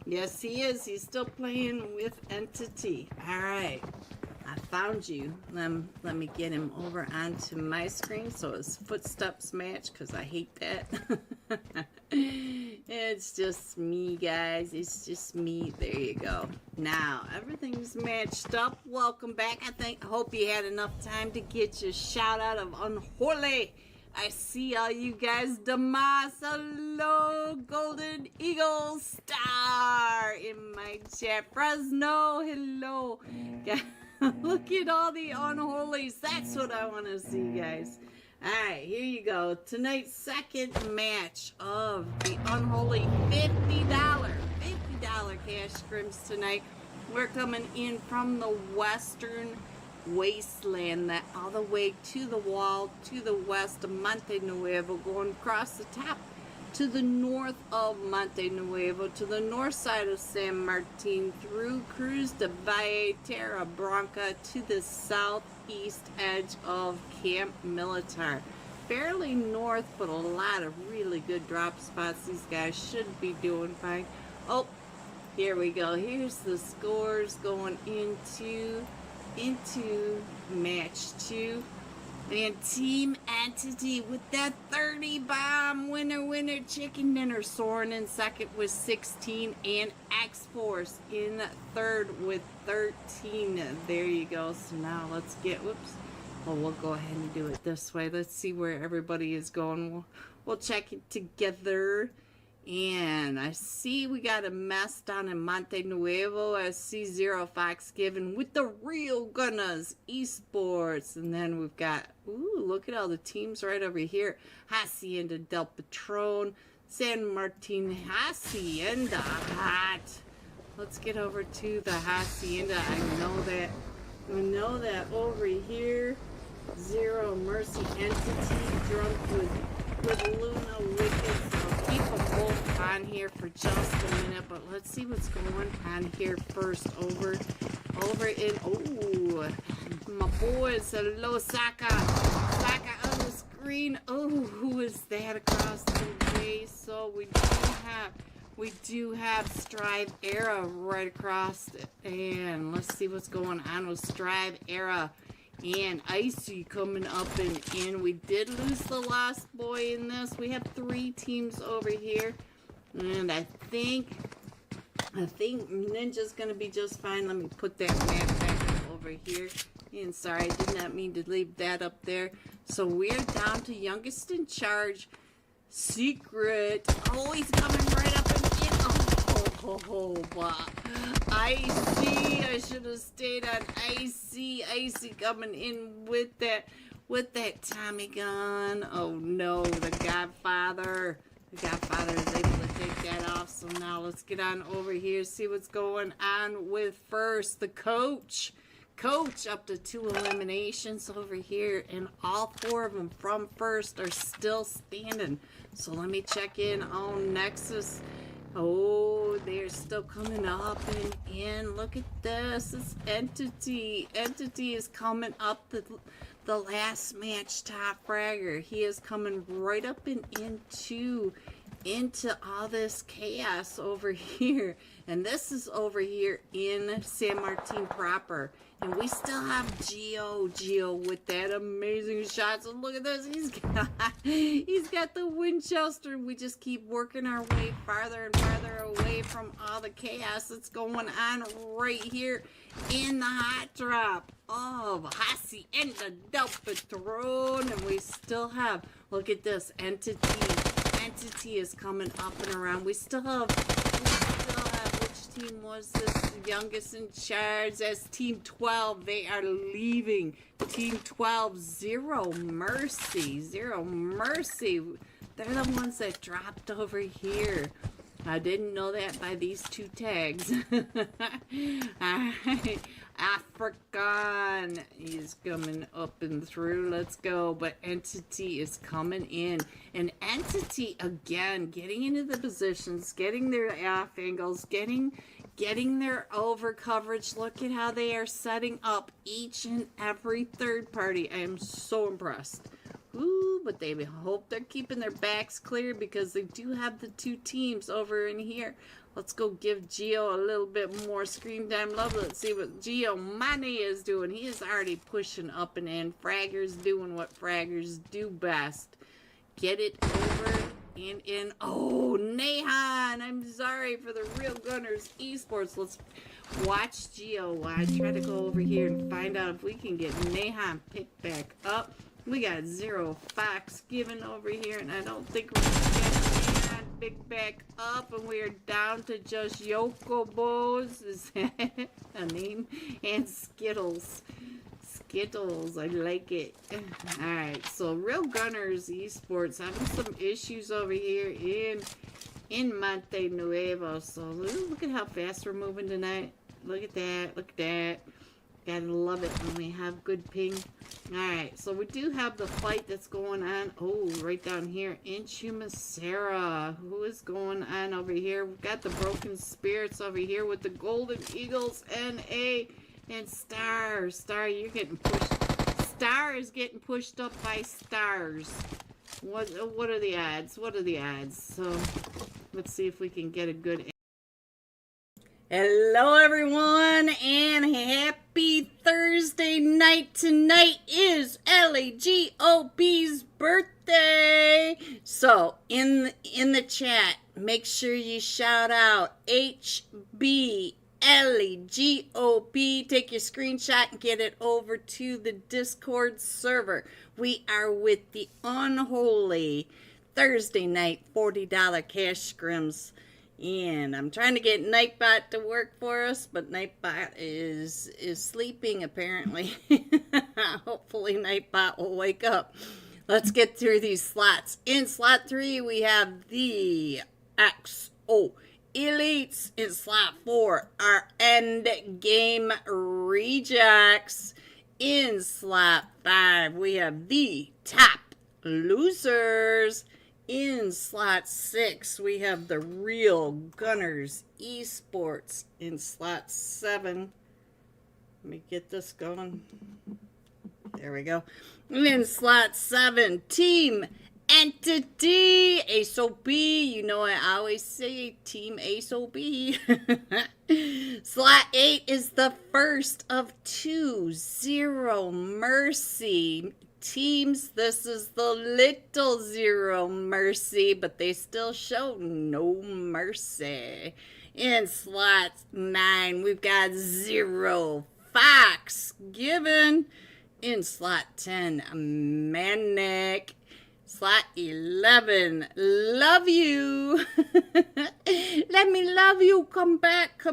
Yes, he is. He's still playing with Entity. All right. I found you. Let me get him over onto my screen so his footsteps match, because I hate that. It's just me, guys. It's just me. There you go. Now, everything's matched up. Welcome back. I hope you had enough time to get your shout out of Unholy. I see all you guys. Damas, hello. Golden Eagle Star in my chat. Fresno, hello. Look at all the Unholies. That's what I want to see, guys. Alright, here you go. Tonight's second match of the Unholy $50 cash scrims tonight. We're coming in from the western wasteland, that all the way to the wall, to the west of Monte Nuevo, going across the top to the north of Monte Nuevo, to the north side of San Martin, through Cruz de Valle, Terra Branca, to the southeast edge of Camp Militar. Fairly north, but a lot of really good drop spots. These guys should be doing fine. Oh, here we go. Here's the scores going into match 2. And Team Entity with that 30 bomb. Winner, chicken dinner. Soaring in second with 16. And X-Force in third with 13. There you go. So now let's get, whoops. Well, we'll go ahead and do it this way. Let's see where everybody is going. We'll check it together. And I see we got a mess down in Monte Nuevo. I see Zero Fox Given with the Real Gunners Esports. And then we've got, ooh, look at all the teams right over here. Hacienda del Patron, San Martin Hacienda Hot. Let's get over to the Hacienda. I know that over here. Zero Mercy Entity, Drunk with Luna Wicked. So keep them both on here for just a minute, but let's see what's going on here first. Over in, oh, my boys, hello Saka on the screen. Oh, who is that across the way? So we do have Strive Era right across it, and let's see what's going on with Strive Era. And Icy coming up and in. We did lose the last boy in this. We have 3 teams over here. And I think Ninja's going to be just fine. Let me put that map back over here. And sorry, I did not mean to leave that up there. So we're down to youngest in charge. Secret. Oh, he's coming right up and in. Oh, Icy. I should have stayed on Icy. Icy coming in with that Tommy gun. Oh no, the Godfather. The Godfather is able to take that off. So now let's get on over here, see what's going on with first the coach. Coach up to 2 eliminations over here, and all 4 of them from first are still standing. So let me check in on Nexus. Oh, they're still coming up and in. Look at this. It's Entity. Entity is coming up the last match top fragger. He is coming right up and into all this chaos over here. And this is over here in San Martin proper. And we still have Geo with that amazing shot. So look at this. He's got the Winchester. We just keep working our way farther and farther away from all the chaos that's going on right here in the hot drop of Hacienda del Patron. And we still have, look at this, Entity is coming up and around. We still have, which team was this? Youngest in charge. That's Team 12. They are leaving. Team 12, Zero Mercy. Zero Mercy. They're the ones that dropped over here. I didn't know that by these 2 tags. Alright. African is coming up and through. Let's go. But Entity is coming in. And Entity, again, getting into the positions, getting their off angles, getting their over coverage. Look at how they are setting up each and every third party. I am so impressed. Ooh, too, but they hope they're keeping their backs clear because they do have the 2 teams over in here. Let's go give Gio a little bit more screen time love. Let's see what Gio Money is doing. He is already pushing up and in. Fragger's doing what Fraggers do best. Get it over and in. Oh, Nahan. I'm sorry for the Real Gunners Esports. Let's watch Gio while I try to go over here and find out if we can get Nahan picked back up. We got Zero Fox given over here, and I don't think we're going to get Nahan picked back up, and we are down to just Yokobos. Is that a name? And Skittles. Skittles, I like it. Alright, so Real Gunners Esports having some issues over here in Monte Nuevo. So look at how fast we're moving tonight. Look at that, look at that. Gotta love it when we have good ping. Alright, so we do have the fight that's going on. Oh, right down here in Chumacera. Who is going on over here? We've got the Broken Spirits over here with the Golden Eagles and Star. Star, you're getting pushed. Star is getting pushed up by Stars. What are the odds? What are the odds? So, let's see if we can get a good... Hello, everyone, and happy Thursday night. Tonight is EllyG's birthday. So, in the chat, make sure you shout out HB EllyGOP. Take your screenshot and get it over to the Discord server. We are with the Unholy Thursday night $40 cash scrims. And I'm trying to get Nightbot to work for us, but Nightbot is sleeping apparently. Hopefully Nightbot will wake up. Let's get through these slots. In slot 3, we have the XO Elites. In slot 4, our end game rejects. In slot 5, we have the top losers. In slot 6, we have the Real Gunners Esports. In slot 7, let me get this going. There we go. In slot 7, Team Entity, ASOB. You know I always say Team ASOB. Slot 8 is the first of 2 Zero Mercy teams. This is the little Zero Mercy, but they still show no mercy. In slot 9, we've got Zero Fox given. In slot 10, Manic. Slot 11, Love You. Let me love you. Come back,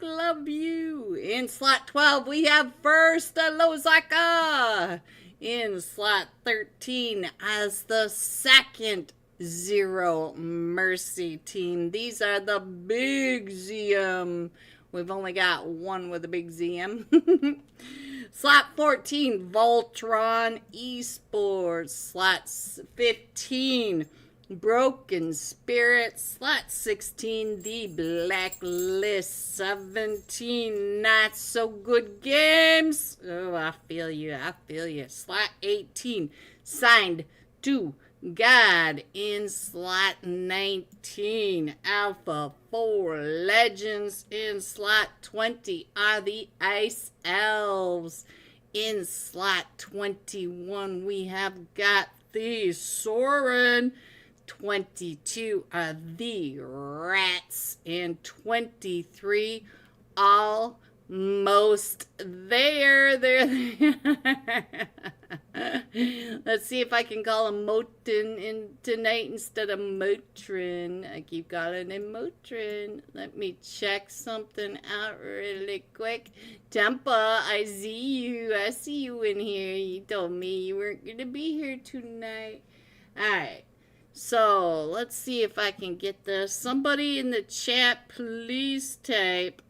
love you. In slot 12, we have First Lozaka. In slot 13, as the second Zero Mercy team. These are the big ZM. We've only got one with a big ZM. Slot 14, Voltron Esports. Slot 15, Broken Spirit. Slot 16, The Blacklist. 17, Not So Good Games. Oh, I feel you. Slot 18, Signed to God. In slot 19, Alpha 4 Legends. In slot 20 are the Ice Elves. In slot 21, we have got the Soren. 22 are the Rats. And 23, Almost There. Let's see if I can call him Moten in tonight instead of Motrin. I keep calling him Motrin. Let me check something out really quick. Tempa, I see you in here. You told me you weren't going to be here tonight. Alright. So, let's see if I can get this. Somebody in the chat, please type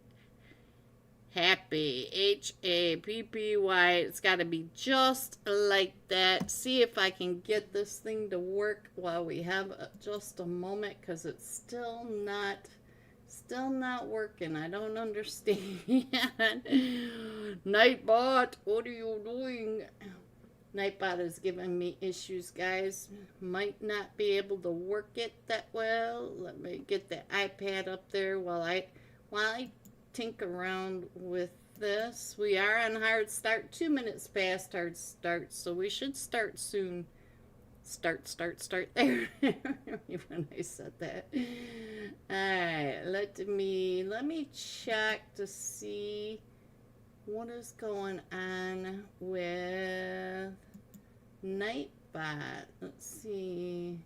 Happy, Happy. It's got to be just like that. See if I can get this thing to work while we have just a moment, because it's still not working. I don't understand. Nightbot, what are you doing? Nightbot is giving me issues, guys. Might not be able to work it that well. Let me get the iPad up there while I tinker around with this. We are on hard start. 2 minutes past hard start, so we should start soon. Start there. When I said that. Alright, let me check to see what is going on with Nightbot. Let's see.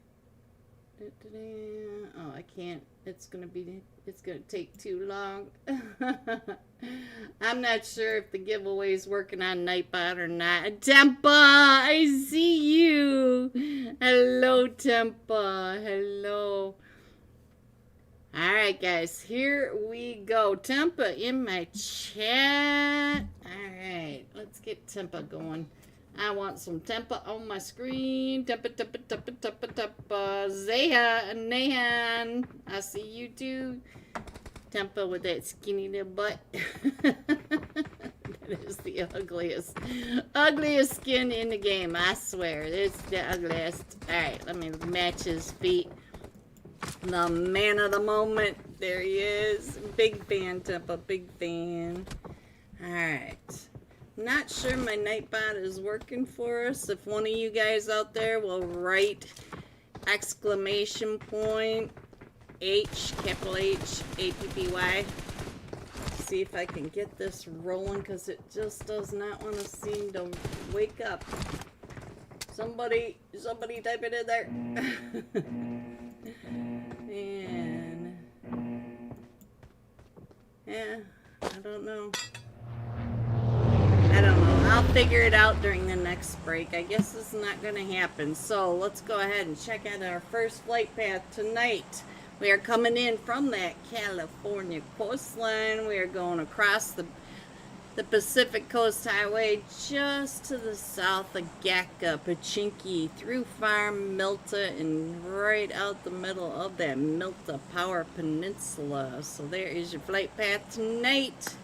Oh, I can't. It's gonna take too long. I'm not sure if the giveaway is working on Nightbot or not. Tempa, I see you. Hello, Tempa. Hello. Alright, guys, here we go. Tempa in my chat. Alright, let's get Tempa going. I want some Tempa on my screen. Tempa. Zeha and Nahan. I see you too. Tempa with that skinny little butt. That is the ugliest skin in the game, I swear. It's the ugliest. Alright, let me match his feet. The man of the moment. There he is. Big fan, Tempa. Big fan. Alright. Not sure my Nightbot is working for us. If one of you guys out there will write exclamation point H, capital H, APPY. See if I can get this rolling, because it just does not want to seem to wake up. Somebody type it in there. And yeah, I don't know. I'll figure it out during the next break. I guess this is not going to happen. So let's go ahead and check out our first flight path tonight. We are coming in from that California coastline. We are going across the Pacific Coast Highway just to the south of Gacka, Pachinki, through Farm, Milta, and right out the middle of that Milta Power Peninsula. So there is your flight path tonight.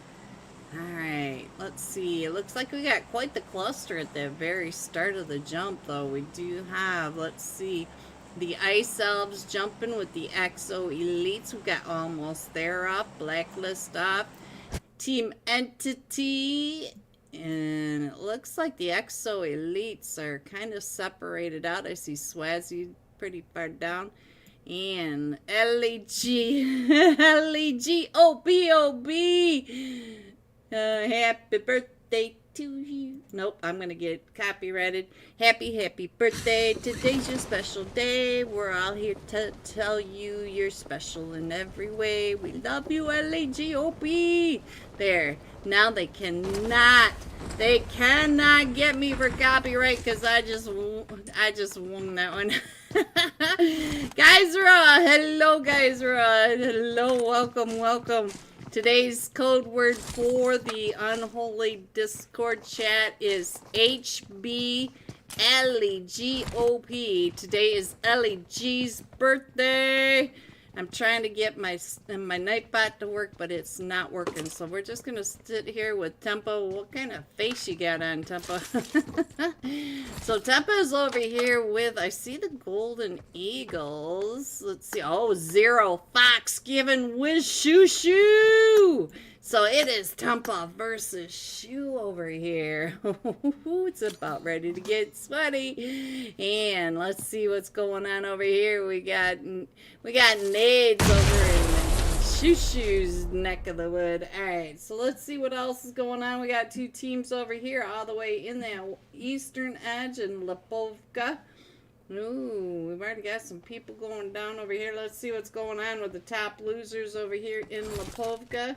Alright, let's see. It looks like we got quite the cluster at the very start of the jump, though. We do have, let's see, the Ice Elves jumping with the XO Elites. We got Almost There off, Blacklist off, Team Entity, and it looks like the XO Elites are kind of separated out. I see Swazi pretty far down. And EllyG, EllyG, OPOB. Happy birthday to you. Nope, I'm going to get copyrighted. Happy birthday. Today's your special day. We're all here to tell you you're special in every way. We love you, EllyGOP. There. Now they cannot get me for copyright, because I just won that one. Guys Raw. Hello, Guys Raw. Hello, welcome. Today's code word for the Unholy Discord chat is HBLEGOP. Today is EllyG's birthday. I'm trying to get my Nightbot to work, but it's not working. So we're just going to sit here with Tempa. What kind of face you got on, Tempa? So Tempa is over here with, I see the Golden Eagles. Let's see. Oh, Zero Fox giving with Shoo. So it is Tempa versus Shoo over here. It's about ready to get sweaty. And let's see what's going on over here. We got Nades over in Shoo's neck of the wood. Alright, so let's see what else is going on. We got two teams over here all the way in the eastern edge in Lipovka. Ooh, we've already got some people going down over here. Let's see what's going on with the top losers over here in Lipovka.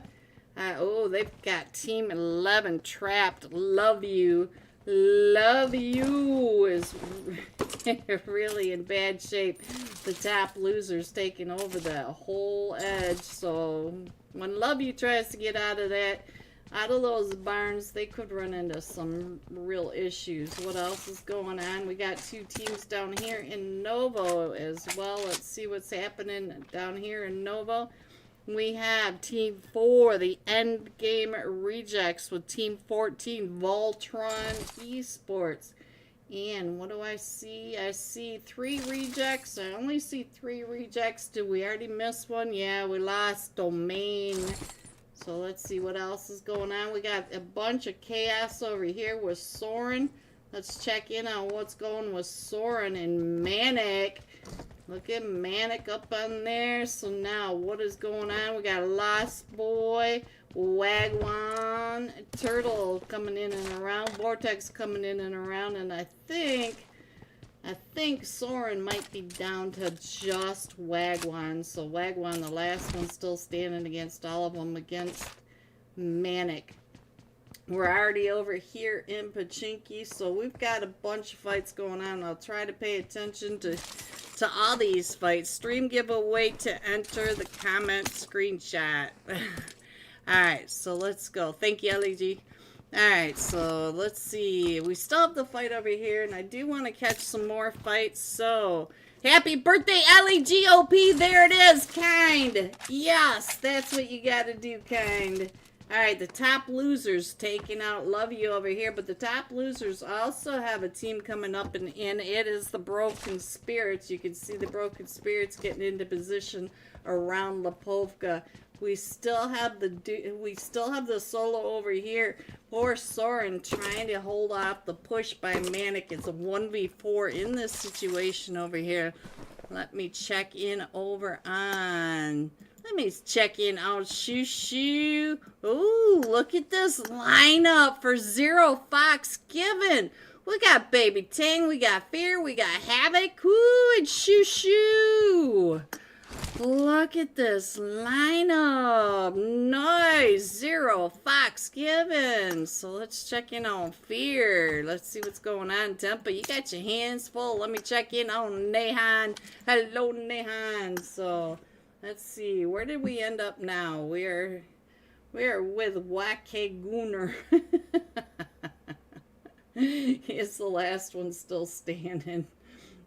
Oh, they've got Team 11 trapped. Love you is really in bad shape. The top losers taking over the whole edge. So when Love You tries to get out of those barns, they could run into some real issues. What else is going on? We got two teams down here in Novo as well. Let's see what's happening down here in Novo. We have Team 4, the End Game Rejects, with Team 14, Voltron Esports. And what do I see? I see 3 rejects. I only see 3 rejects. Did we already miss one? Yeah, we lost domain. So let's see what else is going on. We got a bunch of chaos over here with Soren. Let's check in on what's going with Soren and Manic. Look at Manic up on there. So now what is going on? We got Lost Boy, Wagwan, Turtle coming in and around, Vortex coming in and around, and I think Soren might be down to just Wagwan. So Wagwan, the last one, still standing against all of them against Manic. We're already over here in Pachinki, so we've got a bunch of fights going on. I'll try to pay attention to all these fights. Stream giveaway to enter the comment screenshot. Alright, so let's go. Thank you, EllyG. Alright, so let's see. We still have the fight over here, and I do want to catch some more fights. So, happy birthday, EllyGOP! There it is, Kind! Yes, that's what you gotta do, Kind. Alright, the top losers taking out Love You over here, but the top losers also have a team coming up, and it is the Broken Spirits. You can see the Broken Spirits getting into position around Lipovka. We still have the solo over here for Soren trying to hold off the push by Manic. It's a 1v4 in this situation over here. Let me check in over on... Let me check in on Shoo Shoo. Ooh, look at this lineup for Zero Fox Given. We got Baby Tang, we got Fear, we got Havoc, ooh, and Shoo Shoo. Look at this lineup. Nice. Zero Fox Given. So let's check in on Fear. Let's see what's going on. Tempa, you got your hands full. Let me check in on Nehan. Hello, Nehan. So... let's see, where did we end up now? We are with Wake Gunner. Is the last one still standing?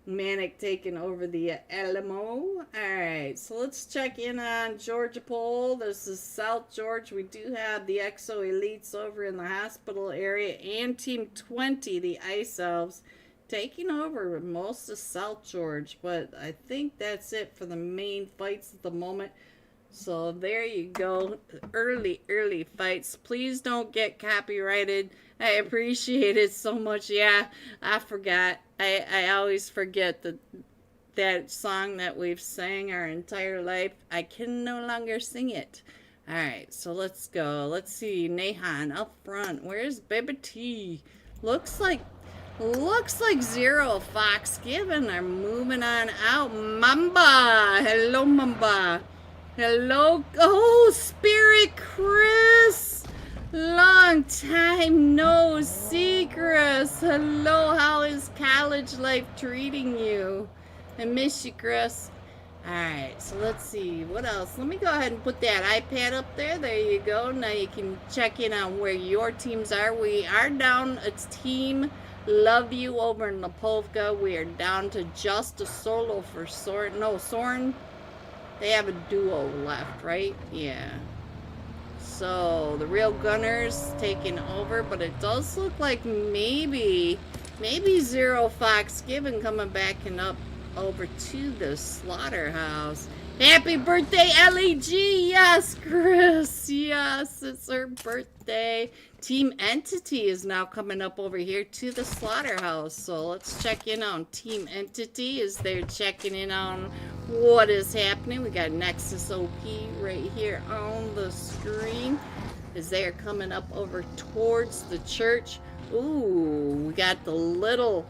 Manic taking over the Alamo. Alright, so let's check in on Georgia Pole. This is South Georgia. We do have the Exo Elites over in the hospital area and Team 20, the Ice Elves, taking over most of South Georgia, but I think that's it for the main fights at the moment. So there you go. Early fights. Please don't get copyrighted. I appreciate it so much. Yeah, I forgot. I always forget that song that we've sang our entire life. I can no longer sing it. Alright, so let's go. Let's see. Nehan up front. Where's Baby T? Looks like Zero Fox Given are moving on out. Mamba! Hello, Mamba. Hello. Oh, Spirit Chris! Long time no see, Chris. Hello, how is college life treating you? I miss you, Chris. Alright, so let's see. What else? Let me go ahead and put that iPad up there. There you go. Now you can check in on where your teams are. We are down a team... Love You over in Lipovka. We are down to just a solo for Soren. No, Soren, they have a duo left, right? Yeah. So, the Real Gunners taking over, but it does look like maybe Zero Fox Given coming back and up over to the slaughterhouse. Happy birthday, EllyG! Yes, Chris! Yes, it's her birthday. Team Entity is now coming up over here to the slaughterhouse. So let's check in on Team Entity as they're checking in on what is happening. We got Nexus OP right here on the screen as they're coming up over towards the church. Ooh, we got the little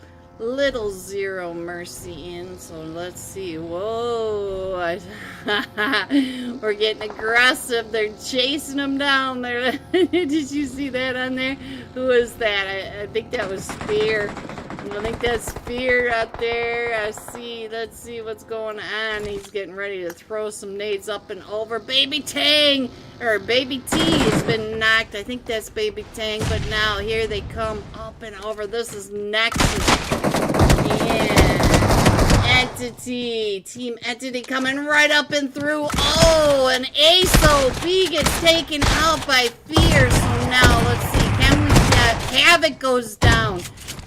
Zero Mercy in, so let's see. Whoa, we're getting aggressive. They're chasing them down there. Did you see that on there? Who is that? I think that was Fear. I think that's Fear out there. I see. Let's see what's going on. He's getting ready to throw some nades up and over. Baby Tang, or Baby T has been knocked. I think that's Baby Tang, but now here they come up and over. This is Nexus. Yeah. Entity. Team Entity coming right up and through. Oh, and ASOP gets taken out by Fear. So now let's see. Can we get Havoc goes down.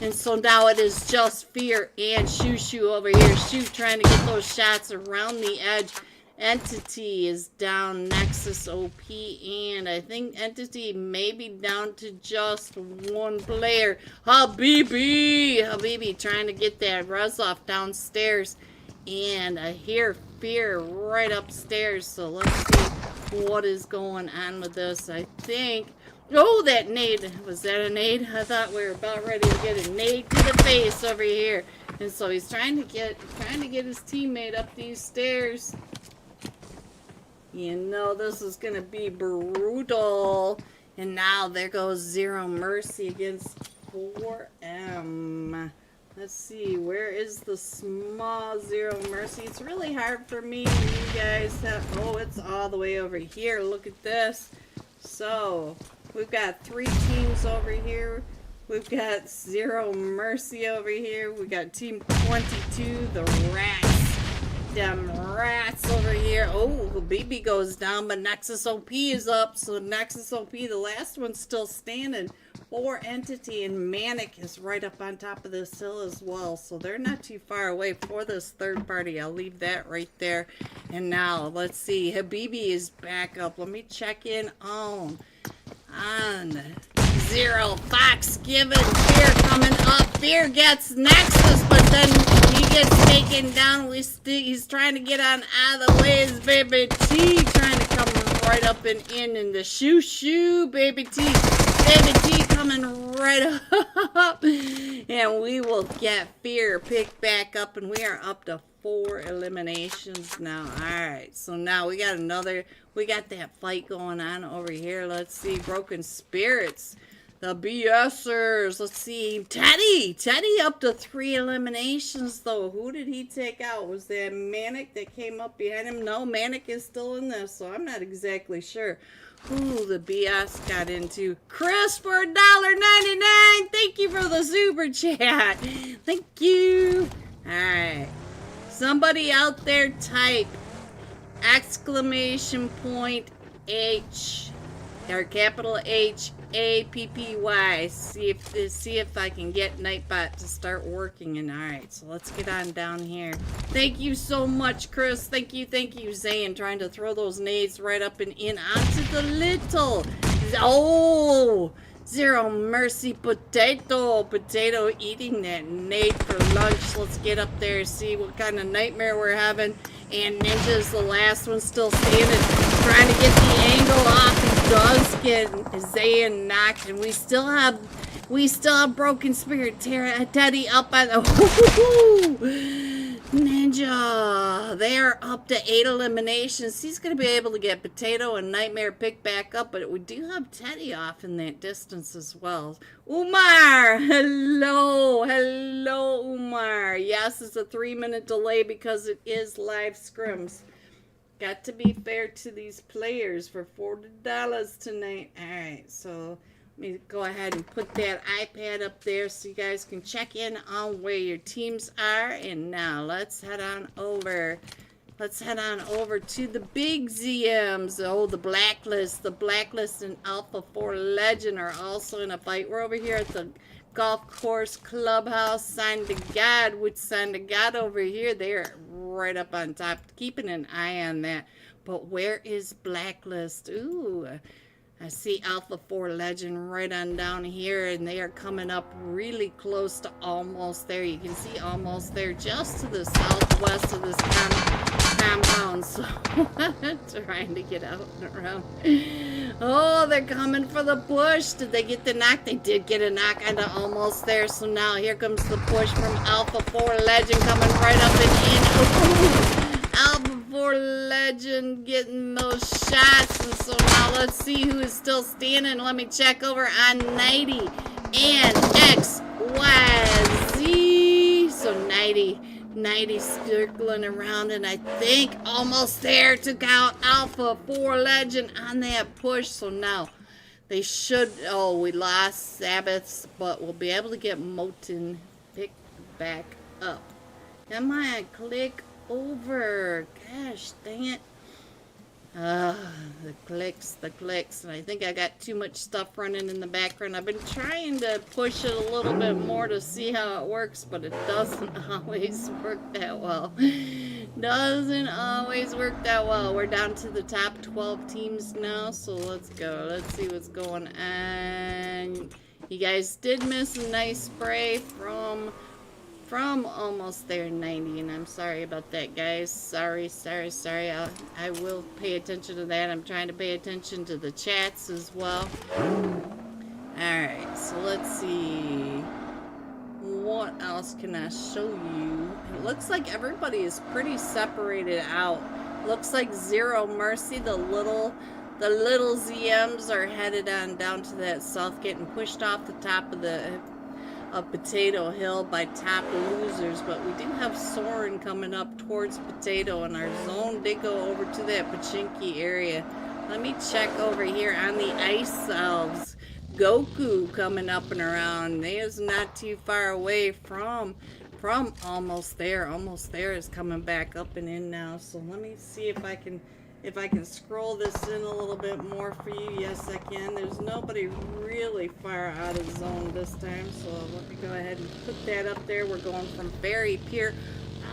And so now it is just Fear and Shoo over here. Shoo trying to get those shots around the edge. Entity is down, Nexus OP, and I think Entity may be down to just one player. Habibi trying to get that res off downstairs. And I hear Fear right upstairs, so let's see what is going on with this. I think, oh, that nade, was that a nade? I thought we were about ready to get a nade to the face over here. And so he's trying to get his teammate up these stairs. You know, this is going to be brutal. And now there goes Zero Mercy against 4M. Let's see, where is the small Zero Mercy? It's really hard for me and you guys have, oh, it's all the way over here. Look at this. So, we've got 3 teams over here. We've got Zero Mercy over here. We got Team 22, the Rats. Them rats over here. Oh, BB goes down, but Nexus OP is up. So Nexus OP, the last one's still standing. 4 Entity and Manic is right up on top of this hill as well. So they're not too far away for this third party. I'll leave that right there. And now, let's see. Habibi is back up. Let me check in on Zero. Fox given. Fear coming up. Fear gets Nexus, but then he gets taken down. He's trying to get on out of the way. Is Baby T trying to come right up and in the shoo. Baby T. Baby T coming right up. And we will get Fear picked back up, and we are up to 4 eliminations now. Alright, so now we got that fight going on over here. Let's see, Broken Spirits. The BSers. Let's see. Teddy up to 3 eliminations, though. Who did he take out? Was that Manic that came up behind him? No, Manic is still in this, so I'm not exactly sure who the BS got into. Chris for $1.99. Thank you for the super chat. Thank you. Alright. Somebody out there type exclamation point H or capital H APPY. See if I can get Nightbot to start working. And alright, so let's get on down here. Thank you so much, Chris. Thank you, Zayn, trying to throw those nades right up and in onto the little. Oh, Zero Mercy Potato eating that nade for lunch. Let's get up there and see what kind of nightmare we're having. And Ninja's the last one still standing, trying to get the angle off. He does get Zayn knocked, and we still have Broken Spirit. Teddy up on the Ninja. They are up to 8 eliminations. He's going to be able to get Potato and Nightmare picked back up, but we do have Teddy off in that distance as well. Umar, hello, Umar. Yes, it's a 3-minute delay because it is live scrims. Got to be fair to these players for $40 tonight. All right, so let me go ahead and put that iPad up there so you guys can check in on where your teams are. And now let's head on over. Let's head on over to the big ZMs. Oh, the Blacklist. The Blacklist and Alpha 4 Legend are also in a fight. We're over here at the Golf Course Clubhouse. Sign to God. With Sign to God over here. They're right up on top. Keeping an eye on that. But where is Blacklist? Ooh, I see Alpha 4 Legend right on down here, and they are coming up really close to almost there. You can see almost there, just to the southwest of this compound. So, trying to get out and around. Oh, they're coming for the push. Did they get the knock? They did get a knock onto almost there. So now here comes the push from Alpha 4 Legend coming right up and in. Ooh, Alpha 4 Legend getting those shots. And so now let's see who is still standing. Let me check over on 90 and XYZ. So 90 circling around, and I think almost there. Took out Alpha 4 Legend on that push. So now they should, oh, we lost Sabbaths, but we'll be able to get Moten picked back up. Come on, click over. Gosh, dang it. Ah, the clicks, and I think I got too much stuff running in the background. I've been trying to push it a little bit more to see how it works, but it doesn't always work that well. Doesn't always work that well. We're down to the top 12 teams now, so let's go. Let's see what's going on. You guys did miss a nice spray from almost there 90, and I'm sorry about that, guys. Sorry. I will pay attention to that. I'm trying to pay attention to the chats as well. Alright, so let's see. What else can I show you? It looks like everybody is pretty separated out. Looks like Zero Mercy, the little ZMs are headed on down to that south, getting pushed off the top of the Potato Hill by top losers, but we do have Soren coming up towards Potato, and our zone did go over to that Pachinki area. Let me check over here on the ice elves. Goku coming up and around. They is not too far away from almost there. Almost there is coming back up and in now. So let me see if I can scroll this in a little bit more for you. Yes, I can. There's nobody really far out of zone this time, so let me go ahead and put that up there. We're going from Fairy Pier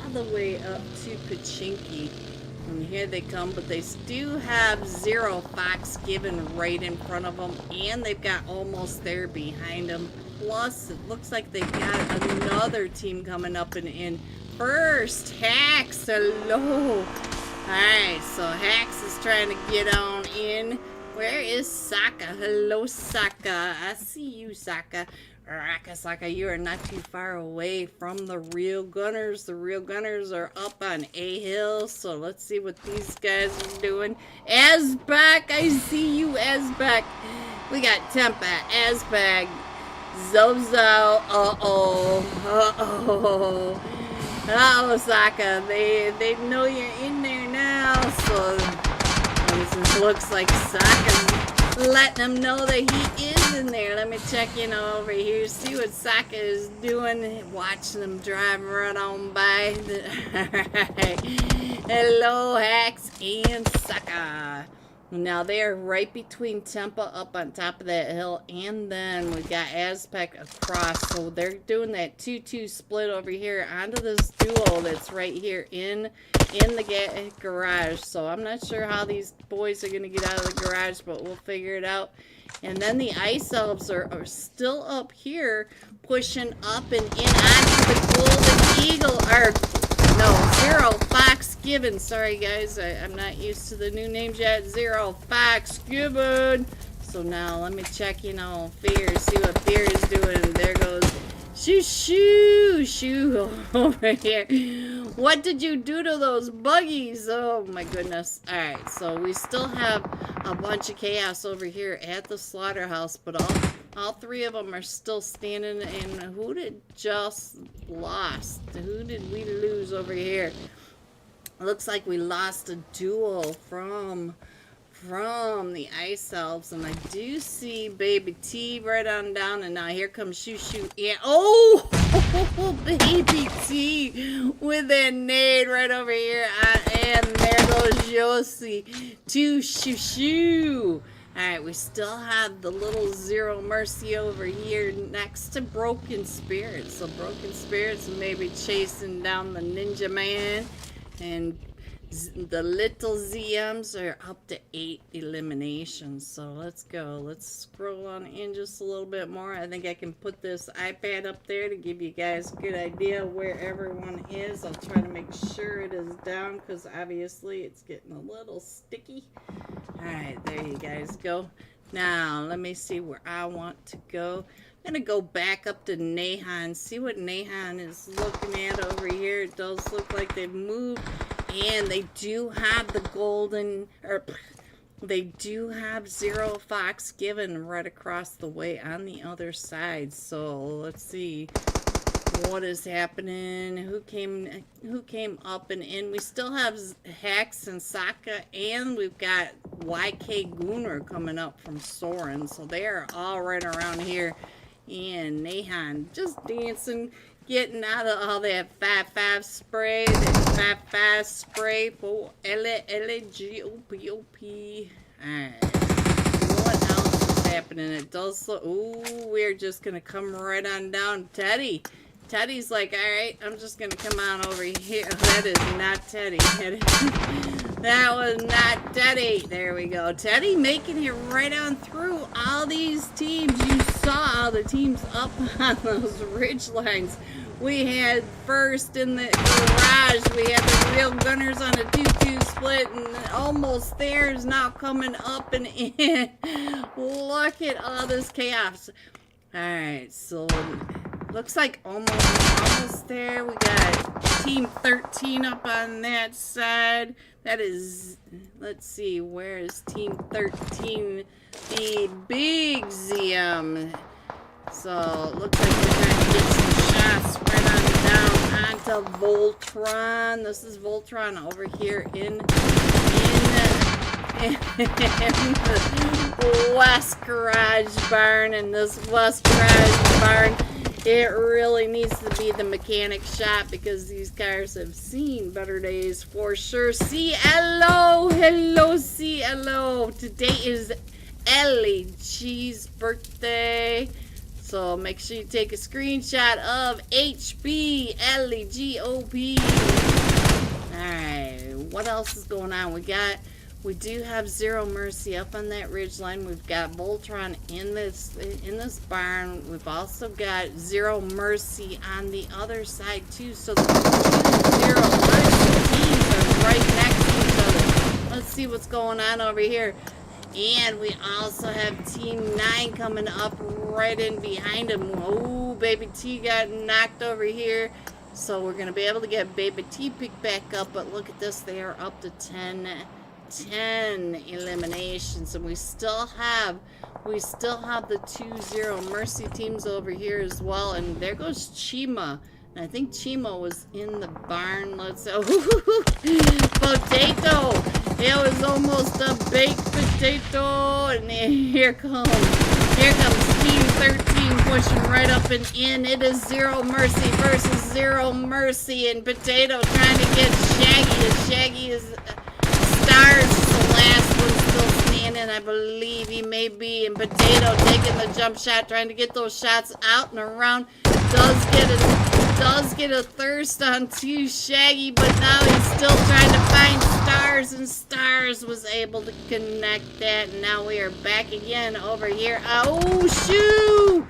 all the way up to Pachinki. And here they come, but they do have Zero Fox given right in front of them, and they've got Almost There behind them. Plus, it looks like they've got another team coming up and in. First, Hacks, hello. Alright, so Hacks is trying to get on in. Where is Sokka? Hello, Sokka. I see you, Sokka. Sokka, you are not too far away from the real gunners. The real gunners are up on A Hill, so let's see what these guys are doing. Azbak, I see you, Azbak. We got Tempa, Azbak, Zozo, Uh-oh, Sokka, they know you're in there now, so this looks like Sokka's letting them know that he is in there. Let me check in over here, see what Sokka is doing, watching them drive right on by. Alright, hello, Hacks and Sokka. Now they're right between Tempa up on top of that hill, and then we got Aztec across. So they're doing that 2-2 split over here onto this duo that's right here in the garage. So I'm not sure how these boys are going to get out of the garage, but we'll figure it out. And then the Ice Elves are still up here, pushing up and in onto the Golden Eagle. No, Zero Fox Given. Sorry, guys. I'm not used to the new names yet. Zero Fox Given. So now let me check, Fear. See what Fear is doing. There goes Shoo over here. What did you do to those buggies? Oh, my goodness. Alright, so we still have a bunch of chaos over here at the slaughterhouse, but all three of them are still standing. And who did just lost? Who did we lose over here? Looks like we lost a duel from the Ice Elves, and I do see Baby T right on down, and now here comes Shoo. Yeah, oh, Baby T with that nade right over here, and there goes Josie to Shoo. Alright, we still have the little Zero Mercy over here next to Broken Spirits. So Broken Spirits may be chasing down the Ninja Man, and the little ZMs are up to 8 eliminations. So let's go. Let's scroll on in just a little bit more. I think I can put this iPad up there to give you guys a good idea where everyone is. I'll try to make sure it is down because obviously it's getting a little sticky. Alright, there you guys go. Now, let me see where I want to go. I'm going to go back up to Nahan, see what Nahan is looking at over here. It does look like they've moved. And they do have the they do have Zero Fox Given right across the way on the other side. So let's see what is happening. Who came up and in? We still have Hacks and Sokka, and we've got YK Gunner coming up from Soren. So they are all right around here. And Nahan just dancing, getting out of all that fat spray, that fast spray for EllyG's. Alright. What else is happening? It does look. Ooh, we're just gonna come right on down. Teddy. Teddy's like, alright, I'm just gonna come on over here. That is not Teddy. That was not Teddy. There we go. Teddy making it right on through all these teams. You saw all the teams up on those ridge lines. We had first in the garage. We had the real gunners on a 2-2 split, and almost there's now coming up and in. Look at all this chaos. Alright, so looks like almost there. We got team 13 up on that side. That is, let's see, where is team 13? The big ZM. So, looks like we're trying to get some shots right on down onto Voltron. This is Voltron over here in the West Garage Barn. And this West Garage Barn, it really needs to be the mechanic shop because these cars have seen better days for sure. Hello, today is EllyG's birthday, so make sure you take a screenshot of HB EllyGOP. Alright, what else is going on? We do have Zero Mercy up on that ridge line. We've got Voltron in this barn. We've also got Zero Mercy on the other side too. So the two Zero Mercy teams are right next to each other. Let's see what's going on over here. And we also have Team 9 coming up right in behind him. Oh, Baby T got knocked over here. So we're gonna be able to get Baby T picked back up. But look at this, they are up to 10 eliminations, and we still have the 2 Zero Mercy teams over here as well. And there goes Chima, and I think Chima was in the barn. Let's potato. It was almost a baked potato, and here comes Team 13 pushing right up and in. It is Zero Mercy versus Zero Mercy, and Potato trying to get Shaggy. As Shaggy is Stars, the last one still standing, I believe he may be. And Potato taking the jump shot, trying to get those shots out and around. Does get a thirst onto Shaggy, but now he's still trying to find Stars, and Stars was able to connect that. And now we are back again over here. Oh, Shoe!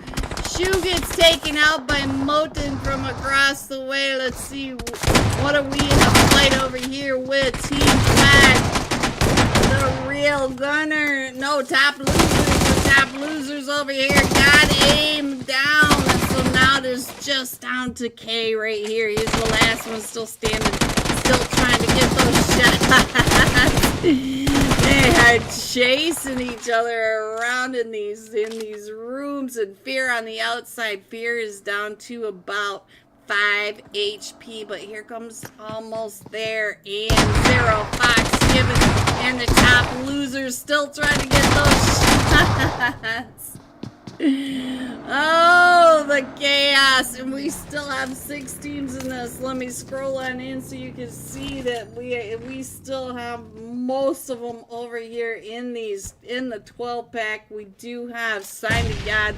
Shoe gets taken out by Moten from across the way. Let's see, what are we in a fight over here with Team 5? The real gunner. No, top losers. The top losers over here got aimed down. And so now there's just down to K right here. He's the last one still standing, still trying to get those shots. They are chasing each other around in these rooms, and Fear on the outside. Fear is down to about 5 HP, but here comes almost there, and Zero Fox giving, and the top losers still trying to get those shots. Oh, the chaos, and we still have 6 teams in this. Let me scroll on in so you can see that we still have most of them over here in the 12 pack. We do have Sign to God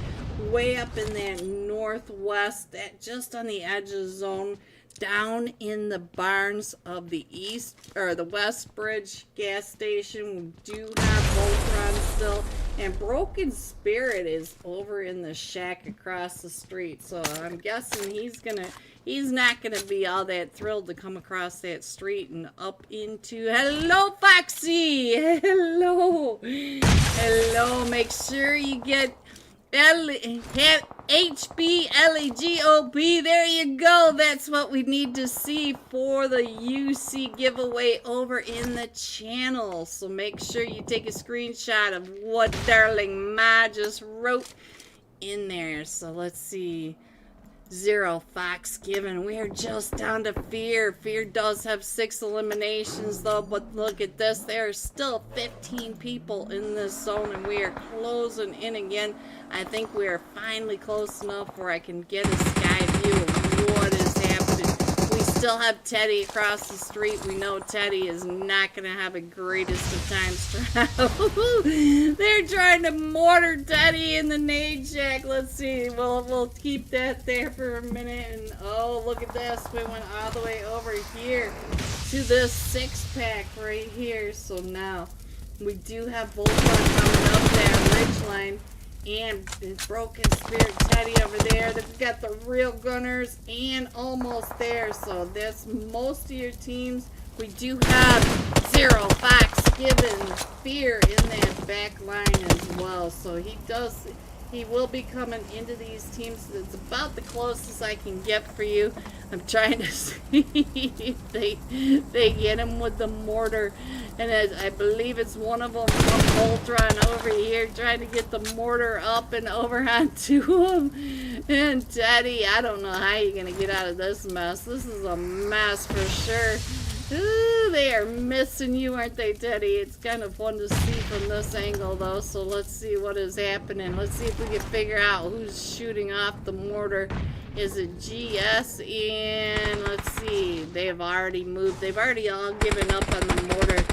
way up in that northwest, just on the edge of the zone, down in the barns of the east or the West Bridge gas station. We do have Voltron still, and Broken Spirit is over in the shack across the street. So I'm guessing he's not gonna be all that thrilled to come across that street and up into. Hello, Foxy. Hello. Make sure you get HB EllyGOP. There you go. That's what we need to see for the UC giveaway over in the channel. So make sure you take a screenshot of what Darling Ma just wrote in there. So let's see. Zero Fox given. We are just down to Fear. Fear does have 6 eliminations though, but look at this. There are still 15 people in this zone, and we are closing in again. I think we are finally close enough where I can get a sky view of still have Teddy across the street. We know Teddy is not going to have a greatest of times travel. They're trying to mortar Teddy in the nade shack. Let's see. We'll keep that there for a minute. And oh, look at this. We went all the way over here to this 6-pack right here. So now we do have Voltron coming up that ridge line. And Broken Spirit Teddy over there. They've got the Real Gunners and almost there. So that's most of your teams. We do have Zero, Fox, Gibbon, Fear in that back line as well. So he will be coming into these teams. It's about the closest I can get for you. I'm trying to see if they get him with the mortar. And I believe it's one of them from Voltron over here trying to get the mortar up and over onto him. And Teddy, I don't know how you're going to get out of this mess. This is a mess for sure. Ooh, they are missing you, aren't they, Teddy? It's kind of fun to see from this angle, though. So let's see what is happening. Let's see if we can figure out who's shooting off the mortar. Is it GS? And let's see. They have already moved. They've already all given up on the mortar.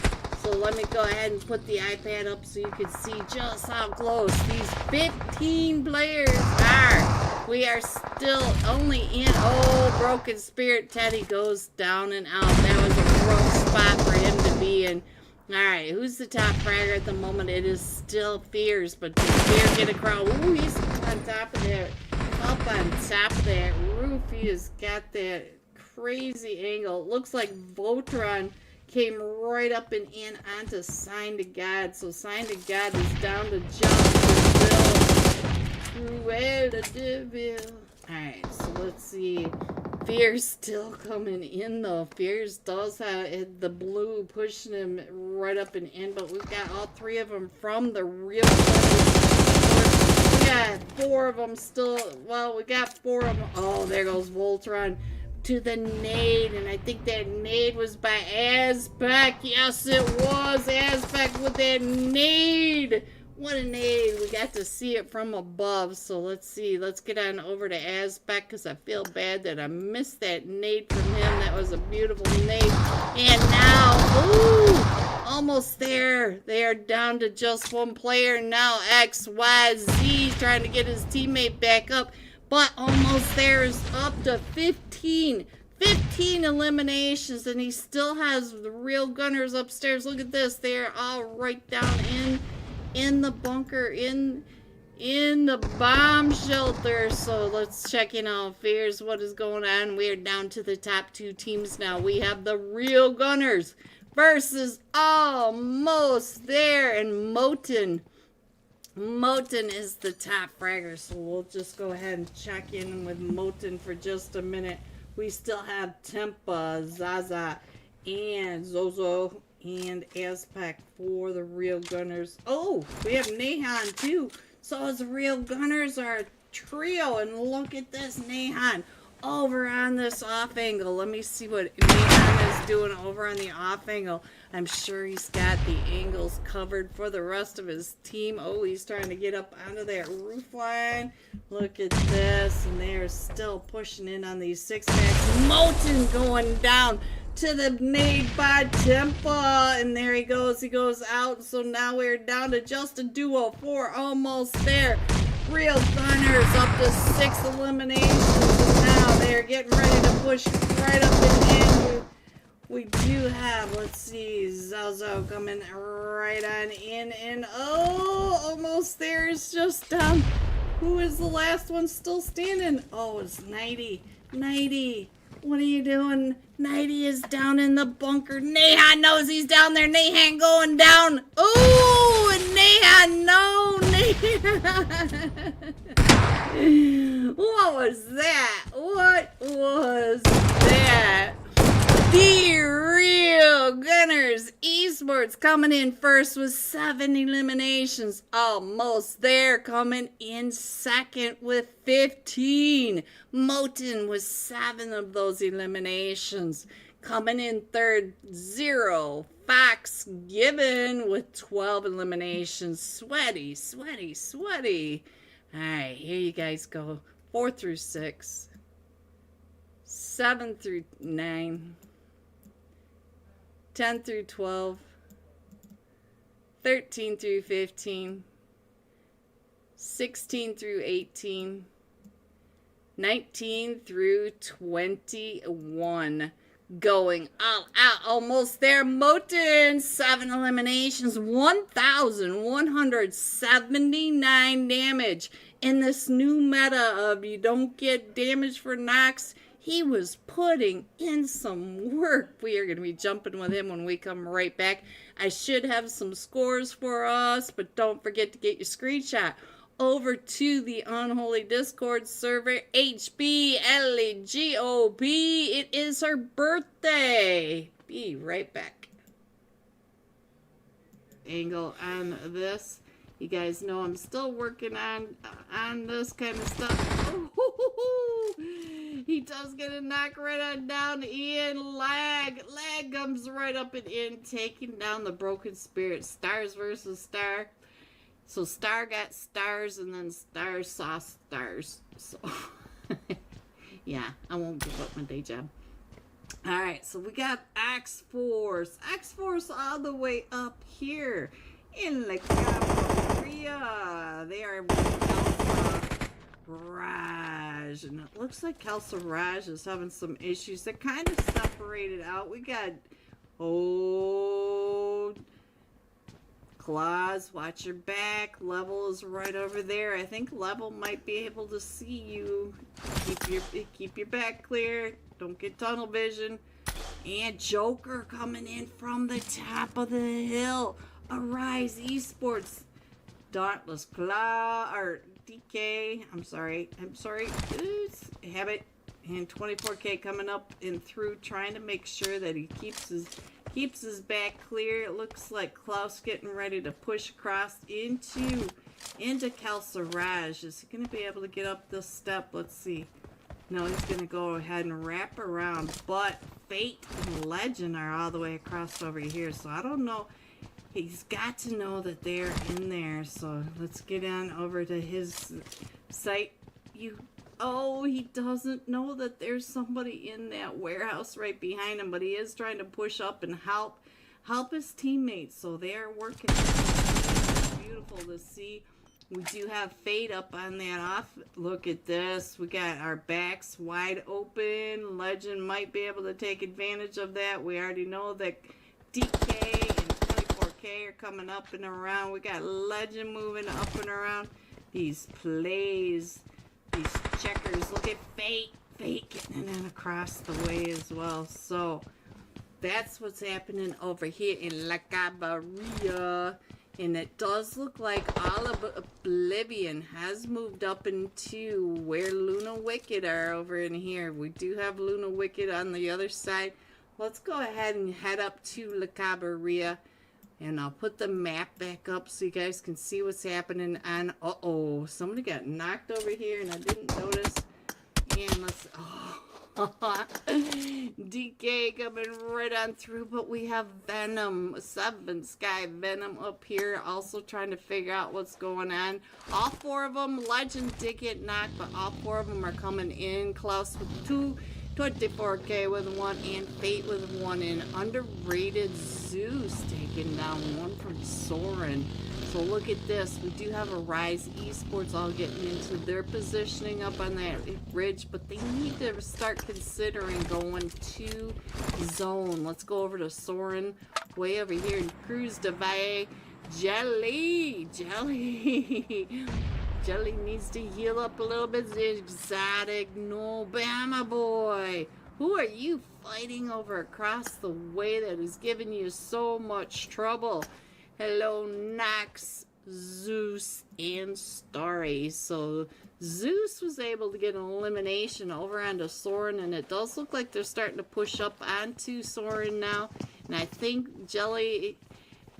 So let me go ahead and put the iPad up so you can see just how close these 15 players are. We are still only in. Oh, Broken Spirit Teddy goes down and out. That was a rough spot for him to be in. Alright, who's the top fragger at the moment? It is still Fears, but does Fear get across? Ooh, he's on top of that. Up on top of that roof. He has got that crazy angle. It looks like Voltron came right up and in onto Sign to God. So Sign to God is down to jump Cruella de Vil. Alright, so let's see. Fear's still coming in though. Fears does have the blue pushing him right up and in, but we've got all three of them from the real place. We got four of them still. Well, we got four of them. Oh, there goes Voltron to the nade, and I think that nade was by Azbek. Yes, it was Azbek with that nade. What a nade. We got to see it from above. So let's see. Let's get on over to Azbek because I feel bad that I missed that nade from him. That was a beautiful nade. And now, ooh, almost there. They are down to just one player now. XYZ trying to get his teammate back up. But almost there is up to 15 eliminations, and he still has the Real Gunners upstairs. Look at this. They are all right down in the bunker, in the bomb shelter. So let's check in on Fears. What is going on? We are down to the top two teams now. We have the Real Gunners versus almost there, and Moten. Moten is the top fragger, so we'll just go ahead and check in with Moten for just a minute. We still have Tempa, Zaza, and Zozo, and Azpak for the Real Gunners. Oh, we have Nahan too. So as the Real Gunners are a trio, and look at this Nahan over on this off angle. Let me see what Nahan is doing over on the off angle. I'm sure he's got the angles covered for the rest of his team. Oh, he's trying to get up onto that roof line. Look at this. And they're still pushing in on these 6-packs. Moten going down to the nade by Tempa. And there he goes. He goes out. So now we're down to just a duo. 4 almost there. Real Gunners up to 6 eliminations. And now they're getting ready to push right up and in. We do have, let's see, Zozo coming right on in, and oh, almost there. It's just down. Who is the last one still standing? Oh, it's 90. 90. What are you doing? 90 is down in the bunker. Nahan knows he's down there. Nahan going down. Oh, and Nahan, no, Nahan. What was that? What was that? The Real Gunners Esports coming in first with 7 eliminations. Almost there, coming in second with 15. Moten with 7 of those eliminations. Coming in third, 0. Fox Gibbon with 12 eliminations. Sweaty, sweaty, sweaty. All right, here you guys go. 4 through 6. 7 through 9, 10 through 12, 13 through 15, 16 through 18, 19 through 21. Going all out, almost there. Moten, 7 eliminations, 1,179 damage. In this new meta of you don't get damage for knocks, he was putting in some work. We are going to be jumping with him when we come right back. I should have some scores for us, but don't forget to get your screenshot over to the Unholy Discord server. HB EllyGOP. It is her birthday. Be right back. Angle on this. You guys know I'm still working on this kind of stuff. Ooh, he does get a knock right on down. Ian lag comes right up and in, taking down the Broken Spirit. Stars versus Star. So Star got stars, and then Star saw stars. So, yeah, I won't give up my day job. All right, so we got X-Force. X-Force all the way up here in the Cavalria. They are with Raj. And it looks like Kelsa Raj is having some issues. They're kind of separated out. We got, Claws, watch your back. Level is right over there. I think Level might be able to see you. Keep your back clear. Don't get tunnel vision. And Joker coming in from the top of the hill. Arise Esports. Dauntless Claw or DK. I'm sorry. Oops. Habit. And 24K coming up and through, trying to make sure that he keeps his back clear. It looks like Klaus getting ready to push across into Kelsa Raj. Is he going to be able to get up this step? Let's see. No, he's going to go ahead and wrap around. But Fate and Legend are all the way across over here. So I don't know. He's got to know that they're in there. So let's get on over to his site. Oh, he doesn't know that there's somebody in that warehouse right behind him, but he is trying to push up and help his teammates. So they're working. It's beautiful to see. We do have Fate up on that off. Look at this. We got our backs wide open. Legend might be able to take advantage of that. We already know that DK and 24K are coming up and around. We got Legend moving up and around. These plays. These checkers. Look at Fate getting in across the way as well. So that's what's happening over here in La Cabarilla. And it does look like all of Oblivion has moved up into where Luna Wicked are over in here. We do have Luna Wicked on the other side. Let's go ahead and head up to La Cabarilla. And I'll put the map back up so you guys can see what's happening on... Uh-oh, somebody got knocked over here and I didn't notice. And let's... DK coming right on through, but we have Venom, 7 Sky Venom up here, also trying to figure out what's going on. All 4 of them, Legend did get knocked, but all 4 of them are coming in. Klaus with 2, 24K with 1, and Fate with 1, and underrated Zeus taking down 1 from Soren. So look at this. We do have Arise Esports all getting into their positioning up on that ridge, but they need to start considering going to zone. Let's go over to Soren way over here and cruise to Valle. Jelly needs to heal up a little bit. Exotic, no Bama boy. Who are you fighting over across the way that is giving you so much trouble? Hello, Nox, Zeus, and Starry. So Zeus was able to get an elimination over onto Soren, and it does look like they're starting to push up onto Soren now. And I think Jelly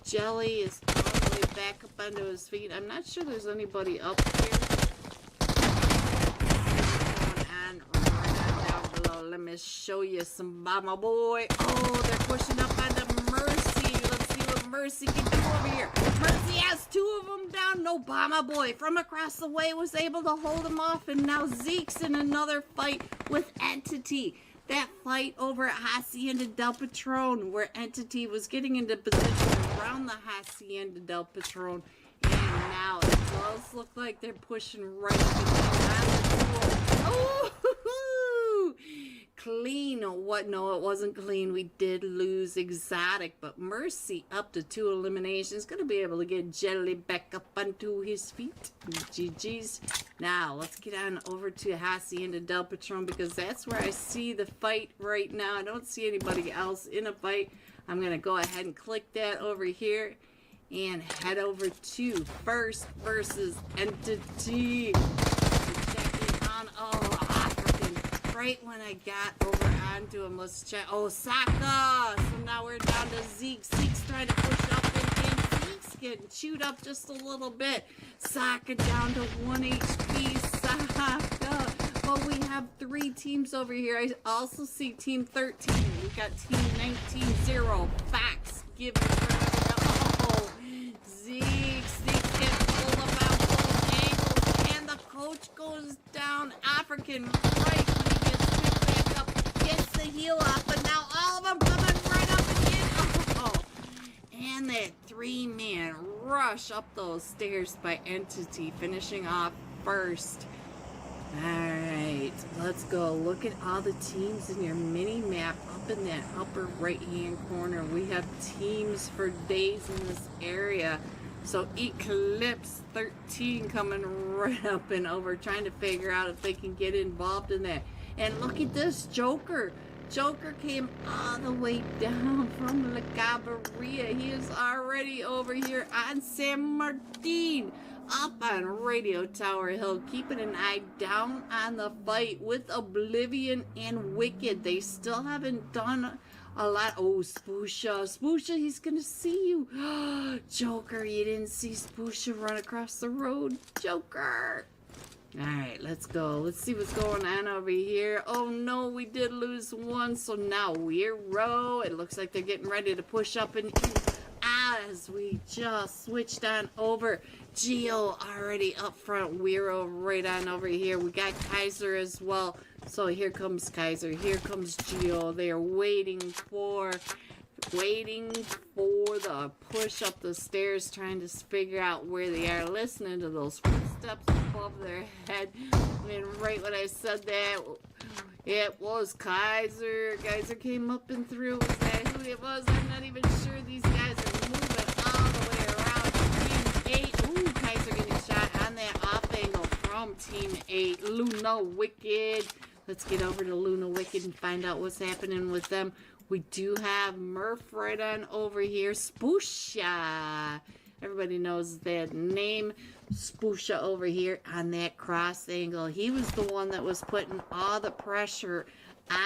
is all the way back up onto his feet. I'm not sure there's anybody up here. Going on right down below. Let me show you some Bama boy. Oh, they're pushing up onto Mercy. Let's see what Mercy can do over here. Mercy has 2 of them down. Obama boy from across the way was able to hold him off, and now Zeke's in another fight with Entity. That fight over at Hacienda del Patron, where Entity was getting into position around the Hacienda del Patron, and now it does look like they're pushing right up against the pool. Oh, clean. What? No, it wasn't clean. We did lose Exotic, but Mercy up to 2 eliminations. Gonna be able to get Jelly back up onto his feet. GG's. Now, let's get on over to Hacienda del Patron, because that's where I see the fight right now. I don't see anybody else in a fight. I'm gonna go ahead and click that over here and head over to First versus Entity. Check it on. Oh, right when I got over onto him, let's check. Oh, Saka! So now we're down to Zeke. Zeke's trying to push up and Zeke's getting chewed up just a little bit. Saka down to 1 HP. Saka! But we have 3 teams over here. I also see Team 13. We got Team 19-0. Facts given for oh, Zeke's getting pulled up out both angles. And the coach goes down. African right. Gets the heel up, but now all of them coming right up again. Oh, and that 3-man rush up those stairs by Entity, finishing off first. Alright, let's go. Look at all the teams in your mini map up in that upper right hand corner. We have teams for days in this area. So Eclipse 13 coming right up and over, trying to figure out if they can get involved in that. And look at this Joker. Joker came all the way down from La Cabarilla. He is already over here on San Martin, up on Radio Tower Hill, keeping an eye down on the fight with Oblivion and Wicked. They still haven't done a lot. Oh, Spoosha. Spoosha, he's gonna see you. Joker, you didn't see Spoosha run across the road. Joker. Alright, let's go. Let's see what's going on over here. Oh no, we did lose one, so now we're row. It looks like they're getting ready to push up and in as we just switched on over. Geo already up front. We're right on over here. We got Kaiser as well. So here comes Kaiser. Here comes Geo. They are waiting for the push up the stairs, trying to figure out where they are, listening to those footsteps above their head. And right when I said that, it was Kaiser. Kaiser came up and through. Was that who it was? I'm not even sure. These guys are moving all the way around. Team 8. Ooh, Kaiser getting shot on that off angle from Team 8. Luna Wicked. Let's get over to Luna Wicked and find out what's happening with them. We do have Murph right on over here. Spoosha. Everybody knows that name. Spoosha over here on that cross angle. He was the one that was putting all the pressure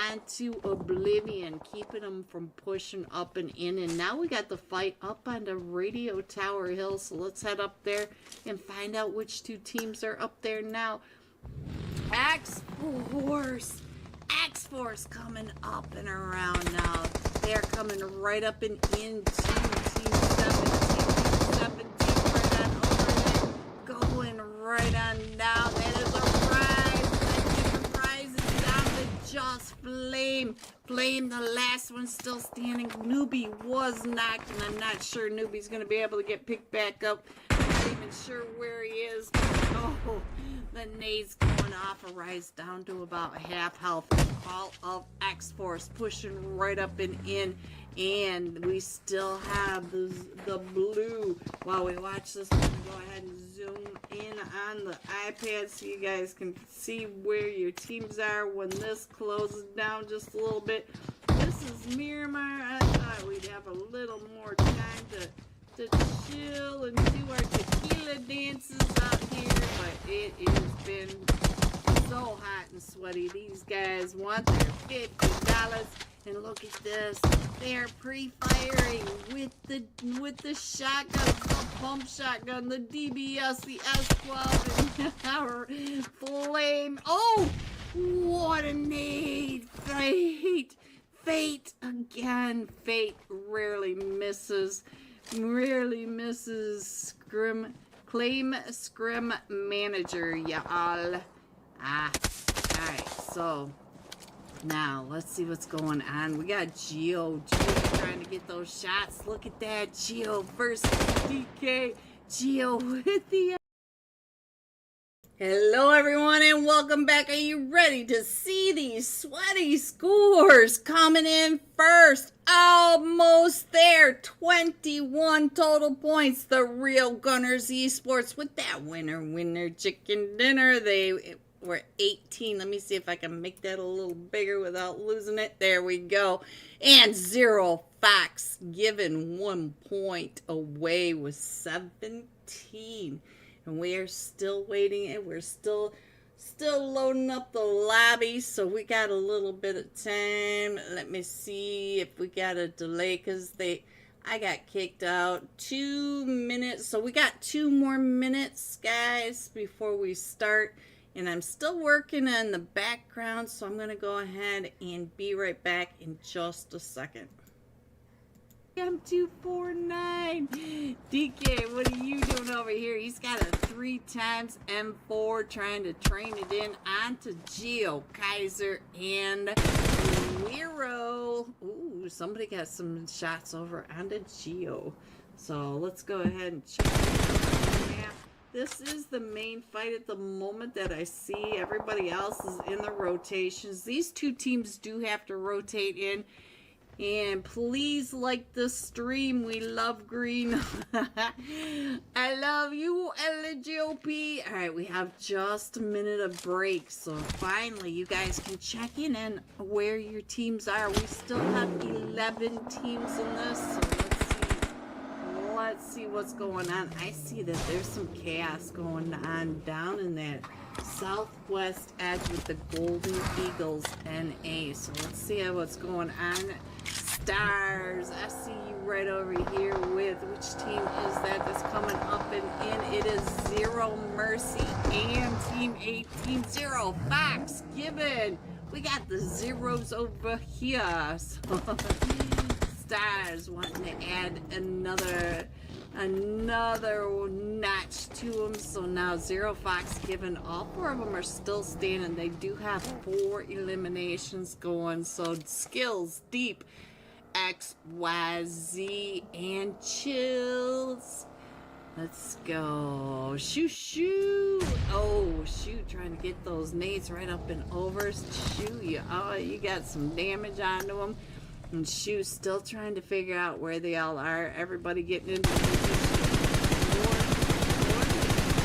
onto Oblivion, keeping him from pushing up and in. And now we got the fight up onto Radio Tower Hill. So let's head up there and find out which 2 teams are up there now. X-Force. X-Force coming up and around now. They're coming right up and into Team 17 right on over there. Going right on now. That is a prize. That prize is down to just Flame. Flame, the last one still standing. Newbie was knocked, and I'm not sure Newbie's going to be able to get picked back up. I'm not even sure where he is. Oh, the nade's going off. A rise down to about half health. All of X-Force pushing right up and in. And we still have the blue. While we watch this, I'm going to go ahead and zoom in on the iPad so you guys can see where your teams are when this closes down just a little bit. This is Miramar. I thought we'd have a little more time to chill and do our tequila dances out here, but it has been so hot and sweaty. These guys want their $50. And look at this. They're pre-firing with the shotgun, the pump shotgun, the DBS, the S12, and our Flame. Oh, what a nade. Fate again. Fate rarely misses. Scrim Claim Scrim Manager, y'all. Alright, so now let's see what's going on. We got Geo trying to get those shots. Look at that, Geo versus DK. Geo with the... Hello everyone and welcome back. Are you ready to see these sweaty scores coming in first? Almost there. 21 total points. The Real Gunners Esports with that winner chicken dinner. They were 18. Let me see if I can make that a little bigger without losing it. There we go. And Zero Fox giving 1 point away with 17. And we are still waiting, and we're still loading up the lobby, so we got a little bit of time. Let me see if we got a delay, because I got kicked out. 2 minutes, so we got 2 more minutes, guys, before we start. And I'm still working on the background, so I'm going to go ahead and be right back in just a second. M249. DK, what are you doing over here? He's got a 3x M4 trying to train it in onto Geo, Kaiser, and Wero. Ooh, somebody got some shots over onto Geo. So let's go ahead and check the map. This is the main fight at the moment that I see. Everybody else is in the rotations. These two teams do have to rotate in. And please like the stream. We love green. I love you, EllyG's. Alright, we have just a minute of break. So finally, you guys can check in on where your teams are. We still have 11 teams in this. So let's see what's going on. I see that there's some chaos going on down in that southwest edge with the Golden Eagles NA. So let's see what's going on. Stars, I see you right over here with which team is that's coming up and in. It is Zero Mercy and Team 18 Zero Fox Given. We got the zeros over here. So Stars wanting to add another notch to them. So now Zero Fox Given, all 4 of them are still standing. They do have 4 eliminations going. So Skills Deep, XYZ, and Chills. Let's go. Shoo. Oh, shoot, trying to get those nades right up and over. Shoo, you got some damage onto them. And Shoo still trying to figure out where they all are. Everybody getting into position. More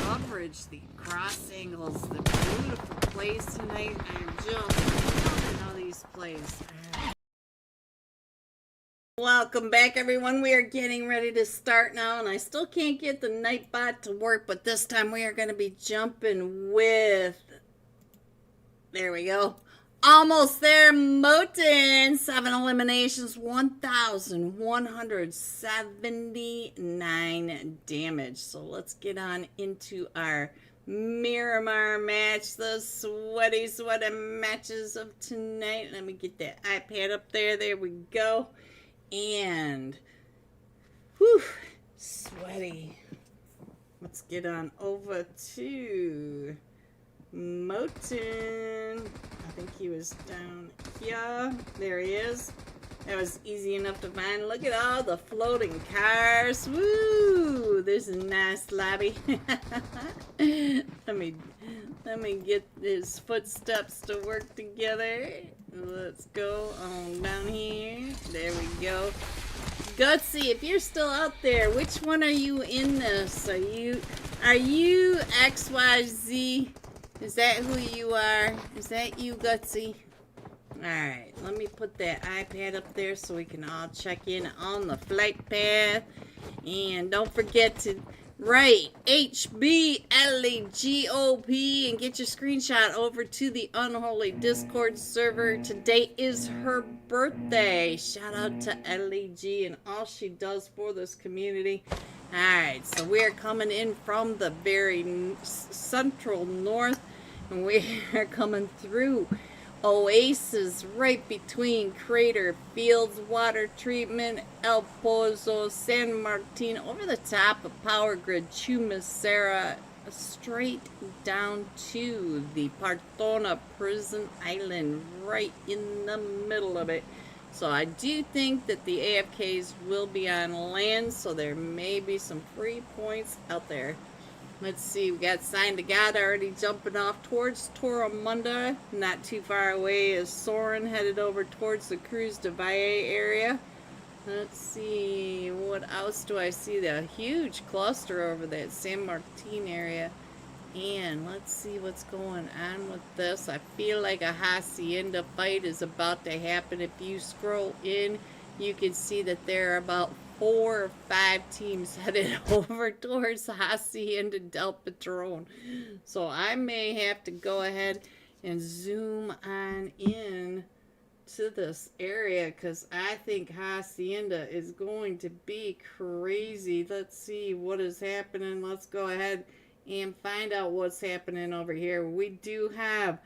coverage, the cross angles, the beautiful plays tonight. I'm just loving all these plays. Welcome back, everyone. We are getting ready to start now, and I still can't get the Nightbot to work, but this time we are going to be jumping with, there we go, almost there, Moten. 7 eliminations, 1,179 damage. So let's get on into our Miramar match, the sweaty matches of tonight. Let me get that iPad up there. There we go. And, whew, sweaty. Let's get on over to Moten. I think he was down here. There he is. That was easy enough to find. Look at all the floating cars. Woo! This is a nice lobby. Let me get his footsteps to work together. Let's go on down here. There we go. Gutsy, if you're still out there, which one are you in this? Are you XYZ? Is that who you are? Is that you, Gutsy? Alright, let me put that iPad up there so we can all check in on the flight path. And don't forget to write HB EllyGOP and get your screenshot over to the Unholy Discord server. Today is her birthday. Shout out to EllyG and all she does for this community. Alright, so we're coming in from the very central north, and we are coming through Oasis right between Crater, Fields, Water Treatment, El Pozo, San Martin, over the top of Power Grid, Chumacera, straight down to the Partona Prison Island, right in the middle of it. So I do think that the AFKs will be on land, so there may be some free points out there. Let's see, we got Sign to God already jumping off towards Toromunda. Not too far away is Soren headed over towards the Cruz de Valle area. Let's see, what else do I see? The huge cluster over that San Martin area. And let's see what's going on with this. I feel like a Hacienda fight is about to happen. If you scroll in, you can see that there are about 4 or 5 teams headed over towards Hacienda del Patron. So I may have to go ahead and zoom on in to this area because I think Hacienda is going to be crazy. Let's see what is happening. Let's go ahead and find out what's happening over here. We do have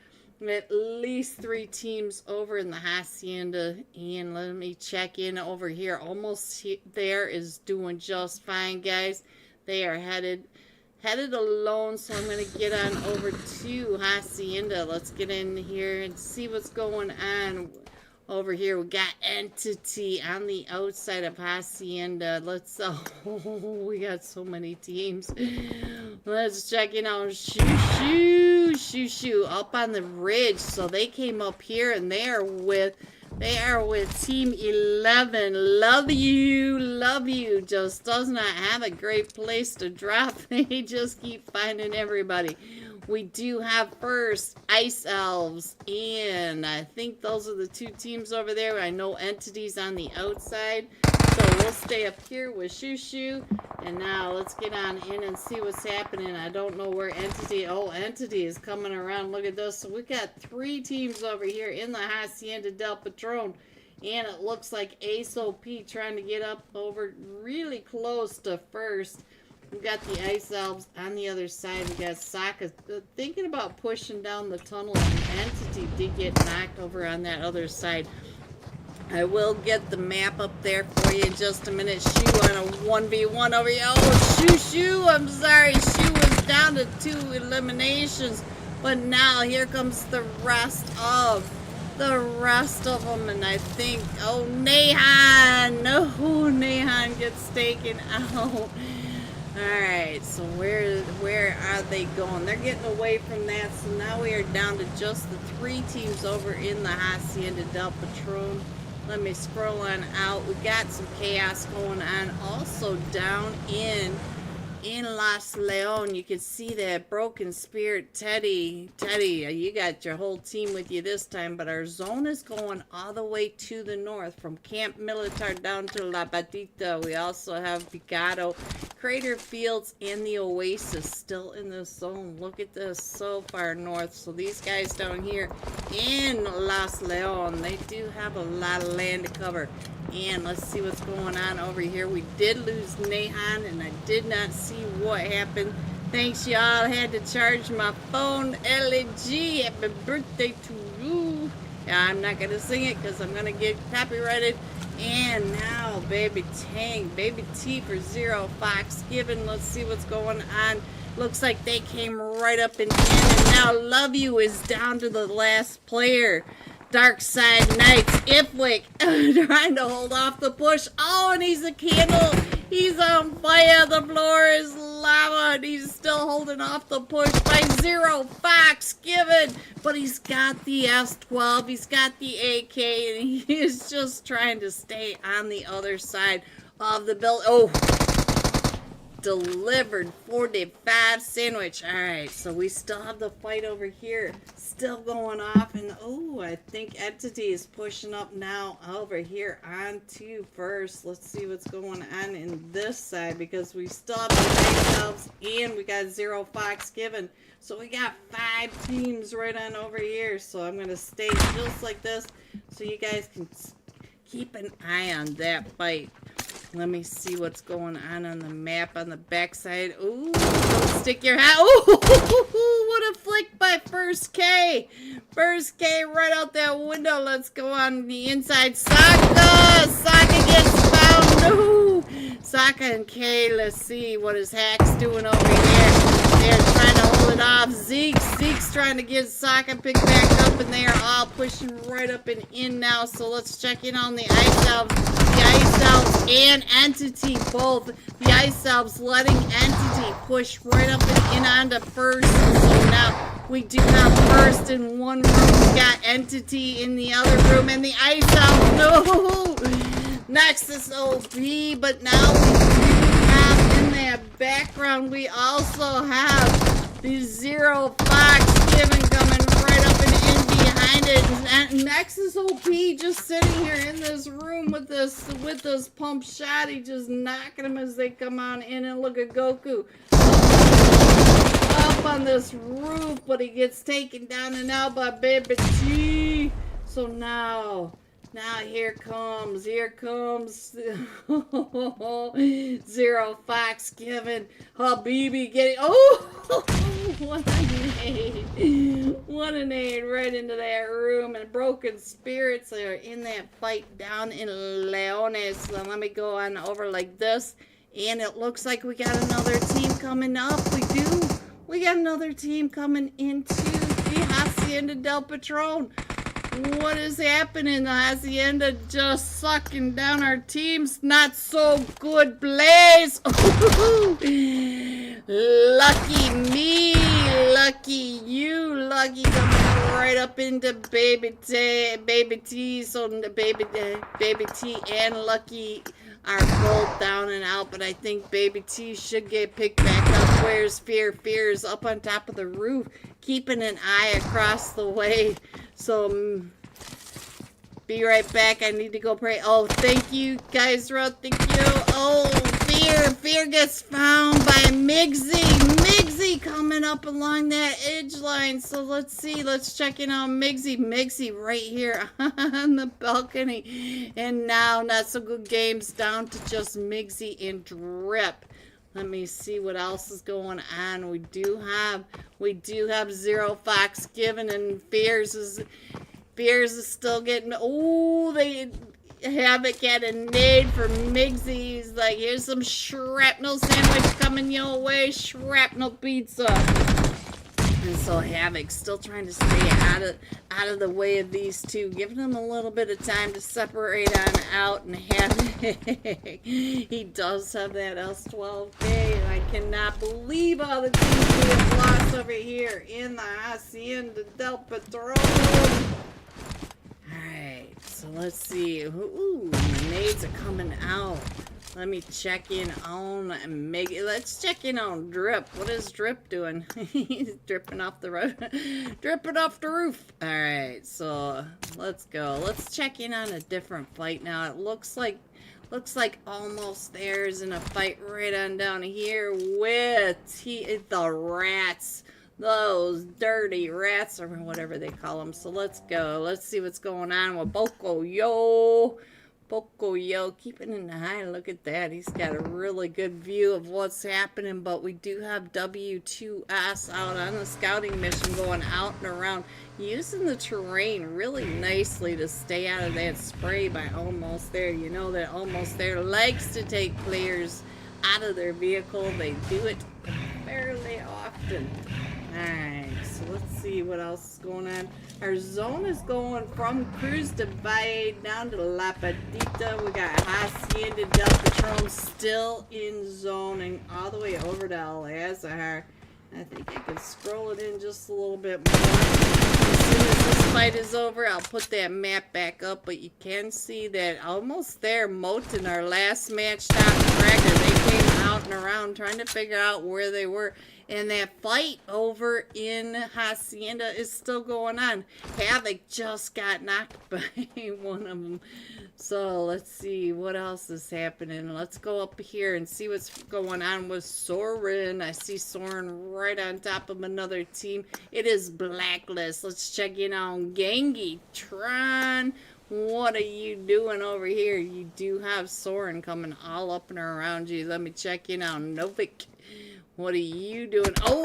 at least 3 teams over in the Hacienda, and let me check in over here. Almost there is doing just fine, guys. They are headed alone, so I'm going to get on over to Hacienda. Let's get in here and see what's going on. Over here, we got Entity on the outside of Hacienda. Let's, we got so many teams. Let's check in on Shoo up on the ridge. So they came up here and they are with Team 11. Love you. Just does not have a great place to drop. They just keep finding everybody. We do have first Ice Elves, and I think those are the 2 teams over there. I know Entity's on the outside, so we'll stay up here with Shoo. And now let's get on in and see what's happening. I don't know where Entity, Entity is coming around. Look at this. So we got 3 teams over here in the Hacienda del Patron, and it looks like Ace OP trying to get up over really close to first. We got the Ice Elves on the other side. We got Sokka thinking about pushing down the tunnel, and Entity did get knocked over on that other side. I will get the map up there for you in just a minute. Shoo on a 1v1 over here. Oh, Shoo, I'm sorry. Shoo was down to 2 eliminations, but now here comes the rest of them, and I think, Nehan. No, Nehan gets taken out. Alright, so where are they going? They're getting away from that, so now we are down to just the 3 teams over in the Hacienda del Patron. Let me scroll on out. We got some chaos going on also down in Los Leon. You can see that Broken Spirit Teddy, you got your whole team with you this time, but our zone is going all the way to the north from Camp Militar down to La Batita. We also have Picado, Crater Fields, and the Oasis still in this zone. Look at this, so far north. So these guys down here in Los Leon, they do have a lot of land to cover. And let's see what's going on over here. We did lose Nehan, and I did not see what happened. Thanks, y'all. I had to charge my phone. EllyG, happy birthday to you. Yeah, I'm not going to sing it because I'm going to get copyrighted. And now, Baby Tang, Baby T for 0, Fox Given. Let's see what's going on. Looks like they came right up in hand, and now Love You is down to the last player. Dark Side Knights, Ifwick, trying to hold off the push. Oh, and he's a candle. He's on fire. The floor is lava, and he's still holding off the push by 0, Fox Given. But he's got the S12, he's got the AK, and he is just trying to stay on the other side of the build. Oh, delivered 45 sandwich. Alright, so we still have the fight over here still going off, and I think Entity is pushing up now over here onto first. Let's see what's going on in this side, because we still have the ourselves, and we got 0 Fox Given. So we got 5 teams right on over here. So I'm going to stay just like this so you guys can keep an eye on that fight. Let me see what's going on the map on the backside. Ooh, don't stick your hat. Ooh, what a flick by First K. First K right out that window. Let's go on the inside. Saka gets found. No. Saka and K. Let's see what his hack's doing over here. They're trying to hold it off. Zeke's trying to get Saka picked back up, and they are all pushing right up and in now. So let's check in on the Ice Elves. The Ice Elves and Entity both. The Ice Elves letting Entity push right up and in onto First. So now we do have First in one room. We got Entity in the other room, and the Ice Elves. No! Nexus OP, but now we do have in that background, we also have the Zero Fox Given coming right up and in behind it. And Nexus OP just sitting here in this room with this pump shot. He just knocking them as they come on in, and look at Goku up on this roof, but he gets taken down and out by Baby T. So now here comes Zero Fox Given Habibi getting, what an aid right into that room, and Broken Spirits are in that fight down in Leones. So let me go on over like this, and it looks like we got another team coming up. We got another team coming into the Hacienda del Patron. What is happening? The Hacienda just sucking down our teams. Not so good, Blaze. Lucky me. Lucky you. Lucky coming right up into Baby T. So Baby T and Lucky are both down and out, but I think Baby T should get picked back up. Where's Fear? Fear is up on top of the roof, keeping an eye across the way. So, be right back. I need to go pray. Oh, thank you, guys. Thank you. Oh, Fear gets found by Migsy. Migsy coming up along that edge line. So, let's see. Let's check in on Migsy. Migsy right here on the balcony. And now, Not So Good Games down to just Migsy and Drip. Let me see what else is going on. We do have Zero Fox Given, and Fears is still getting. Oh, they Havoc had a nade for Migsy. He's like, here's some shrapnel sandwich coming your way. Shrapnel pizza. And so Havoc's still trying to stay out of the way of these two, giving them a little bit of time to separate on out. And Havoc, he does have that S12K, and I cannot believe all the teams we have lost over here in the Hacienda del Patron. Alright, so let's see. Ooh, the nades are coming out. Let me check in on Meg. Let's check in on Drip. What is Drip doing? He's dripping off the roof. Dripping off the roof. All right, so let's go. Let's check in on a different fight now. It looks like Almost There's in a fight right on down here with the rats. Those dirty rats or whatever they call them. So let's go. Let's see what's going on with Pocoyo. Pocoyo, keeping an eye. Look at that. He's got a really good view of what's happening. But we do have W2S out on the scouting mission, going out and around, using the terrain really nicely to stay out of that spray by Almost There. You know that Almost There likes to take players out of their vehicle. They do it fairly often. Alright, so let's see what else is going on. Our zone is going from Cruz de Valle down to La Padita. We got Hacienda del Patron still in zone and all the way over to El Azahar. I think I can scroll it in just a little bit more. As soon as this fight is over, I'll put that map back up, but you can see that Almost There, Moat in our last match top tracker. They came out and around trying to figure out where they were. And that fight over in Hacienda is still going on. Havoc just got knocked by one of them. So let's see what else is happening. Let's go up here and see what's going on with Soren. I see Soren right on top of another team. It is Blacklist. Let's check in on Gangi Tron. What are you doing over here? You do have Soren coming all up and around you. Let me check you now. Novik, what are you doing? Oh!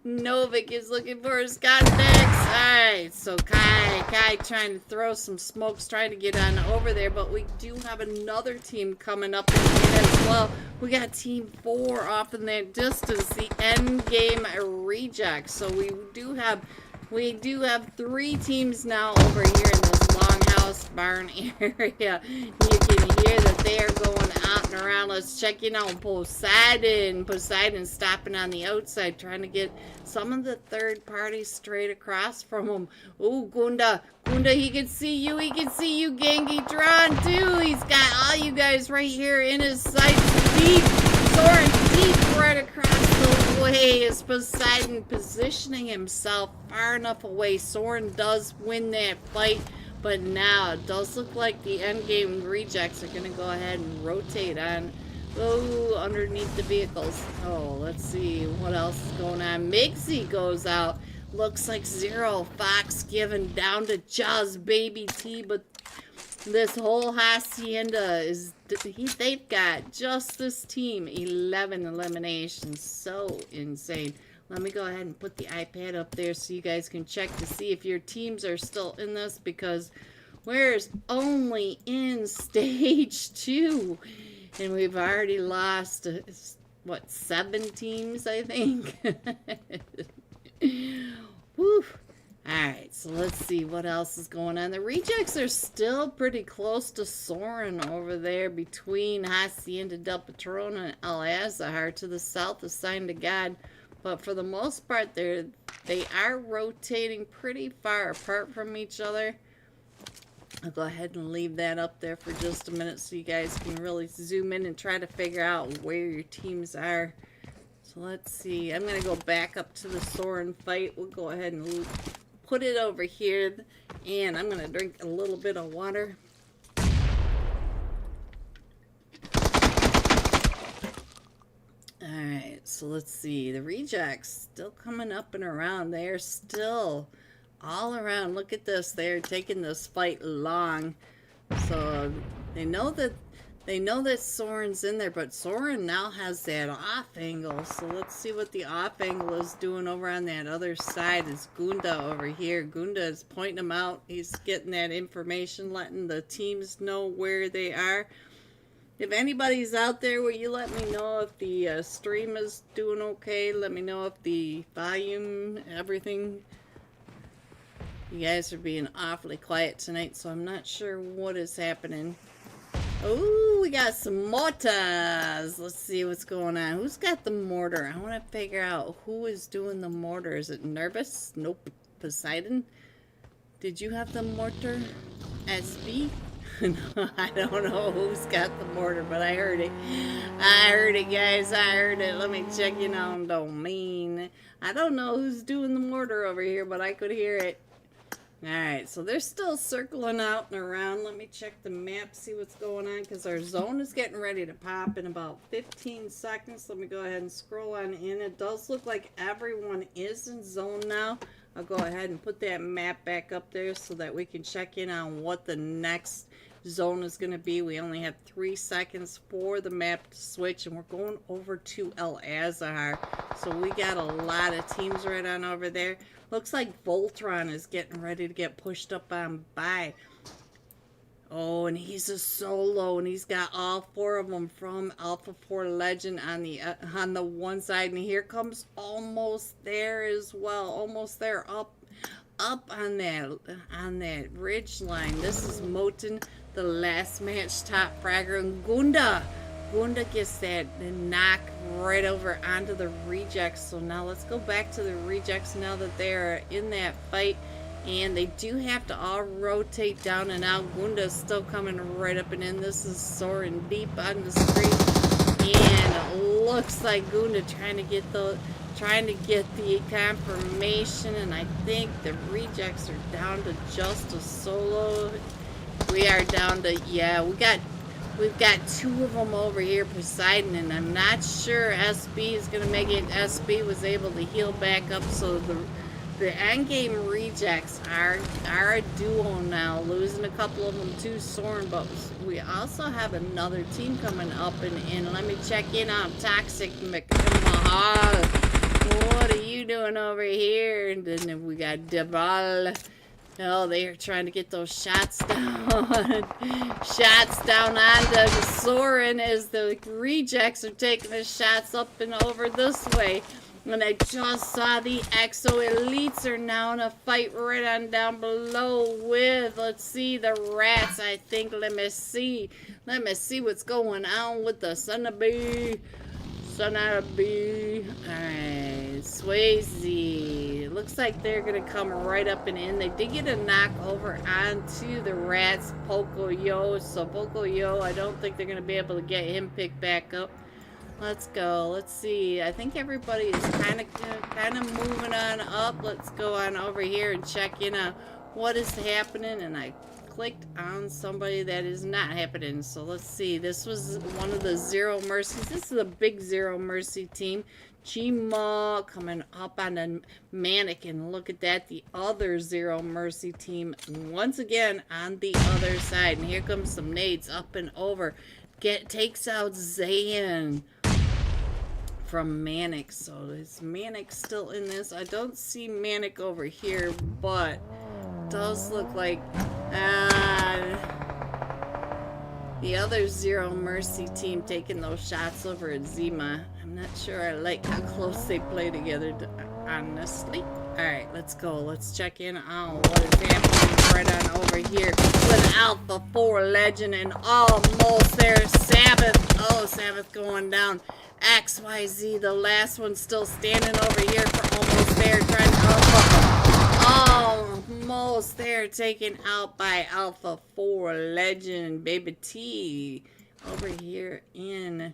Novik is looking for his contacts. Alright, so Kai trying to throw some smokes, trying to get on over there, but we do have another team coming up in as well. We got Team 4 off in that distance, the Endgame Rejects. So we do have 3 teams now over here in this longhouse barn area. You can hear that they are going out and around. Let's check in on Poseidon. Poseidon stopping on the outside, trying to get some of the third parties straight across from him. Oh, Gunda, he can see you. He can see you, Gengi Tron, too. He's got all you guys right here in his sights. Deep, Soren, deep right across the way is Poseidon positioning himself far enough away. Soren does win that fight, but now it does look like the endgame rejects are going to go ahead and rotate on underneath the vehicles. Oh, let's see what else is going on. Migsy goes out. Looks like Zero Fox giving down to Jazz Baby T, but this whole hacienda is, they've got just this team 11 eliminations. So insane. Let me go ahead and put the iPad up there so you guys can check to see if your teams are still in this, because we're only in stage 2 and we've already lost what, 7 teams, I think. Whew. Alright, so let's see what else is going on. The rejects are still pretty close to Soren over there between Hacienda del Patrón and El Azahar to the south of Sign to God. But for the most part, they are rotating pretty far apart from each other. I'll go ahead and leave that up there for just a minute so you guys can really zoom in and try to figure out where your teams are. So let's see. I'm going to go back up to the Soren fight. We'll go ahead and put it over here, and I'm going to drink a little bit of water. Alright, so let's see. The rejects still coming up and around. They're still all around. Look at this. They're taking this fight long. So they know that Soren's in there, but Soren now has that off angle. So let's see what the off angle is doing over on that other side. Is Gunda over here. Gunda is pointing him out. He's getting that information, letting the teams know where they are. If anybody's out there, will you let me know if the stream is doing okay? Let me know if the volume, everything. You guys are being awfully quiet tonight, so I'm not sure what is happening. Oh, we got some mortars. Let's see what's going on. Who's got the mortar? I want to figure out who is doing the mortar. Is it Nervous? Nope. Poseidon? Did you have the mortar? SB? No, I don't know who's got the mortar, but I heard it. I heard it, guys. I heard it. Let me check in on domain. I don't know who's doing the mortar over here, but I could hear it. Alright, so they're still circling out and around. Let me check the map, see what's going on, because our zone is getting ready to pop in about 15 seconds. Let me go ahead and scroll on in. It does look like everyone is in zone now. I'll go ahead and put that map back up there so that we can check in on what the next zone is going to be. We only have 3 seconds for the map to switch, and we're going over to El Azahar. So we got a lot of teams right on over there. Looks like Voltron is getting ready to get pushed up on by. Oh, and he's a solo, and he's got all 4 of them from Alpha 4 Legend on the one side, and here comes Almost There as well. Almost There, up on that ridge line. This is Moten, the last match top fragger, and Gunda gets that knock right over onto the rejects. So now let's go back to the rejects now that they're in that fight. And they do have to all rotate down and out. Gunda's still coming right up and in. This is Soren deep on the screen. And it looks like Gunda trying to get the confirmation. And I think the rejects are down to just a solo. We are down to, yeah, we've got 2 of them over here, Poseidon, and I'm not sure SB is going to make it. SB was able to heal back up, so The endgame rejects are a duo now, losing a couple of them to Soren, but we also have another team coming up and let me check in on Toxic McMahal. What are you doing over here? And then we got Deval. Oh, they are trying to get those shots down. Shots down onto Soren as the rejects are taking the shots up and over this way. And I just saw the Exo Elites are now in a fight right on down below with, let's see, the Rats, I think. Let me see what's going on with the Son of B. Alright, Swayze. Looks like they're going to come right up and in. They did get a knock over onto the Rats, Pocoyo. So Pocoyo, I don't think they're going to be able to get him picked back up. Let's go. Let's see. I think everybody is kind of moving on up. Let's go on over here and check in on what is happening. And I clicked on somebody that is not happening. So let's see. This was one of the Zero Mercies. This is a big Zero Mercy team. Chima coming up on the mannequin. Look at that. The other Zero Mercy team once again on the other side. And here comes some nades up and over. Takes out Zayn from Manic. So is Manic still in this? I don't see Manic over here, but does look like the other Zero Mercy team taking those shots over at Zima. I'm not sure I like how close they play together, honestly. Alright, let's go. Let's check in on what is happening right on over here with Alpha 4 Legend and almost there. Sabbath. Oh, Sabbath going down. XYZ, the last one still standing over here for almost there. Trying to almost there. Taken out by Alpha 4 Legend. Baby T over here in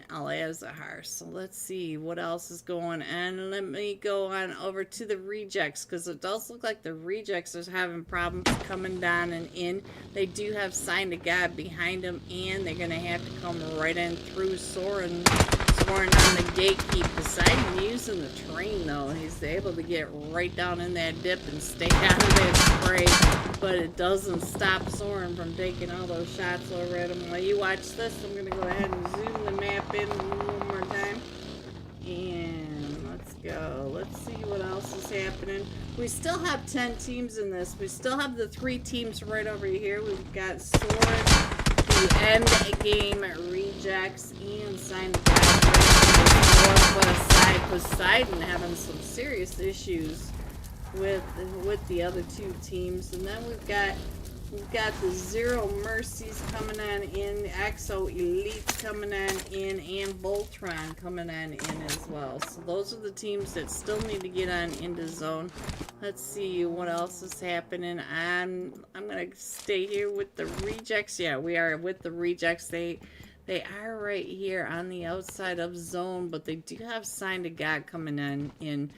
Al-Azhar. So let's see what else is going on. Let me go on over to the rejects, because it does look like the rejects are having problems coming down and in. They do have Sign to God behind them, and they're gonna have to come right in through Soren on the gatekeep. Poseidon using the train though. He's able to get right down in that dip and stay out of that spray, but it doesn't stop Soren from taking all those shots over at him. While you watch this, I'm gonna go ahead and zoom the map in one more time, and let's go. Let's see what else is happening. We still have 10 teams in this. We still have the 3 teams right over here. We've got Soren, the end game rejects, and Sign to God. But aside, Poseidon having some serious issues with the other 2 teams. And then we've got the Zero Mercies coming on in, Exo Elites coming on in, and Voltron coming on in as well. So those are the teams that still need to get on into zone. Let's see what else is happening. I'm gonna stay here with the rejects. Yeah, we are with the rejects. They are right here on the outside of zone, but they do have Sign to God coming on in.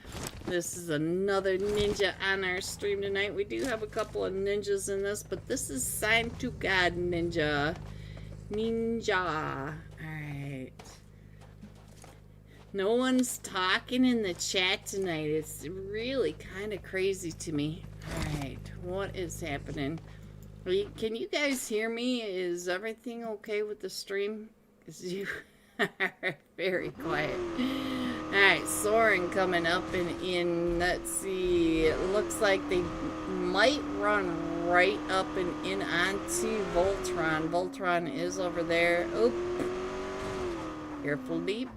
This is another ninja on our stream tonight. We do have a couple of ninjas in this, but this is Sign to God ninja. Alright. No one's talking in the chat tonight. It's really kind of crazy to me. Alright, what is happening? Can you guys hear me? Is everything okay with the stream? Because you are very quiet. Alright, Soren coming up and in. Let's see. It looks like they might run right up and in onto Voltron. Voltron is over there. Oop. Careful, Deep.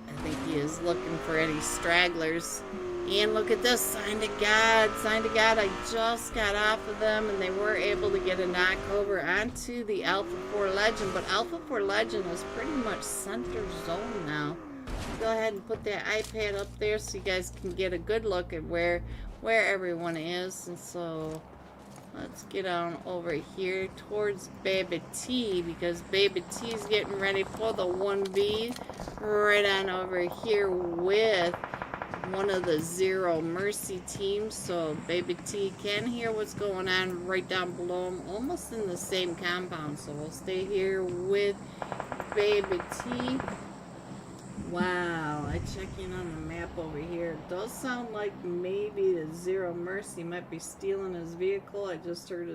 I think he is looking for any stragglers. And look at this, Sign to God. Sign to God, I just got off of them, and they were able to get a knock over onto the Alpha 4 Legend, but Alpha 4 Legend is pretty much center zone now. Go ahead and put that iPad up there so you guys can get a good look at where everyone is. And so let's get on over here towards Baby T, because Baby T is getting ready for the 1v right on over here with one of the Zero Mercy teams. So Baby T can hear what's going on right down below him, almost in the same compound. So we'll stay here with Baby T. Wow, I check in on the map over here. It does sound like maybe the Zero Mercy might be stealing his vehicle. I just heard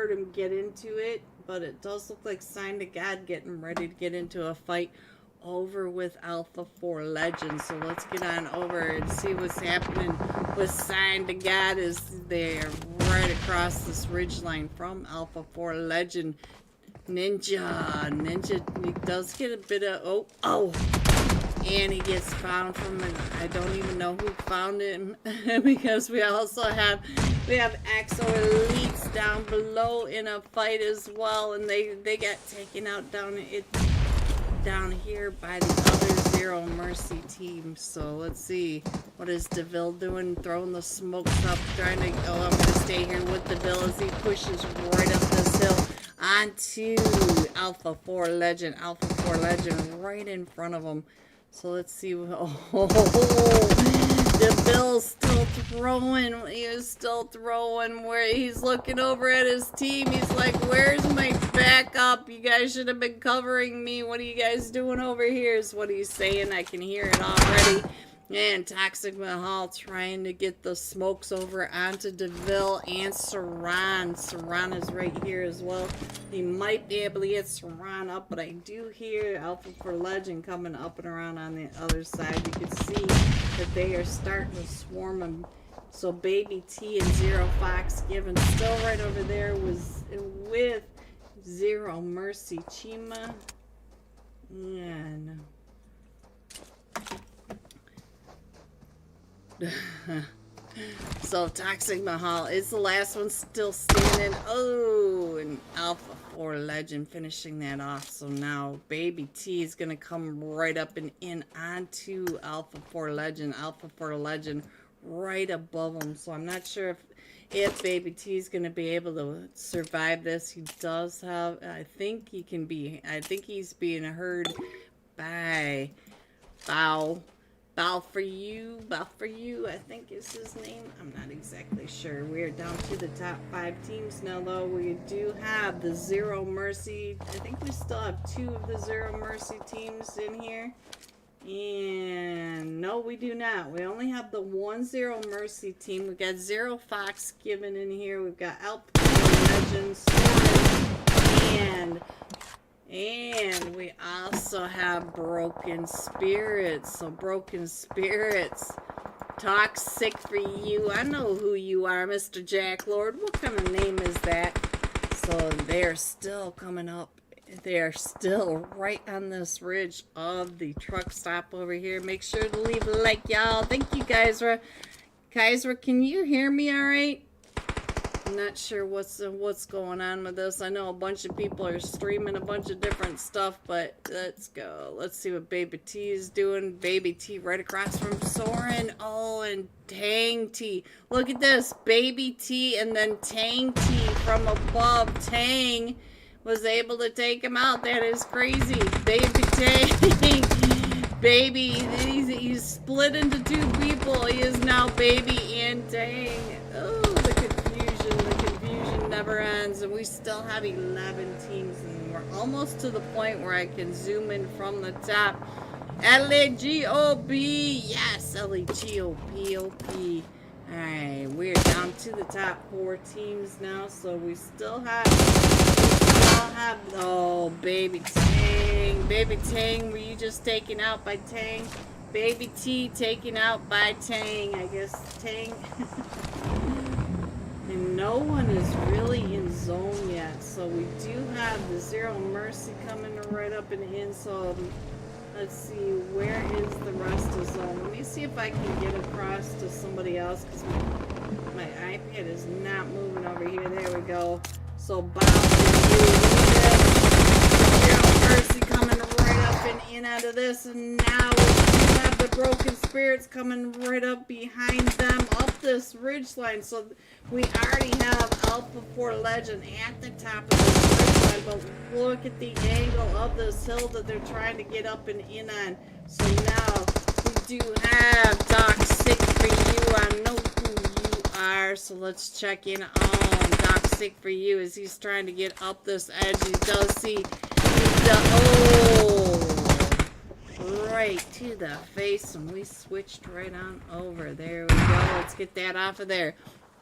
him get into it, but it does look like Sign to God getting ready to get into a fight over with Alpha 4 Legend. So let's get on over and see what's happening with Sign to God. Is they're right across this ridge line from Alpha 4 Legend. Ninja, he does get a bit of, and he gets found from an, I don't even know who found him, because we also have Exo Elites down below in a fight as well, and they got taken out down here by the other Zero Mercy team. So let's see, what is DeVille doing? Throwing the smokes up, trying to, I'm gonna stay here with DeVille as he pushes right up this hill onto Alpha 4 Legend. Alpha 4 Legend right in front of him. So let's see. DeVille's still throwing. He is still throwing. Where he's looking over at his team. He's like, where's my backup? You guys should have been covering me. What are you guys doing over here? Is what he's saying. I can hear it already. And Toxic Mahal trying to get the smokes over onto DeVille and Saran. Saran is right here as well. He might be able to get Saran up, but I do hear Alpha 4 Legend coming up and around on the other side. You can see that they are starting to swarm him. So Baby T and Zero Fox Given still right over there was with Zero Mercy Chima. And so Toxic Mahal is the last one still standing. Oh, and Alpha 4 Legend finishing that off. So now Baby T is going to come right up and in onto Alpha 4 Legend. Alpha 4 Legend right above him. So I'm not sure if Baby T is going to be able to survive this. He does have, I think he's being heard by Bow for you, I think is his name. I'm not exactly sure. We're down to the top 5 teams now, though. We do have the Zero Mercy. I think we still have 2 of the Zero Mercy teams in here. And no, we do not. We only have the 1 Zero Mercy team. We've got Zero Fox Given in here. We've got Alpha Legends, and we also have Broken Spirits. So Broken Spirits, Toxic for you. I know who you are, Mr. Jack Lord. What kind of name is that? So they're still coming up. They're still right on this ridge of the truck stop over here. Make sure to leave a like, y'all. Thank you, Kaiser. Kaiser, can you hear me all right? I'm not sure what's going on with this. I know a bunch of people are streaming a bunch of different stuff, but let's go. Let's see what Baby T is doing. Baby T right across from Soren. Oh, and Tang T. Look at this. Baby T and then Tang T from above. Tang was able to take him out. That is crazy. Baby Tang. Baby, he's split into 2 people. He is now Baby and Tang. Oh, the confusion never ends. And we still have 11 teams, and we're almost to the point where I can zoom in from the top. EllyG's, yes, EllyG's. Alright, we're down to the top 4 teams now, so we still have, oh, Baby Tang. Baby Tang, were you just taken out by Tang? Baby T taken out by Tang, I guess. Tang. And no one is really in zone yet, so we do have the Zero Mercy coming right up and in, so let's see, where is the rest of zone? Let me see if I can get across to somebody else, because my iPad is not moving over here. There we go. So Bob, Zero Mercy coming right up and in out of this, and now we have the Broken Spirits coming right up behind them up this ridge line. So we already have Alpha 4 Legend at the top of this ridge line, but look at the angle of this hill that they're trying to get up and in on. So now we do have Toxic for you. I know who you are, so let's check in on Toxic for you as he's trying to get up this edge. He does see, right right to the face, and we switched right on over. There we go. Let's get that off of there.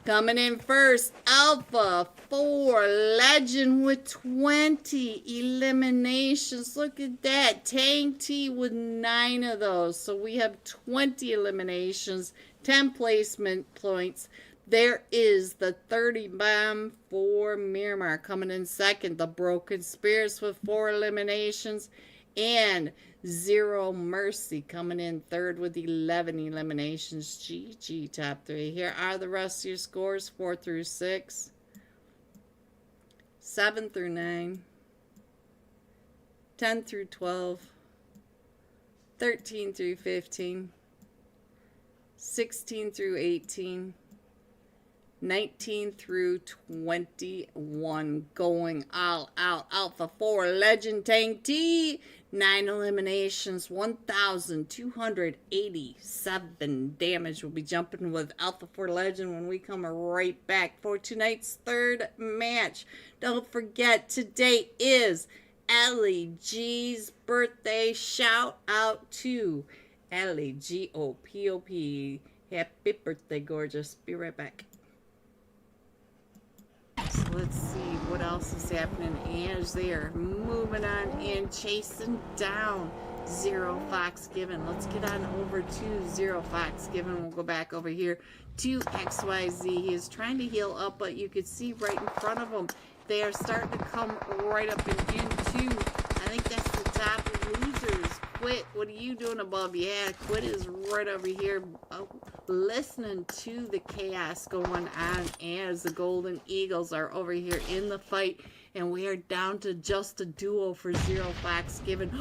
Coming in first, Alpha 4 Legend with 20 eliminations. Look at that. Tang T with 9 of those. So we have 20 eliminations, 10 placement points. There is the 30 bomb for Miramar coming in second. The Broken Spirits with 4 eliminations. And Zero Mercy coming in third with 11 eliminations. GG top 3. Here are the rest of your scores. 4 through 6. 7 through 9. 10 through 12. 13 through 15. 16 through 18. 19 through 21, going all out. Alpha 4 Legend Tang T, 9 eliminations, 1,287 damage. We'll be jumping with Alpha 4 Legend when we come right back for tonight's third match. Don't forget, today is EllyG's birthday. Shout out to Elly, G-O-P-O-P. Happy birthday, gorgeous. Be right back. So let's see what else is happening as they are moving on and chasing down Zero Fox Given. Let's get on over to Zero Fox Given. We'll go back over here to XYZ. He is trying to heal up, but you can see right in front of him, they are starting to come right up and into, I think that's the top losers. Quit, what are you doing above? Yeah, Quit is right over here listening to the chaos going on as the Golden Eagles are over here in the fight, and we are down to just a duo for Zero Fox Given.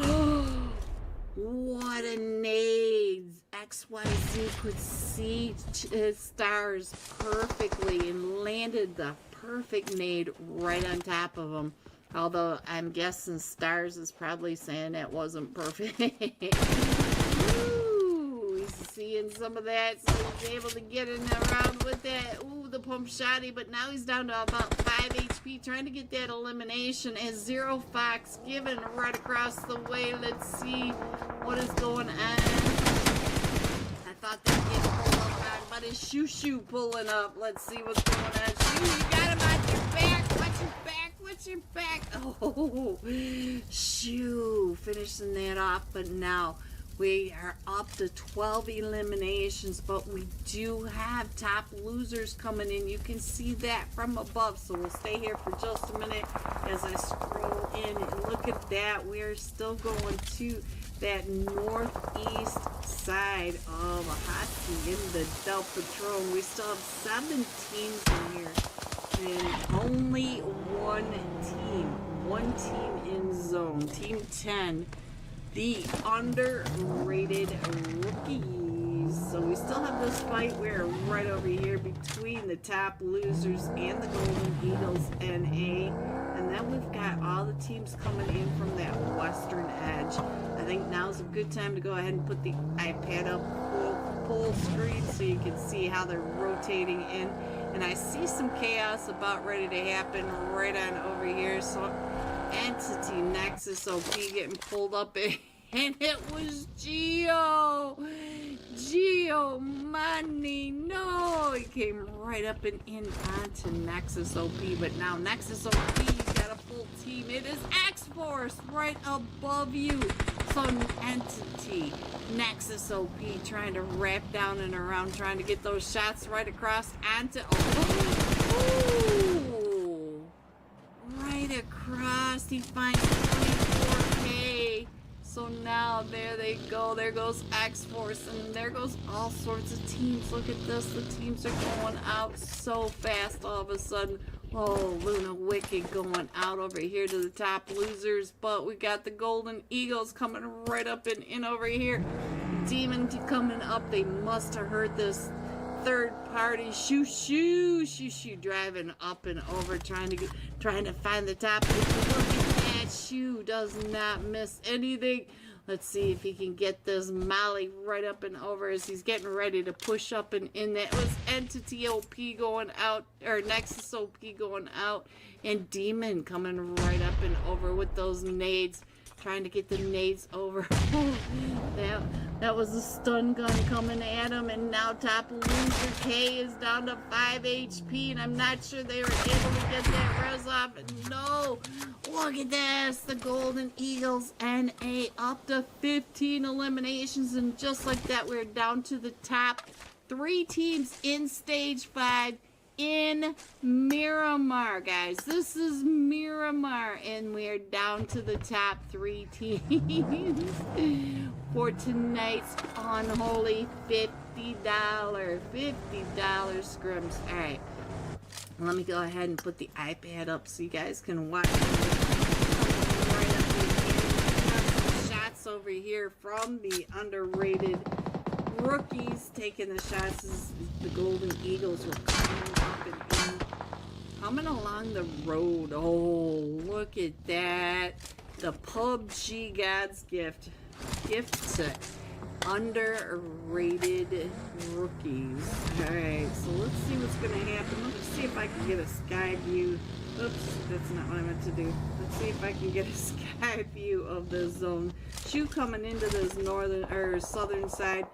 What a nade! XYZ could see his stars perfectly and landed the perfect nade right on top of him. Although I'm guessing Stars is probably saying that wasn't perfect. Ooh, he's seeing some of that, so he's able to get in around with that. Ooh, the pump shotty, but now he's down to about 5 HP, trying to get that elimination as Zero Fox Given right across the way. Let's see what is going on. I thought they'd get pulled up on, but his Shoo pulling up. Let's see what's going on. Shoo, you got him on your back. Watch your back. Watch your back. Oh, Shoo, finishing that off. But now we are up to 12 eliminations, but we do have top losers coming in. You can see that from above. So we'll stay here for just a minute as I scroll in and look at that. We are still going to that northeast side of Hockey in the Del Patron. We still have 7 teams in here. And only one team in zone. Team 10, the underrated rookies. So we still have this fight. We're right over here between the top losers and the Golden Eagles NA. And then we've got all the teams coming in from that western edge. I think now's a good time to go ahead and put the iPad up full screen so you can see how they're rotating in. And I see some chaos about ready to happen right on over here. So Entity Nexus OP getting pulled up in, and it was Geo Money. No, he came right up and in onto Nexus OP. But now Nexus OP got a full team. It is X-Force right above you. So Entity Nexus OP trying to wrap down and around, trying to get those shots right across onto right across. He finds 24K. So now there they go. There goes X-Force, and there goes all sorts of teams. Look at this. The teams are going out so fast all of a sudden. Oh, Luna Wicked going out over here to the top losers. But we got the Golden Eagles coming right up and in over here. Demon coming up. They must have heard this third party shoo driving up and over, trying to find the top. Look at that. Shoo does not miss anything. Let's see if he can get this Molly right up and over as he's getting ready to push up and in. That was Entity OP going out, or Nexus OP going out, and Demon coming right up and over with those nades. trying to get the nades over. That was a stun gun coming at him, and now top loser K is down to 5 HP, and I'm not sure they were able to get that res off. And no, look at this, the Golden Eagles NA up to 15 eliminations, and just like that, we're down to the top 3 teams in stage 5 in Miramar, guys. This is Miramar, and we're down to the top 3 teams for tonight's Unholy $50 scrims. All right, let me go ahead and put the iPad up so you guys can watch right up here. Shots over here from the underrated rookies taking the shots as the Golden Eagles were coming up and coming along the road. Oh, look at that. The PUBG God's gift to underrated rookies. Alright, so let's see what's going to happen. Let's see if I can get a sky view. Oops, that's not what I meant to do. Let's see if I can get a sky view of the zone. Shoe coming into this northern or southern side.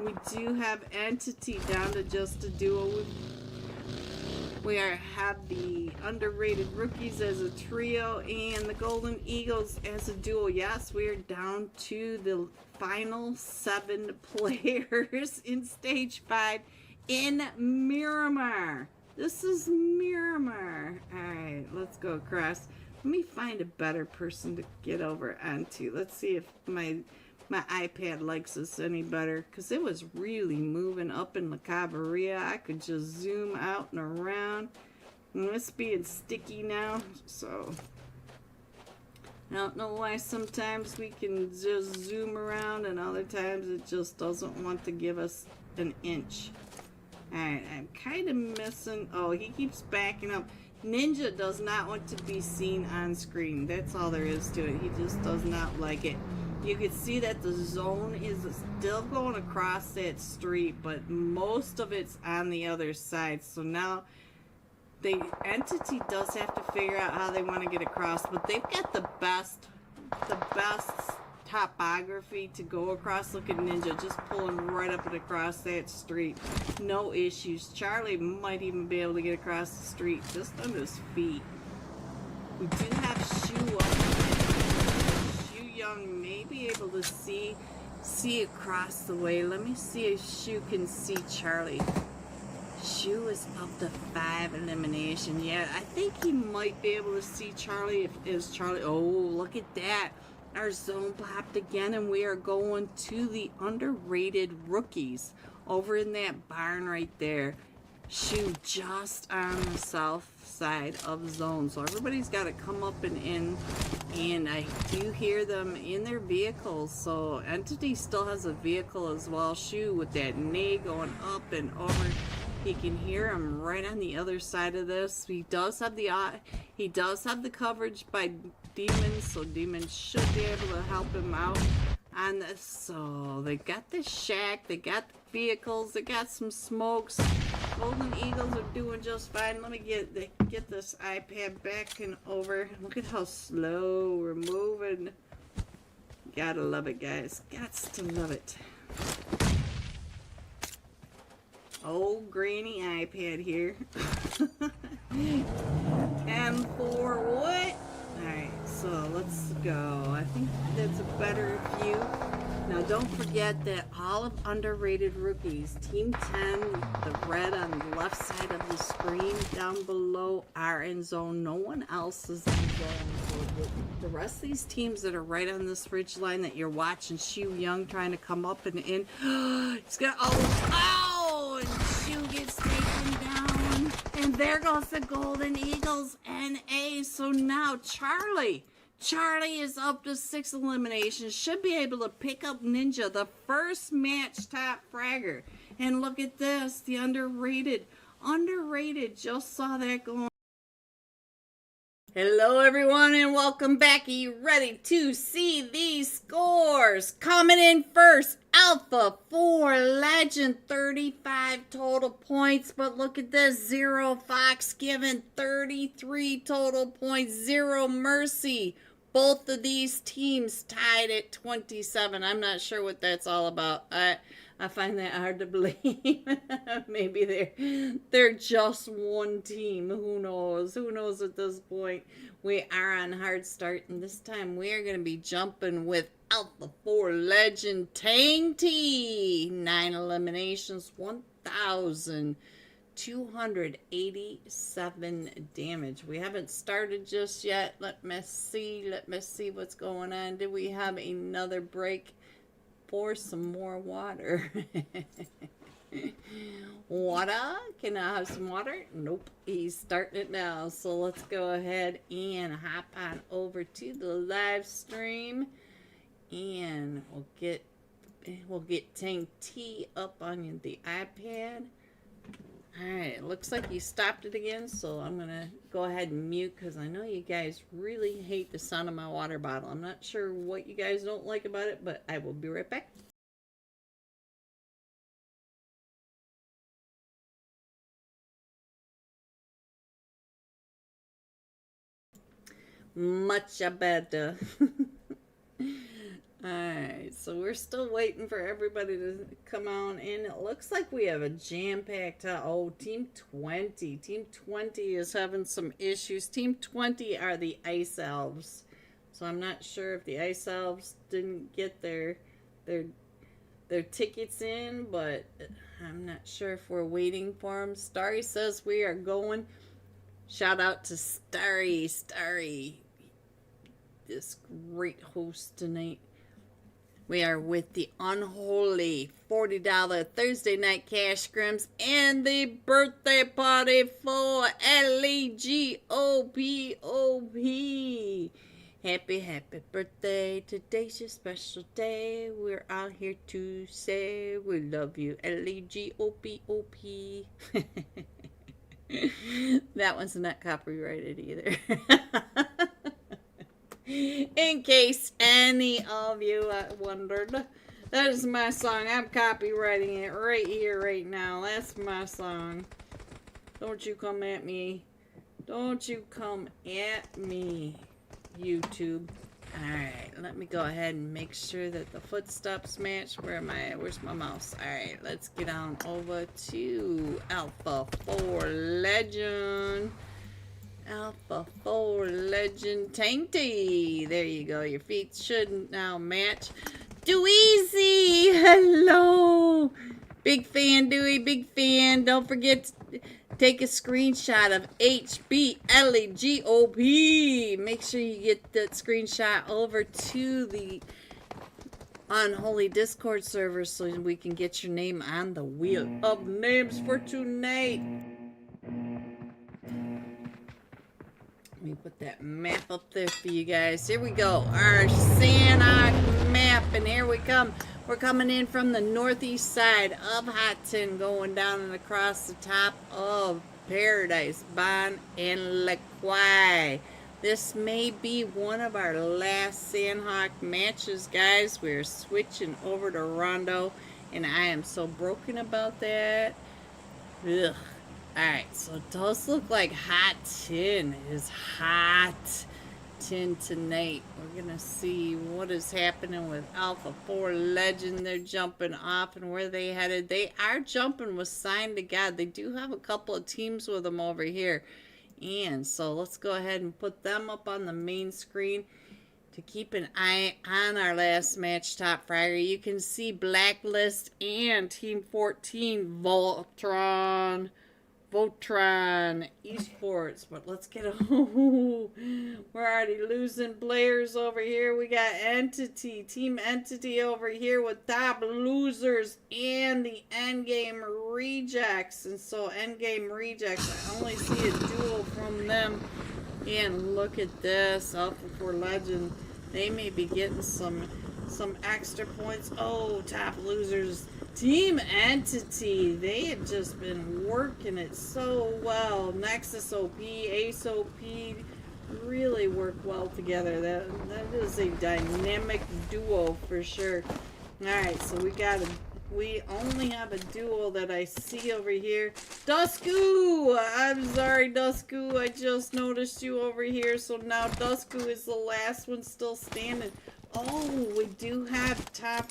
We do have Entity down to just a duo. We have the underrated rookies as a trio and the Golden Eagles as a duo. Yes, we are down to the final 7 players in stage 5 in Miramar. This is Miramar. Alright, let's go across. Let me find a better person to get over onto. Let's see if my iPad likes this any better, because it was really moving up in La Cavarilla. I could just zoom out and around. And it's being sticky now, so I don't know why sometimes we can just zoom around and other times it just doesn't want to give us an inch. Alright, I'm kind of missing. Oh, he keeps backing up. Ninja does not want to be seen on screen. That's all there is to it. He just does not like it. You can see that the zone is still going across that street, but most of it's on the other side. So now the Entity does have to figure out how they want to get across, but they've got the best topography to go across. Look at Ninja just pulling right up and across that street. No issues. Charlie might even be able to get across the street just on his feet. We do have Shoe up. Young may be able to see across the way. Let me see if Shoe can see Charlie. Shoe is up to 5 elimination. Yeah, I think he might be able to see Charlie if is Charlie. Oh, look at that. Our zone popped again, and we are going to the underrated rookies over in that barn right there. Shoe just on the south side of the zone, so everybody's got to come up and in, and I do hear them in their vehicles. So Entity still has a vehicle as well. Shoe with that nade going up and over. He can hear him right on the other side of this. He does have the coverage by Demons, so Demons should be able to help him out on this. So they got the shack, they got the vehicles, they got some smokes. Golden Eagles are doing just fine. Let me get this iPad back and over. Look at how slow we're moving. Gotta love it, guys. Gots to love it. Old granny iPad here. M4 what? Alright, so let's go. I think that's a better view. Now don't forget that all of underrated rookies, Team 10, the red on the left side of the screen down below, are in zone. No one else is in zone. So the rest of these teams that are right on this ridge line that you're watching, Shoe Young trying to come up and in. He's got and Shoe gets taken down. And there goes the Golden Eagles NA. So now Charlie is up to 6 eliminations. Should be able to pick up Ninja, the first match top fragger. And look at this, the underrated. Just saw that going. Hello everyone and welcome back. Are you ready to see these scores? Coming in first, Alpha 4 Legend, 35 total points. But look at this, Zero Fox given 33 total points. Zero Mercy, Both of these teams tied at 27. I'm not sure what that's all about. I find that hard to believe. Maybe they're just one team. Who knows? Who knows at this point? We are on hard start, and this time we are going to be jumping with Alpha 4 Legend Tainty. 9 eliminations, 1,287 damage. We haven't started just yet. Let me see what's going on. Did we have another break? Pour some more water. Water? Can I have some water? Nope. He's starting it now. So let's go ahead and hop on over to the live stream, and we'll get Tank T up on the iPad. Alright, it looks like you stopped it again, so I'm going to go ahead and mute because I know you guys really hate the sound of my water bottle. I'm not sure what you guys don't like about it, but I will be right back. Much better. Alright, so we're still waiting for everybody to come on in. It looks like we have a jam-packed... Oh, Team 20. Team 20 is having some issues. Team 20 are the Ice Elves. So I'm not sure if the Ice Elves didn't get their tickets in, but I'm not sure if we're waiting for them. Starry says we are going. Shout out to Starry. Starry, this great host tonight. We are with the Unholy $40 Thursday night cash scrims and the birthday party for EllyG's. Happy birthday. Today's your special day. We're out here to say we love you. EllyG's. That one's not copyrighted either. In case any of you wondered, that is my song. I'm copywriting it right here, right now. That's my song. Don't you come at me. Don't you come at me, YouTube. Alright, let me go ahead and make sure that the footsteps match. Where's my mouse? Alright, let's get on over to Alpha 4 Legend. Alpha 4 Legend Tainty. There you go. Your feet should now match. Dweezy! Hello! Big fan, Dewey. Big fan. Don't forget to take a screenshot of HBLEGOP. Make sure you get that screenshot over to the Unholy Discord server so we can get your name on the wheel of names for tonight. Let me put that map up there for you guys. Here we go. Our Santa map. And here we come. We're coming in from the northeast side of Hotton, going down and across the top of Paradise, Bon, and LaQuai. This may be one of our last Sandhawk matches, guys. We're switching over to Rondo, and I am so broken about that. Ugh. Alright, so it does look like Hot Tin is Hot Tin tonight. We're going to see what is happening with Alpha 4 Legend. They're jumping off, and where they headed. They are jumping with Sign to God. They do have a couple of teams with them over here. And so let's go ahead and put them up on the main screen to keep an eye on our last match, Top Fragger. You can see Blacklist and Team 14 Voltron Esports, but let's get we're already losing players over here. We got Team Entity over here with Top Losers and the Endgame Rejects. And so Endgame Rejects, I only see a duel from them. And look at this, Alpha 4 Legend. They may be getting some extra points. Oh, Top Losers. Team Entity, they have just been working it so well. Nexus OP, Ace OP, really work well together. That is a dynamic duo for sure. Alright, so we got we only have a duo that I see over here. Dusku! I'm sorry, Dusku. I just noticed you over here. So now Dusku is the last one still standing. Oh, we do have top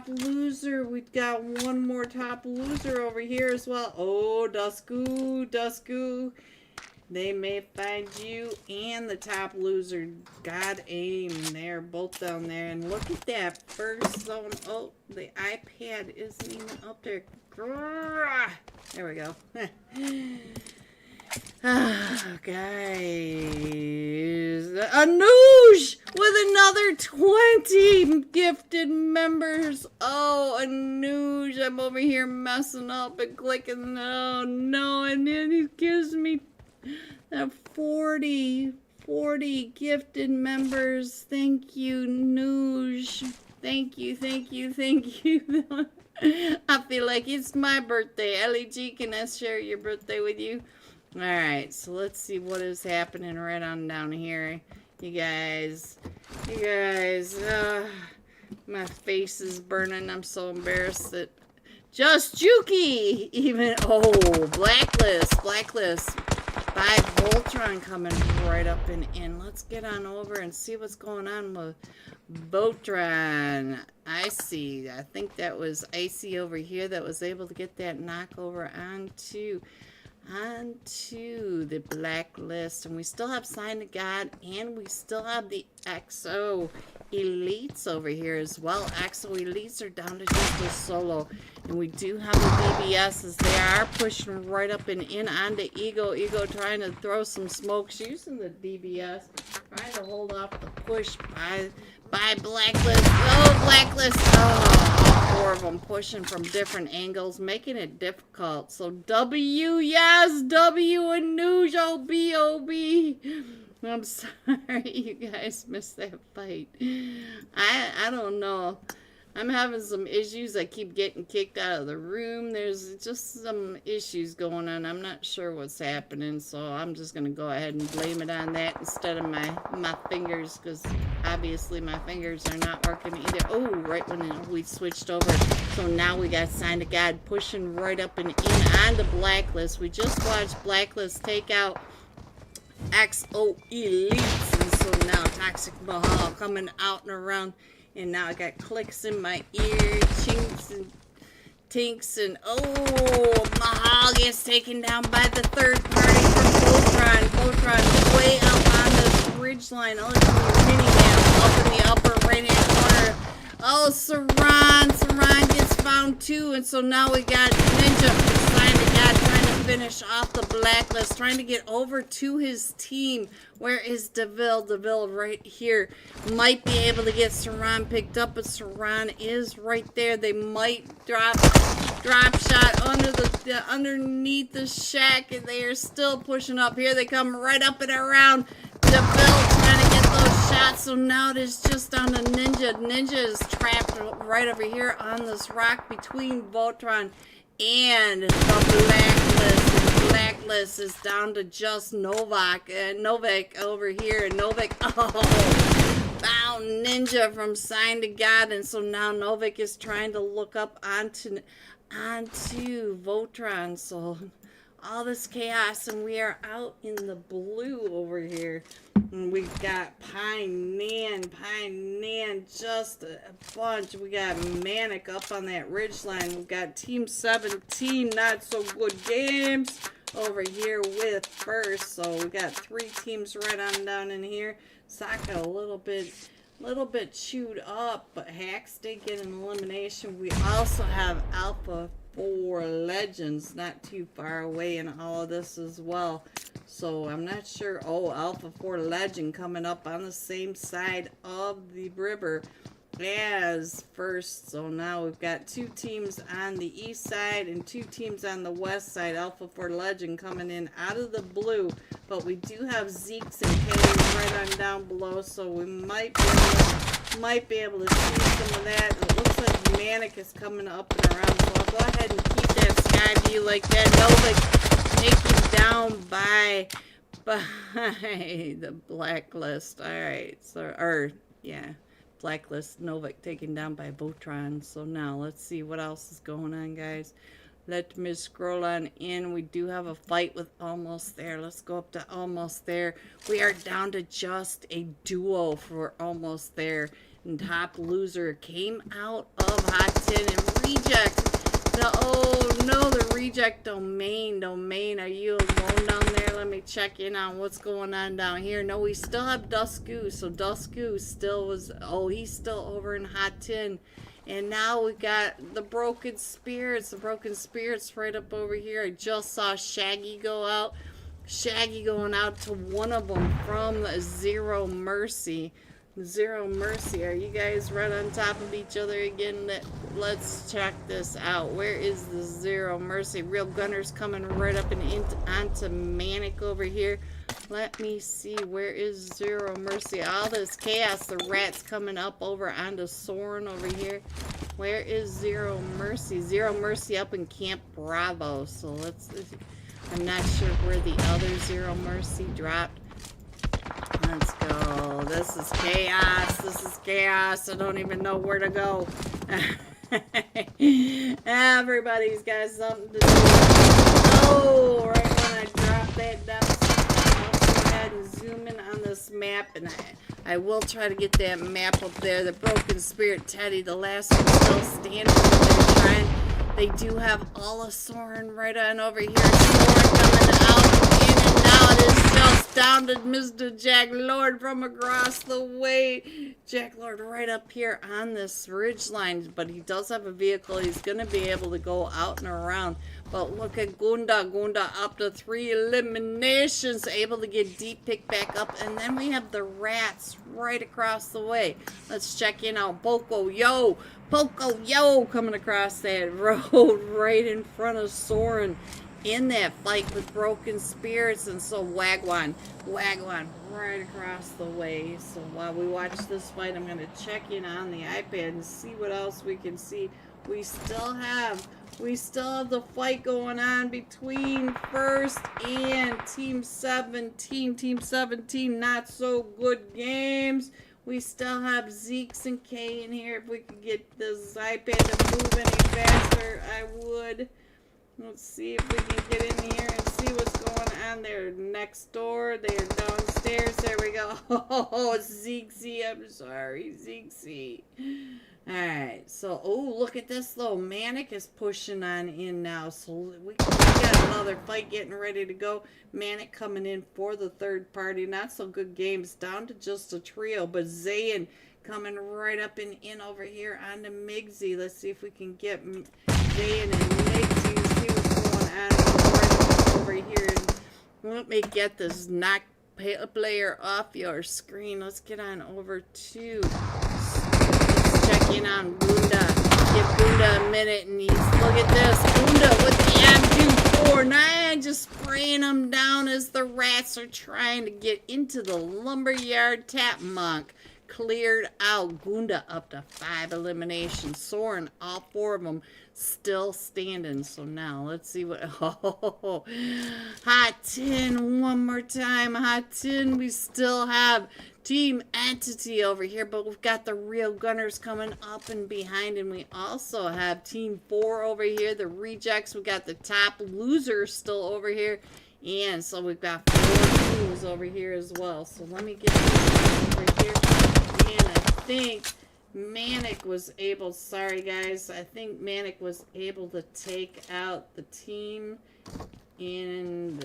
loser. We've got one more top loser over here as well. Oh, Dusku. They may find you and the top loser. God aim. They're both down there. And look at that first zone. Oh, the iPad isn't even up there. There we go. Guys. Anoush with another 20 gifted members. Oh, Anoush. I'm over here messing up and clicking. Oh, no. And then he gives me 40 gifted members. Thank you, Noosh. Thank you. I feel like it's my birthday. EllyG, can I share your birthday with you? Alright, so let's see what is happening right on down here. You guys, my face is burning. I'm so embarrassed that just Juki even, oh, blacklist. 5 Voltron coming right up and in. Let's get on over and see what's going on with Voltron. I see. I think that was Icy over here that was able to get that knockover onto the blacklist. And we still have Sign of God, and we still have the XO Elites over here as well. XO Elites are down to just a solo. And we do have the BBSs. They are pushing right up and in onto Ego. Ego trying to throw some smokes using the BBS. Trying to hold off the push by Blacklist. Oh, Blacklist. Oh, 4 of them pushing from different angles, making it difficult. So W, yes, W and Noosh, OB. I'm sorry you guys missed that fight. I don't know. I'm having some issues. I keep getting kicked out of the room. There's just some issues going on. I'm not sure what's happening, so I'm just going to go ahead and blame it on that instead of my fingers, because obviously my fingers are not working either. Oh, right when we switched over. So now we got Sign of God pushing right up and in on the Blacklist. We just watched Blacklist take out XO Elites, and so now Toxic Mahal coming out and around. And now I got clicks in my ear, chinks and tinks, and oh, Mahal gets taken down by the third party from Voltron. Voltron way up on this ridge line. Oh, it's a mini map up in the upper right hand corner. Oh, Saran gets found too, and so now we got Ninja Sign of God trying to finish off the Blacklist, trying to get over to his team. Where is DeVille? DeVille right here. Might be able to get Saran picked up, but Saran is right there. They might drop shot underneath the shack, and they are still pushing up. Here they come right up and around. DeVille trying to get those shots, so now it is just down to Ninja. Ninja is trapped right over here on this rock between Voltron and the Blacklist. Blacklist is down to just Novak over here. And Novak, found Ninja from Sign of God, and so now Novak is trying to look up onto Voltron. So all this chaos, and we are out in the blue over here. And we've got Pine Nan, just a bunch. We got Manic up on that ridge line. We've got Team 17, Not So Good Games over here with first. So we got 3 teams right on down in here. Saka a little bit chewed up, but Hacks did get an elimination. We also have Alpha 4 Legends not too far away in all of this as well. So I'm not sure. Oh, Alpha 4 Legend coming up on the same side of the river as first. So now we've got 2 teams on the east side and 2 teams on the west side. Alpha 4 Legend coming in out of the blue, but we do have Zeeks and K's right on down below, so we might be able to see some of that. It looks like Manic is coming up and around, so I'll go ahead and keep that sky view like that. Novak taken down by the Blacklist. All right, so yeah. Blacklist Novik taken down by Botron. So now let's see what else is going on, guys. Let me scroll on in. We do have a fight with Almost There. Let's go up to Almost There. We are down to just a duo for Almost There. And top loser came out of Hot 10 and reject. Oh no, the reject domain. Are you alone down there? Let me check in on what's going on down here. No, we still have Dusku. So Dusku still was, oh, he's still over in Hot 10. And now we got the Broken Spirits. The Broken Spirits right up over here. I just saw Shaggy go out. Shaggy going out to one of them from Zero Mercy. Zero Mercy. Are you guys right on top of each other again? Let's check this out. Where is the Zero Mercy? Real Gunner's coming right up and onto Manic over here. Let me see. Where is Zero Mercy? All this chaos. The rat's coming up over onto Soren over here. Where is Zero Mercy? Zero Mercy up in Camp Bravo. So let's. I'm not sure where the other Zero Mercy dropped. Let's go. This is chaos. This is chaos. I don't even know where to go. Everybody's got something to do. Oh, right when I drop that down. Let's go ahead and zoom in on this map. And I will try to get that map up there. The Broken Spirit Teddy, the last one still standing. They're trying. They do have all of Soren right on over here. Soren coming out. Now it is just down to Mr. Jack Lord from across the way. Jack Lord right up here on this ridge line. But he does have a vehicle. He's going to be able to go out and around. But look at Gunda. Gunda up to 3 eliminations. Able to get deep pick back up. And then we have the rats right across the way. Let's check in on Poco Yo. Poco Yo coming across that road right in front of Soren. In that fight with Broken Spirits. And so Wagwan right across the way. So while we watch this fight, I'm going to check in on the iPad and see what else we can see. We still have the fight going on between First and Team 17. Team 17, not so good games. We still have Zeeks and K in here. If we could get this iPad to move any faster, I would. Let's see if we can get in here and see what's going on there. Next door, they're downstairs. There we go. Oh, Zeeksy. I'm sorry, Zeeksy. Alright, so, oh, look at this, though. Manic is pushing on in now. So, we got another fight getting ready to go. Manic coming in for the third party. Not so good games. Down to just a trio. But Zayn coming right up and in over here on the Migsy. Let's see if we can get Zayn and Migsy. Over here. Let me get this knock player off your screen. Let's get on over to. Let's check in on Gunda. Give Gunda a minute and he's. Look at this. Gunda with the M249 just spraying them down as the rats are trying to get into the lumberyard. Tap Monk cleared out. Gunda up to 5 eliminations. Soren, all 4 of them still standing. So now let's see what. Oh, Hot 10 one more time. Hot 10. We still have Team Entity over here, but we've got the Real Gunners coming up and behind, and we also have Team 4 over here. The Rejects. We got the top loser still over here. And so we've got 4 teams over here as well. So let me get this over here. And I think Manic was able, sorry guys, I think Manic was able to take out the team in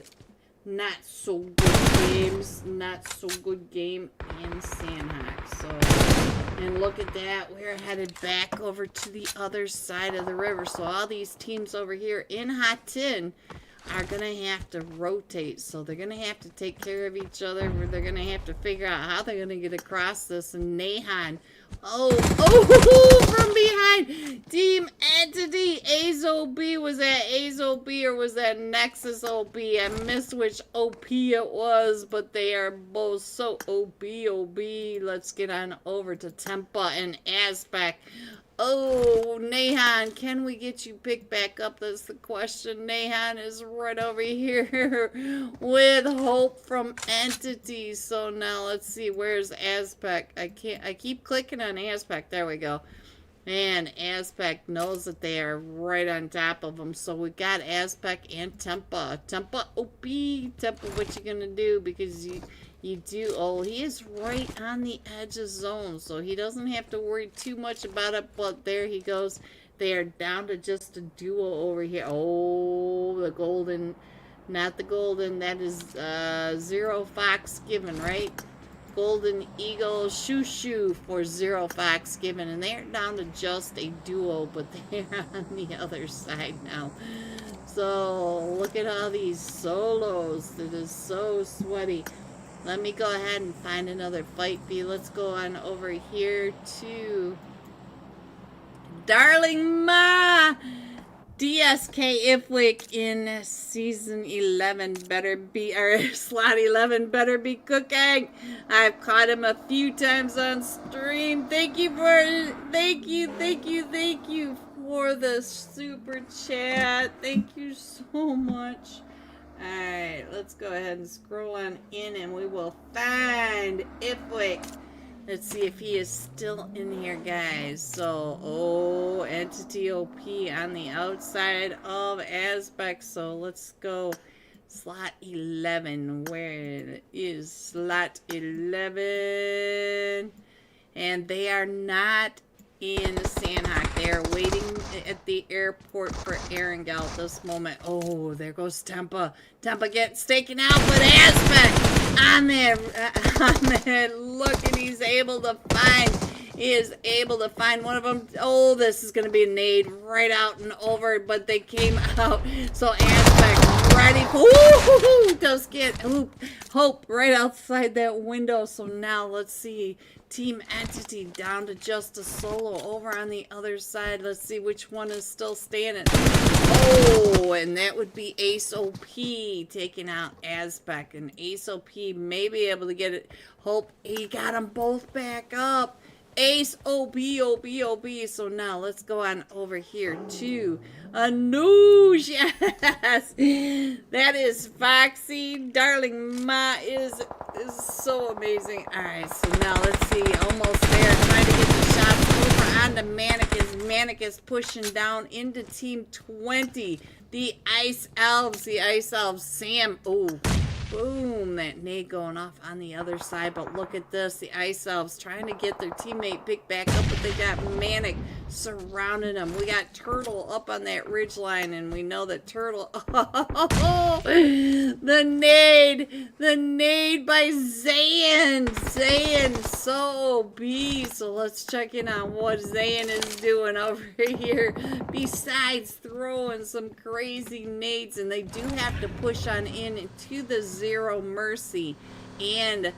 not so good games, not so good game in Sandhawk. So, and look at that, we're headed back over to the other side of the river. So all these teams over here in Hot 10 are going to have to rotate. So they're going to have to take care of each other. They're going to have to figure out how they're going to get across this. And Nahan, oh, from behind. Team Entity, Azo B. Was that Azo B or was that Nexus OB? I missed which OP it was, but they are both so OB. Let's get on over to Tempa and Aspect. Oh, Nahan, can we get you picked back up? That's the question. Nahan is right over here with Hope from Entity. So now let's see, where's Aspect? I keep clicking on Aspect. There we go. Man, Aspect knows that they are right on top of them. So we got Aspect and Tempa. Tempa, OP. Tempa, what you gonna do? Because you do. Oh, he is right on the edge of zone. So he doesn't have to worry too much about it. But there he goes. They are down to just a duo over here. Oh, the golden. Not the golden. That is Zero Fox Given, right? Golden Eagle Shoo for Zero Fox Given, and they're down to just a duo, but they're on the other side now. So look at all these solos. It is so sweaty. Let me go ahead and find another fight for you. Let's go on over here to Darling Ma. DSK Ifwick in season 11 better be, or slot 11 better be cooking. I've caught him a few times on stream. Thank you for the super chat. Thank you so much. Alright, let's go ahead and scroll on in and we will find Ifwick. Let's see if he is still in here, guys. So, oh, Entity OP on the outside of Aspect. So, let's go slot 11. Where is slot 11? And they are not in Sandhawk. They are waiting at the airport for Erangel at this moment. Oh, there goes Tempa. Tempa gets taken out with Aspect. On there, look, and he is able to find one of them. Oh, this is going to be a nade right out and over, but they came out. So Aspect ready. Ooh, does get Hope right outside that window. So now let's see. Team Entity down to just a solo over on the other side. Let's see which one is still standing. Oh, and that would be Ace OP taking out Aspect. And Ace OP may be able to get it. Hope he got them both back up. Ace OP. So now let's go on over here to Anoush. Yes, that is Foxy. Darling Ma is so amazing. All right, so now let's see. Almost there, trying to get the shots over onto Manic as Manic is pushing down into Team 20. The Ice Elves. Sam. Oh. Boom, that nade going off on the other side. But look at this. The Ice Elves trying to get their teammate picked back up, but they got Manic surrounding them. We got Turtle up on that ridge line, and we know that Turtle... Oh, the nade by Zayn. Zayn, so OP. So let's check in on what Zayn is doing over here. Besides throwing some crazy nades, and they do have to push on in to the Zero Mercy and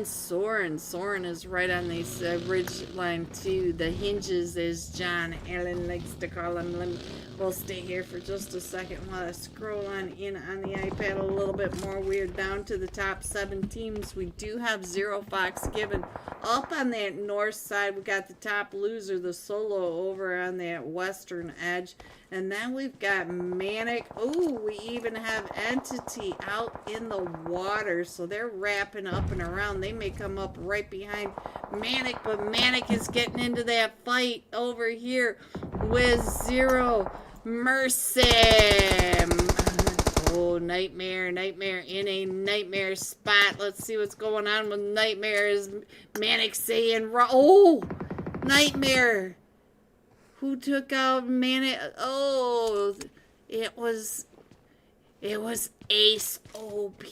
Soren. Soren is right on this ridge line too. The hinges, as John Allen likes to call them. We'll stay here for just a second while I scroll on in on the iPad a little bit more. We're down to the top 7 teams. We do have Zero Fox Given up on that north side. We got the top loser, the solo, over on that western edge. And then we've got Manic. Oh, we even have Entity out in the water. So they're wrapping up and around. They may come up right behind Manic, but Manic is getting into that fight over here with Zero Mercy. Oh, Nightmare in a nightmare spot. Let's see what's going on with Nightmare. Is Manic saying, oh, Nightmare. Who took out Manic? Oh, it was Ace OP.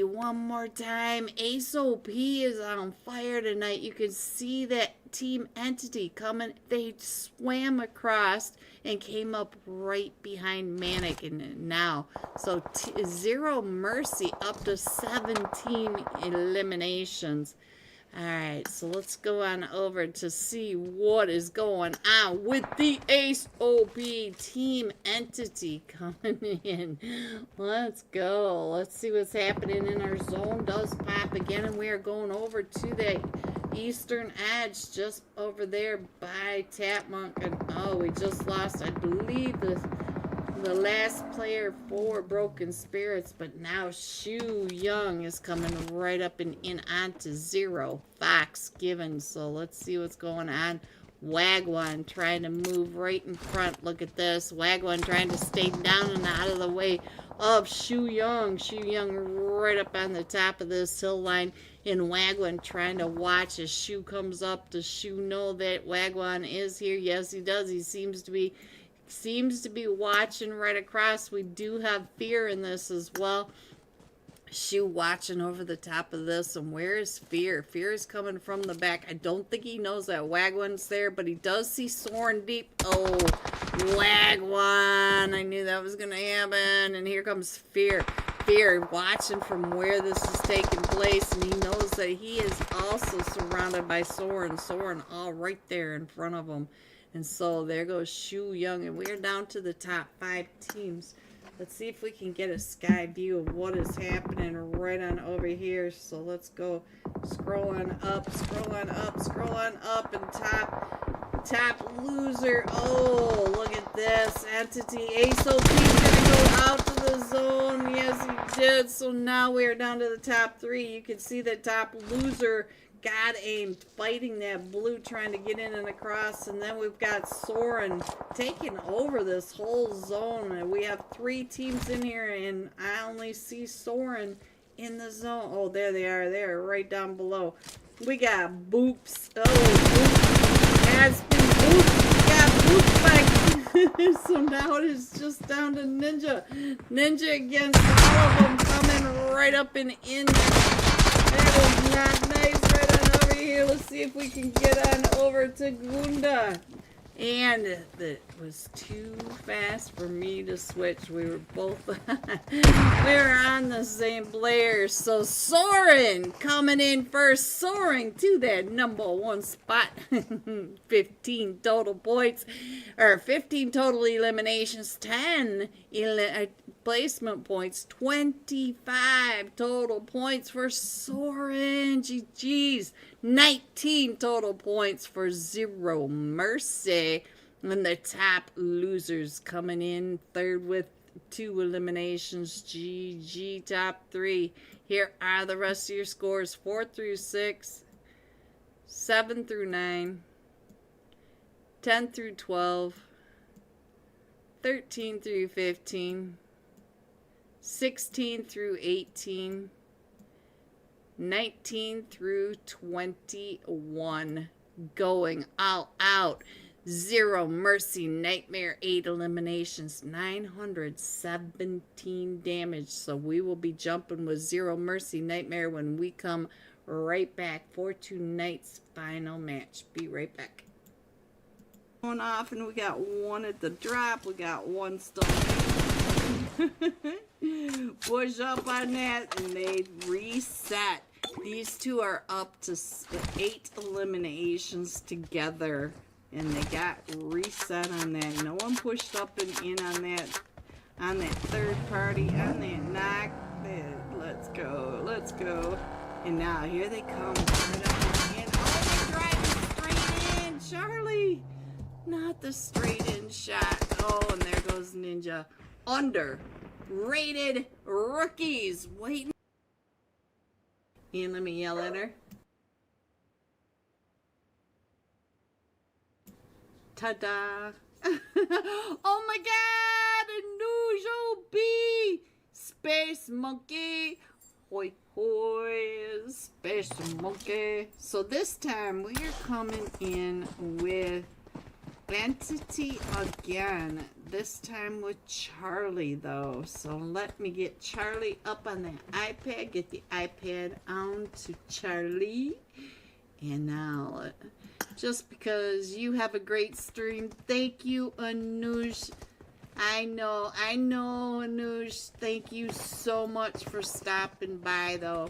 One more time. Ace OP is on fire tonight. You can see that Team Entity coming. They swam across and came up right behind Manic, and now so Zero Mercy up to 17 eliminations. Alright, so let's go on over to see what is going on with the Ace OP Team Entity coming in. Let's go. Let's see what's happening in our zone. Does pop again, and we are going over to the eastern edge, just over there by Tap Monk. And oh, we just lost, I believe, the last player for Broken Spirits, but now Shu Young is coming right up and in onto 0. Fox given. So let's see what's going on. Wagwan trying to move right in front. Look at this. Wagwan trying to stay down and out of the way of Shu Young. Shu Young right up on the top of this hill line. And Wagwan trying to watch as Shu comes up. Does Shu know that Wagwan is here? Yes, he does. He seems to be watching right across. We do have Fear in this as well. Shu watching over the top of this. And where is Fear? Fear is coming from the back. I don't think he knows that Wagwan's there, but he does see Soren deep. Oh, Wagwan. I knew that was going to happen. And here comes Fear. Fear watching from where this is taking place. And he knows that he is also surrounded by Soren. Soren all right there in front of him. And so there goes Shu Young, and we're down to the top 5 teams. Let's see if we can get a sky view of what is happening right on over here. So let's go scrolling up, and top loser. Oh, look at this. Entity ASOP's gonna go out to the zone. Yes, he did. So now we're down to the top 3. You can see the top loser God aimed, fighting that blue, trying to get in and across. And then we've got Soren taking over this whole zone. And we have 3 teams in here, and I only see Soren in the zone. Oh, there they are. They're right down below. We got Boops. Oh, Boops has been booped. We got Boops back. So now it is just down to Ninja. Ninja against all of them, coming right up and in. That is not nice. Right on over here. Let's see if we can get on over to Gunda. And it was too fast for me to switch. We were both we were on the same player. So Soren coming in first, soaring to that #1 spot. 15 total points, or 15 total eliminations, 10 placement points, 25 total points for Soren. GG's. 19 total points for Zero Mercy. And the top losers coming in third with 2 eliminations. GG top 3. Here are the rest of your scores. 4 through 6, 7 through 9, 10 through 12, 13 through 15, 16 through 18, 19 through 21. Going all out. Zero Mercy Nightmare, 8 eliminations, 917 damage. So we will be jumping with Zero Mercy Nightmare when we come right back for tonight's final match. Be right back. Going off, and we got 1 at the drop. We got 1 still. Push up on that, and they reset. These 2 are up to 8 eliminations together, and they got reset on that. No one pushed up and in on that third party, on that knock. Let's go. And now here they come. Oh, they're driving straight in, Charlie. Not the straight in shot. Oh, and there goes Ninja. Underrated rookies waiting. And let me yell at her. Ta-da. Oh my god! A new Joe B! Space Monkey! Hoi hoi! Space Monkey! So this time we are coming in with Entity again. This time with Charlie though. So let me get Charlie up on the iPad. Get the iPad on to Charlie. And now, just because you have a great stream, thank you, Anush. I know, Anush. Thank you so much for stopping by though.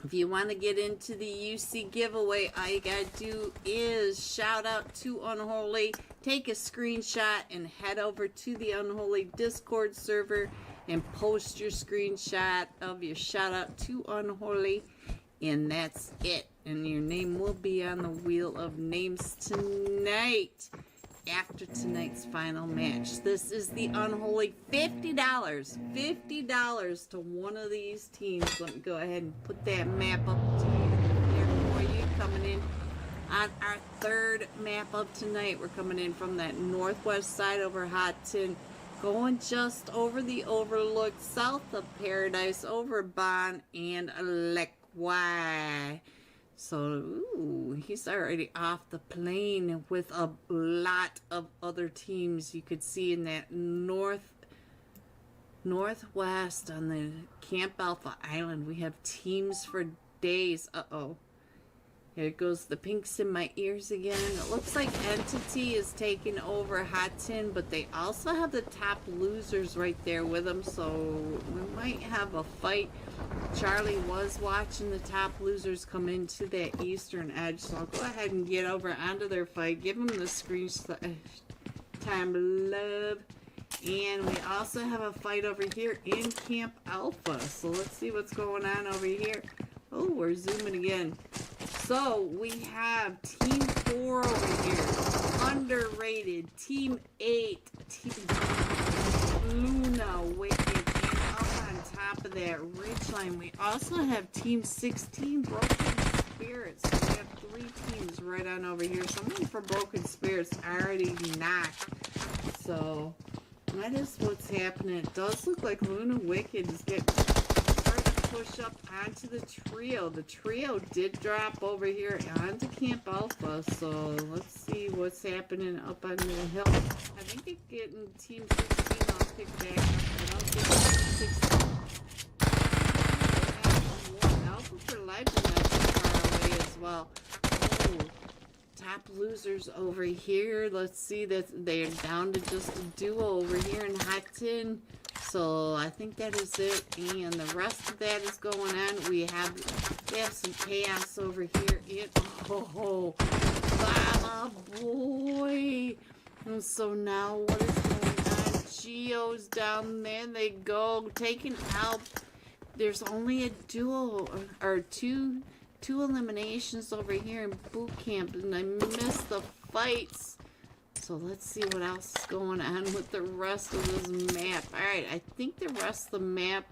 If you want to get into the UC giveaway, all you gotta do is shout out to Unholy, take a screenshot, and head over to the Unholy Discord server and post your screenshot of your shout out to Unholy. And that's it. And your name will be on the Wheel of Names tonight. After tonight's final match. This is the Unholy $50. $50 to one of these teams. Let me go ahead and put that map up to you there for you. Coming in on our third map of tonight. We're coming in from that northwest side over Hot Tin. Going just over the overlook south of Paradise over Bon and Lequai. So, ooh, he's already off the plane with a lot of other teams. You could see in that northwest on the Camp Alpha Island. We have teams for days. Uh-oh. Here goes the pinks in my ears again. It looks like Entity is taking over Hot Tin, but they also have the top losers right there with them, so we might have a fight. Charlie was watching the top losers come into that eastern edge, so I'll go ahead and get over onto their fight, give them the screen time love. And we also have a fight over here in Camp Alpha, so let's see what's going on over here. Oh, we're zooming again. So we have Team 4 over here, underrated. Team 8, Team Luna, Wicked, and up on top of that ridgeline, we also have Team 16, Broken Spirits. So we have 3 teams right on over here. Someone for Broken Spirits already knocked. So that is what's happening. It does look like Luna Wicked is getting push up onto the trio. The trio did drop over here onto Camp Alpha, so let's see what's happening up on the hill. I think it's getting Team 16 all picked back up. I don't think Team 16. Alpha for Legend, that's far away as well. Oh, top losers over here. Let's see that they're down to just a duo over here in Hot Tin. So I think that is it, and the rest of that is going on. We have some chaos over here. Mama boy. And so now what is going on? Geo's down there. They go taking out. There's only a duo or two eliminations over here in boot camp, and I missed the fights. So let's see what else is going on with the rest of this map. Alright, I think the rest of the map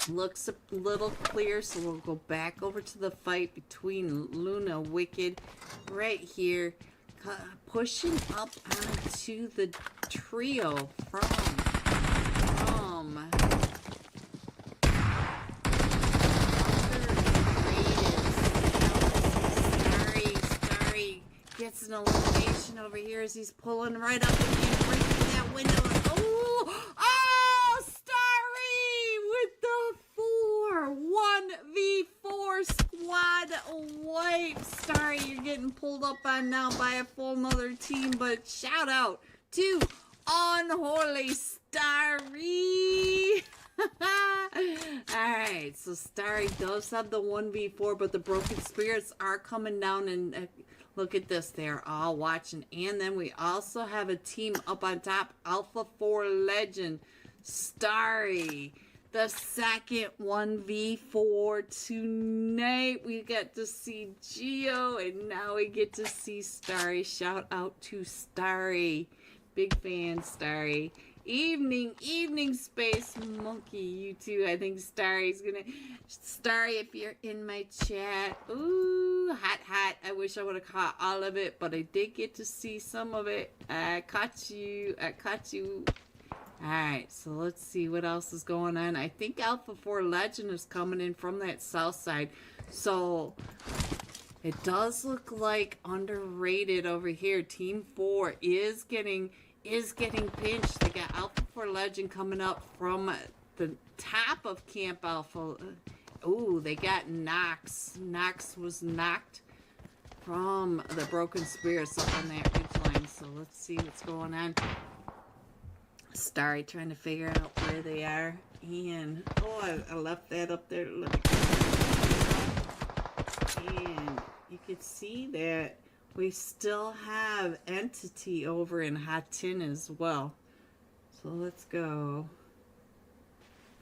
looks a little clear, so we'll go back over to the fight between Luna Wicked right here, pushing up onto the trio from gets an elimination over here as he's pulling right up and breaking that window. Oh, Starry with the 1v4 squad wipe. Starry, you're getting pulled up on now by a full nother team, but shout out to Unholy Starry. Alright, so Starry does have the 1v4, but the Broken Spirits are coming down and look at this, they're all watching. And then we also have a team up on top, Alpha 4 Legend, Starry. The second 1v4 tonight. We get to see Geo, and now we get to see Starry. Shout out to Starry. Big fan, Starry. Evening Space Monkey, you too. I think Starry's gonna. Starry, if you're in my chat. Ooh, hot. I wish I would have caught all of it, but I did get to see some of it. I caught you. Alright, so let's see what else is going on. I think Alpha 4 Legend is coming in from that south side. So it does look like underrated over here. Team 4 is getting pinched. They got Alpha 4 Legend coming up from the top of Camp Alpha. Ooh, they got Nox. Nox was knocked from the Broken Spirits up on that ridgeline. So let's see what's going on. Starry trying to figure out where they are. And, oh, I left that up there. Look. And you can see that we still have Entity over in Hot Tin as well. So let's go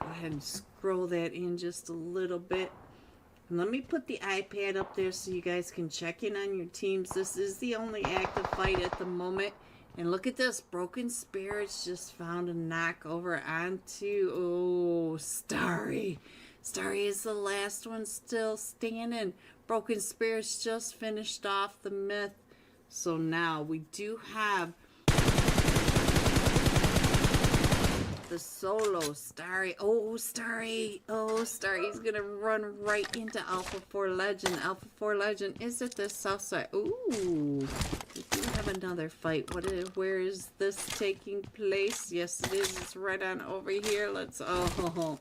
ahead and scroll that in just a little bit. Let me put the iPad up there so you guys can check in on your teams. This is the only active fight at the moment. And look at this. Broken Spirits just found a knock over onto... Oh, Starry. Starry is the last one still standing. Broken Spirits just finished off the myth. So now we do have the solo Starry. Oh, Starry. Oh, Starry's gonna run right into Alpha 4 Legend. Alpha 4 Legend is at the south side. Ooh, we do have another fight. Where is this taking place? Yes, it is. It's right on over here. Let's. Oh,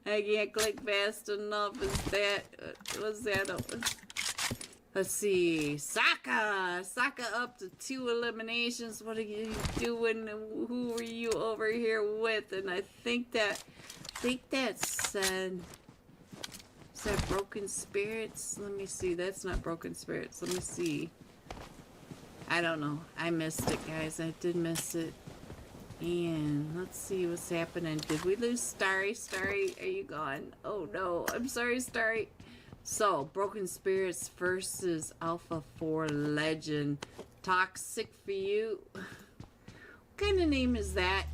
I can't click fast enough. Is that? What's that? Let's see. Sokka! Sokka up to 2 eliminations. What are you doing? Who are you over here with? And I think that's is that Broken Spirits? Let me see. That's not Broken Spirits. Let me see. I don't know. I missed it, guys. I did miss it. And let's see what's happening. Did we lose Starry? Starry, are you gone? Oh no. I'm sorry, Starry. So, Broken Spirits versus Alpha 4 Legend. Toxic for you. What kind of name is that?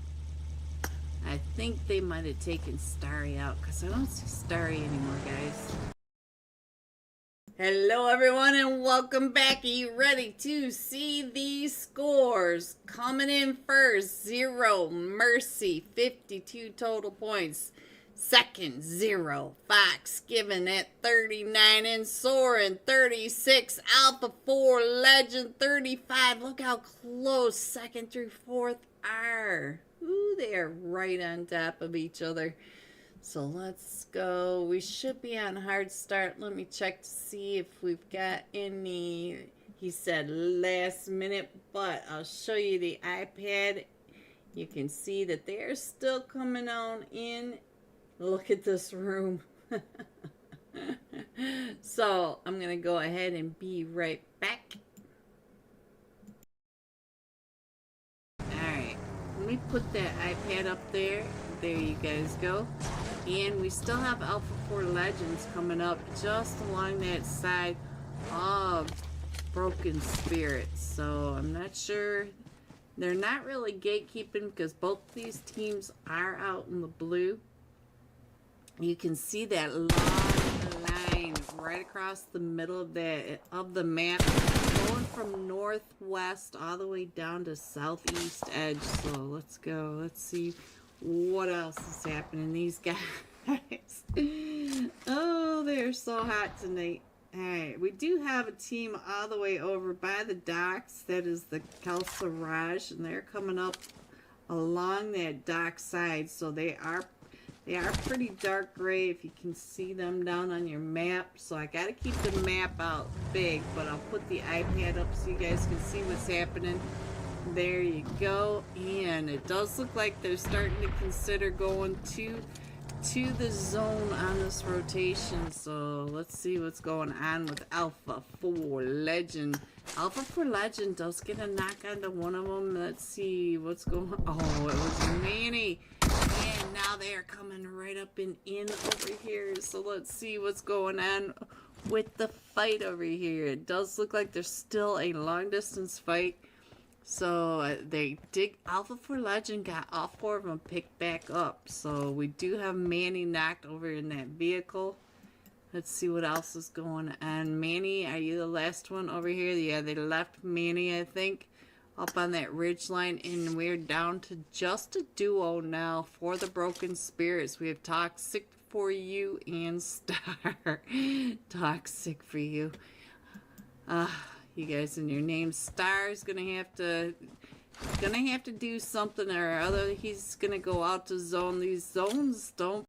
I think they might have taken Starry out because I don't see Starry anymore, guys. Hello, everyone, and welcome back. Are you ready to see these scores? Coming in first, Zero Mercy, 52 total points. Second, Zero Fox, given at 39, and Soren 36, Alpha 4 Legend 35. Look how close second through fourth are. Ooh, they are right on top of each other. So let's go. We should be on hard start. Let me check to see if we've got any. He said last minute, but I'll show you the iPad. You can see that they're still coming on in. Look at this room. So I'm going to go ahead and be right back. Alright, let me put that iPad up there. There you guys go. And we still have Alpha 4 Legends coming up just along that side of Broken Spirits. So I'm not sure. They're not really gatekeeping because both these teams are out in the blue. You can see that long line right across the middle of the map, going from northwest all the way down to southeast edge. So let's go. Let's see what else is happening. These guys. Oh, they're so hot tonight. Alright, we do have a team all the way over by the docks. That is the Calcerage, and they're coming up along that dock side. So they are pretty dark gray if you can see them down on your map. So I gotta keep the map out big, but I'll put the iPad up so you guys can see what's happening. There you go. And it does look like they're starting to consider going to the zone on this rotation. So let's see what's going on with Alpha 4 Legend. Alpha 4 Legend does get a knock onto one of them. Let's see what's going on. Oh, it was Manny. And now they are coming right up and in over here. So let's see what's going on with the fight over here. It does look like there's still a long distance fight. So they did. Alpha 4 Legend got all 4 of them picked back up. So we do have Manny knocked over in that vehicle. Let's see what else is going on. Manny, are you the last one over here? Yeah, they left Manny, I think, up on that ridge line, and we're down to just a duo now for the Broken Spirits. We have Toxic for you and Star. Toxic for you. You guys and your name. Star's gonna have to do something or other. He's gonna go out to zone. These zones don't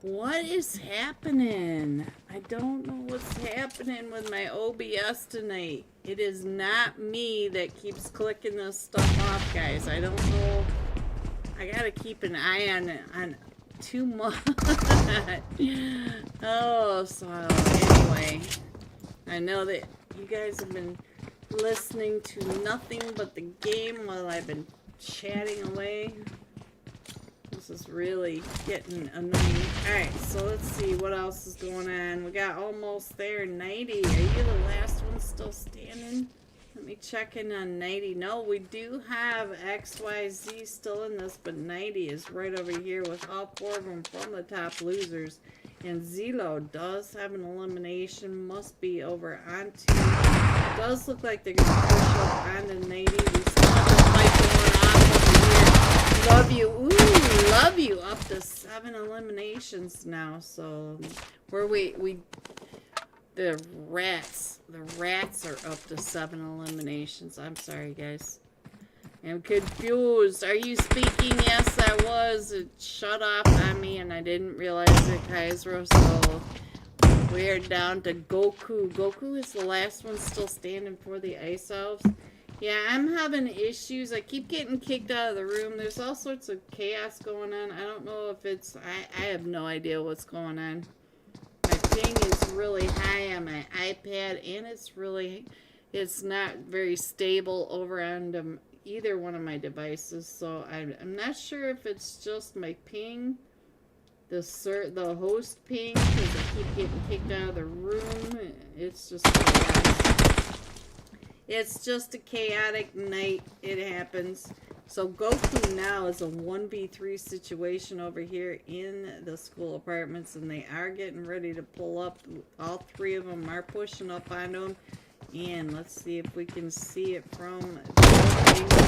What is happening? I don't know what's happening with my OBS tonight. It is not me that keeps clicking this stuff off, guys. I don't know. I gotta keep an eye on too much. Oh, so anyway, I know that you guys have been listening to nothing but the game while I've been chatting away. This is really getting annoying. Alright, so let's see what else is going on. We got almost there. 90. Are you the last one still standing? Let me check in on 90. No, we do have XYZ still in this, but 90 is right over here with all 4 of them from the top losers. And Zelo does have an elimination. Must be over onto. Does look like they're going to push up onto 90. We still have a fight going on over here. Love you. Ooh, love you. Up to 7 eliminations now. So, where the rats are up to 7 eliminations. I'm sorry, guys. I'm confused. Are you speaking? Yes, I was. It shut off on me, and I didn't realize it, Kaisro. So, we're down to Goku. Goku is the last one still standing for the Ice Elves. Yeah, I'm having issues. I keep getting kicked out of the room. There's all sorts of chaos going on. I don't know if it's... I have no idea what's going on. My ping is really high on my iPad, and it's not very stable over on either one of my devices. So I'm not sure if it's just my ping, the host ping, because I keep getting kicked out of the room. It's just chaos. It's just a chaotic night. It happens. So Goku now is a 1v3 situation over here in the school apartments, and they are getting ready to pull up. All 3 of them are pushing up onto him. And let's see if we can see it from the angle.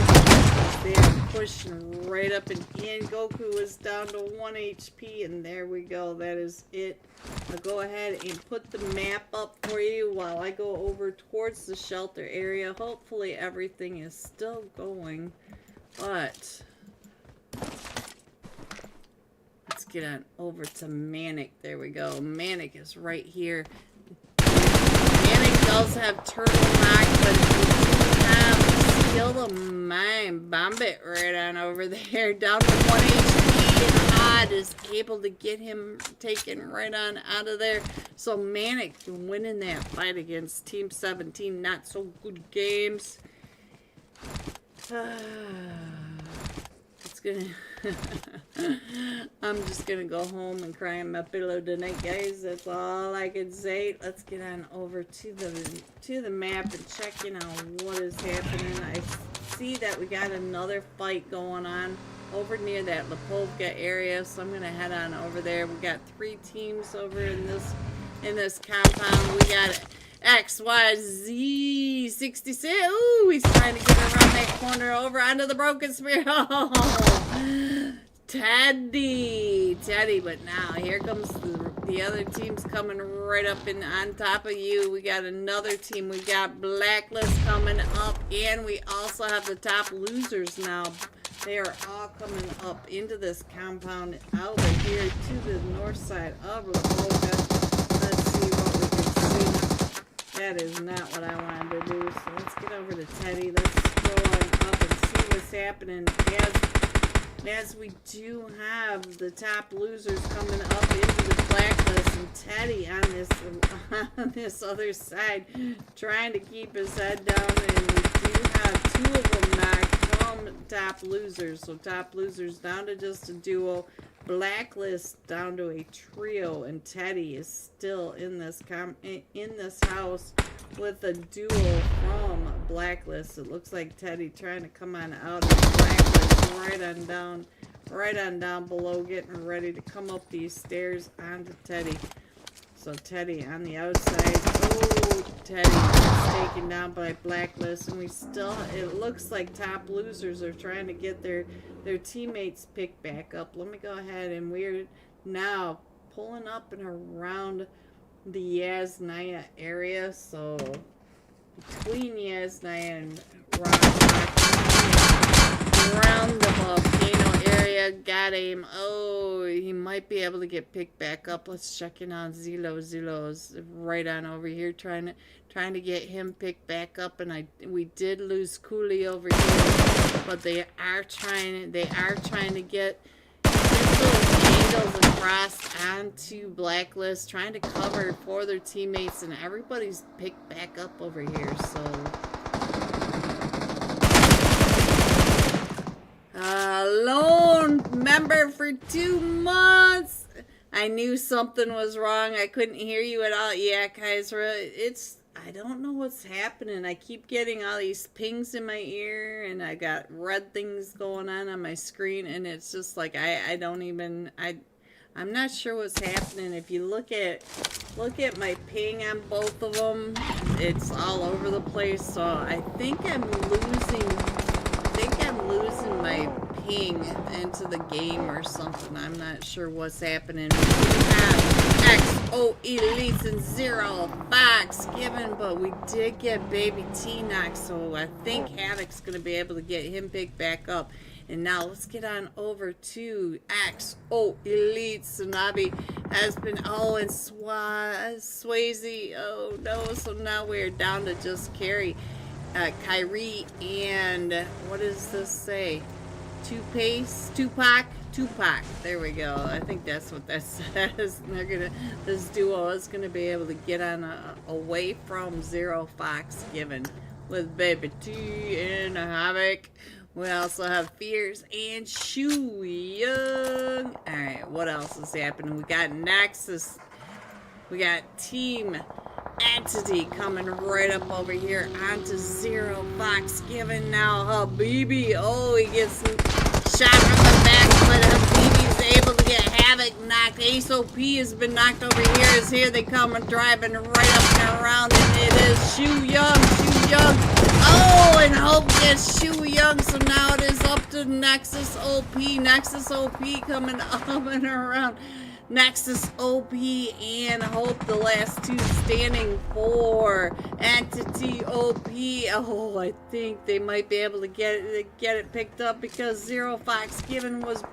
They're pushing right up and in. Goku is down to 1 HP, and there we go. That is it. I'll go ahead and put the map up for you while I go over towards the shelter area. Hopefully everything is still going, but let's get on over to Manic. There we go. Manic is right here. Manic does have Turtle Knock, but you do have Skill of Mind. Bomb it right on over there. Down to 1 HP. Odd is able to get him taken right on out of there. So Manic winning that fight against Team 17. Not so good games. It's gonna... I'm just gonna go home and cry on my pillow tonight, guys. That's all I can say. Let's get on over to the map and check in on what is happening. I see that we got another fight going on over near that Lipovka area, so I'm gonna head on over there. We got 3 teams over in this compound. We got XYZ 66. Ooh, he's trying to get around that corner over onto the broken spear. Oh, Teddy, but now here comes the other team's coming right up and on top of you. We got another team. We got Blacklist coming up, and we also have the top losers now. They are all coming up into this compound over here to the north side of Lipovka. Let's see what we can see. That is not what I wanted to do. So let's get over to Teddy. Let's scroll up and see what's happening. As we do have the top losers coming up into the Blacklist, and Teddy on this other side trying to keep his head down, and we do have 2 of them knocked from top losers. So top losers down to just a duo, Blacklist down to a trio, and Teddy is still in this house with a duo from Blacklist. It looks like Teddy trying to come on out of Blacklist right on down below, getting ready to come up these stairs onto Teddy. So Teddy on the outside. Oh, Teddy is taken down by Blacklist, and it looks like top losers are trying to get their teammates picked back up. Let me go ahead, and we're now pulling up and around the Yasnaya area. So between Yasnaya and around the volcano area. area. Got him. Oh, he might be able to get picked back up. Let's check in on Zilo. Zilo's right on over here trying to get him picked back up, and we did lose Cooley over here, but they are trying to get those angles across onto Blacklist, trying to cover for their teammates, and everybody's picked back up over here. So lone member for 2 months. I knew something was wrong. I couldn't hear you at all. Yeah, Kaiser, I don't know what's happening. I keep getting all these pings in my ear, and I got red things going on my screen, and it's just like I'm not sure what's happening. If you look at my ping on both of them, it's all over the place. So I think I'm losing my ping into the game or something. I'm not sure what's happening. We have XO Elites and 0 Fox given, but we did get Baby T knocked, so I think Havoc's going to be able to get him picked back up. And now let's get on over to XO Elite. Tsunabi has been, and Swayze, oh no, so now we're down to just carry Kyrie and, what does this say? Tupac. There we go. I think that's what that says. This duo is gonna be able to get on away from 0 Fox given with Baby T and Havoc. We also have Fears and Shu Young. Alright, what else is happening? We got Nexus. We got Team Entity coming right up over here onto 0 Fox given now. Habibi, oh, he gets shot from the back, but Habibi's able to get Havoc knocked. Ace OP has been knocked over here. Is here they come and driving right up and around, and it is Shu Young. Oh, and Hope gets Shu Young, so now it is up to Nexus OP. Nexus OP coming up and around. Nexus OP and Hope, the last two standing for Entity OP. Oh, I think they might be able to get it picked up because 0 Fox given was,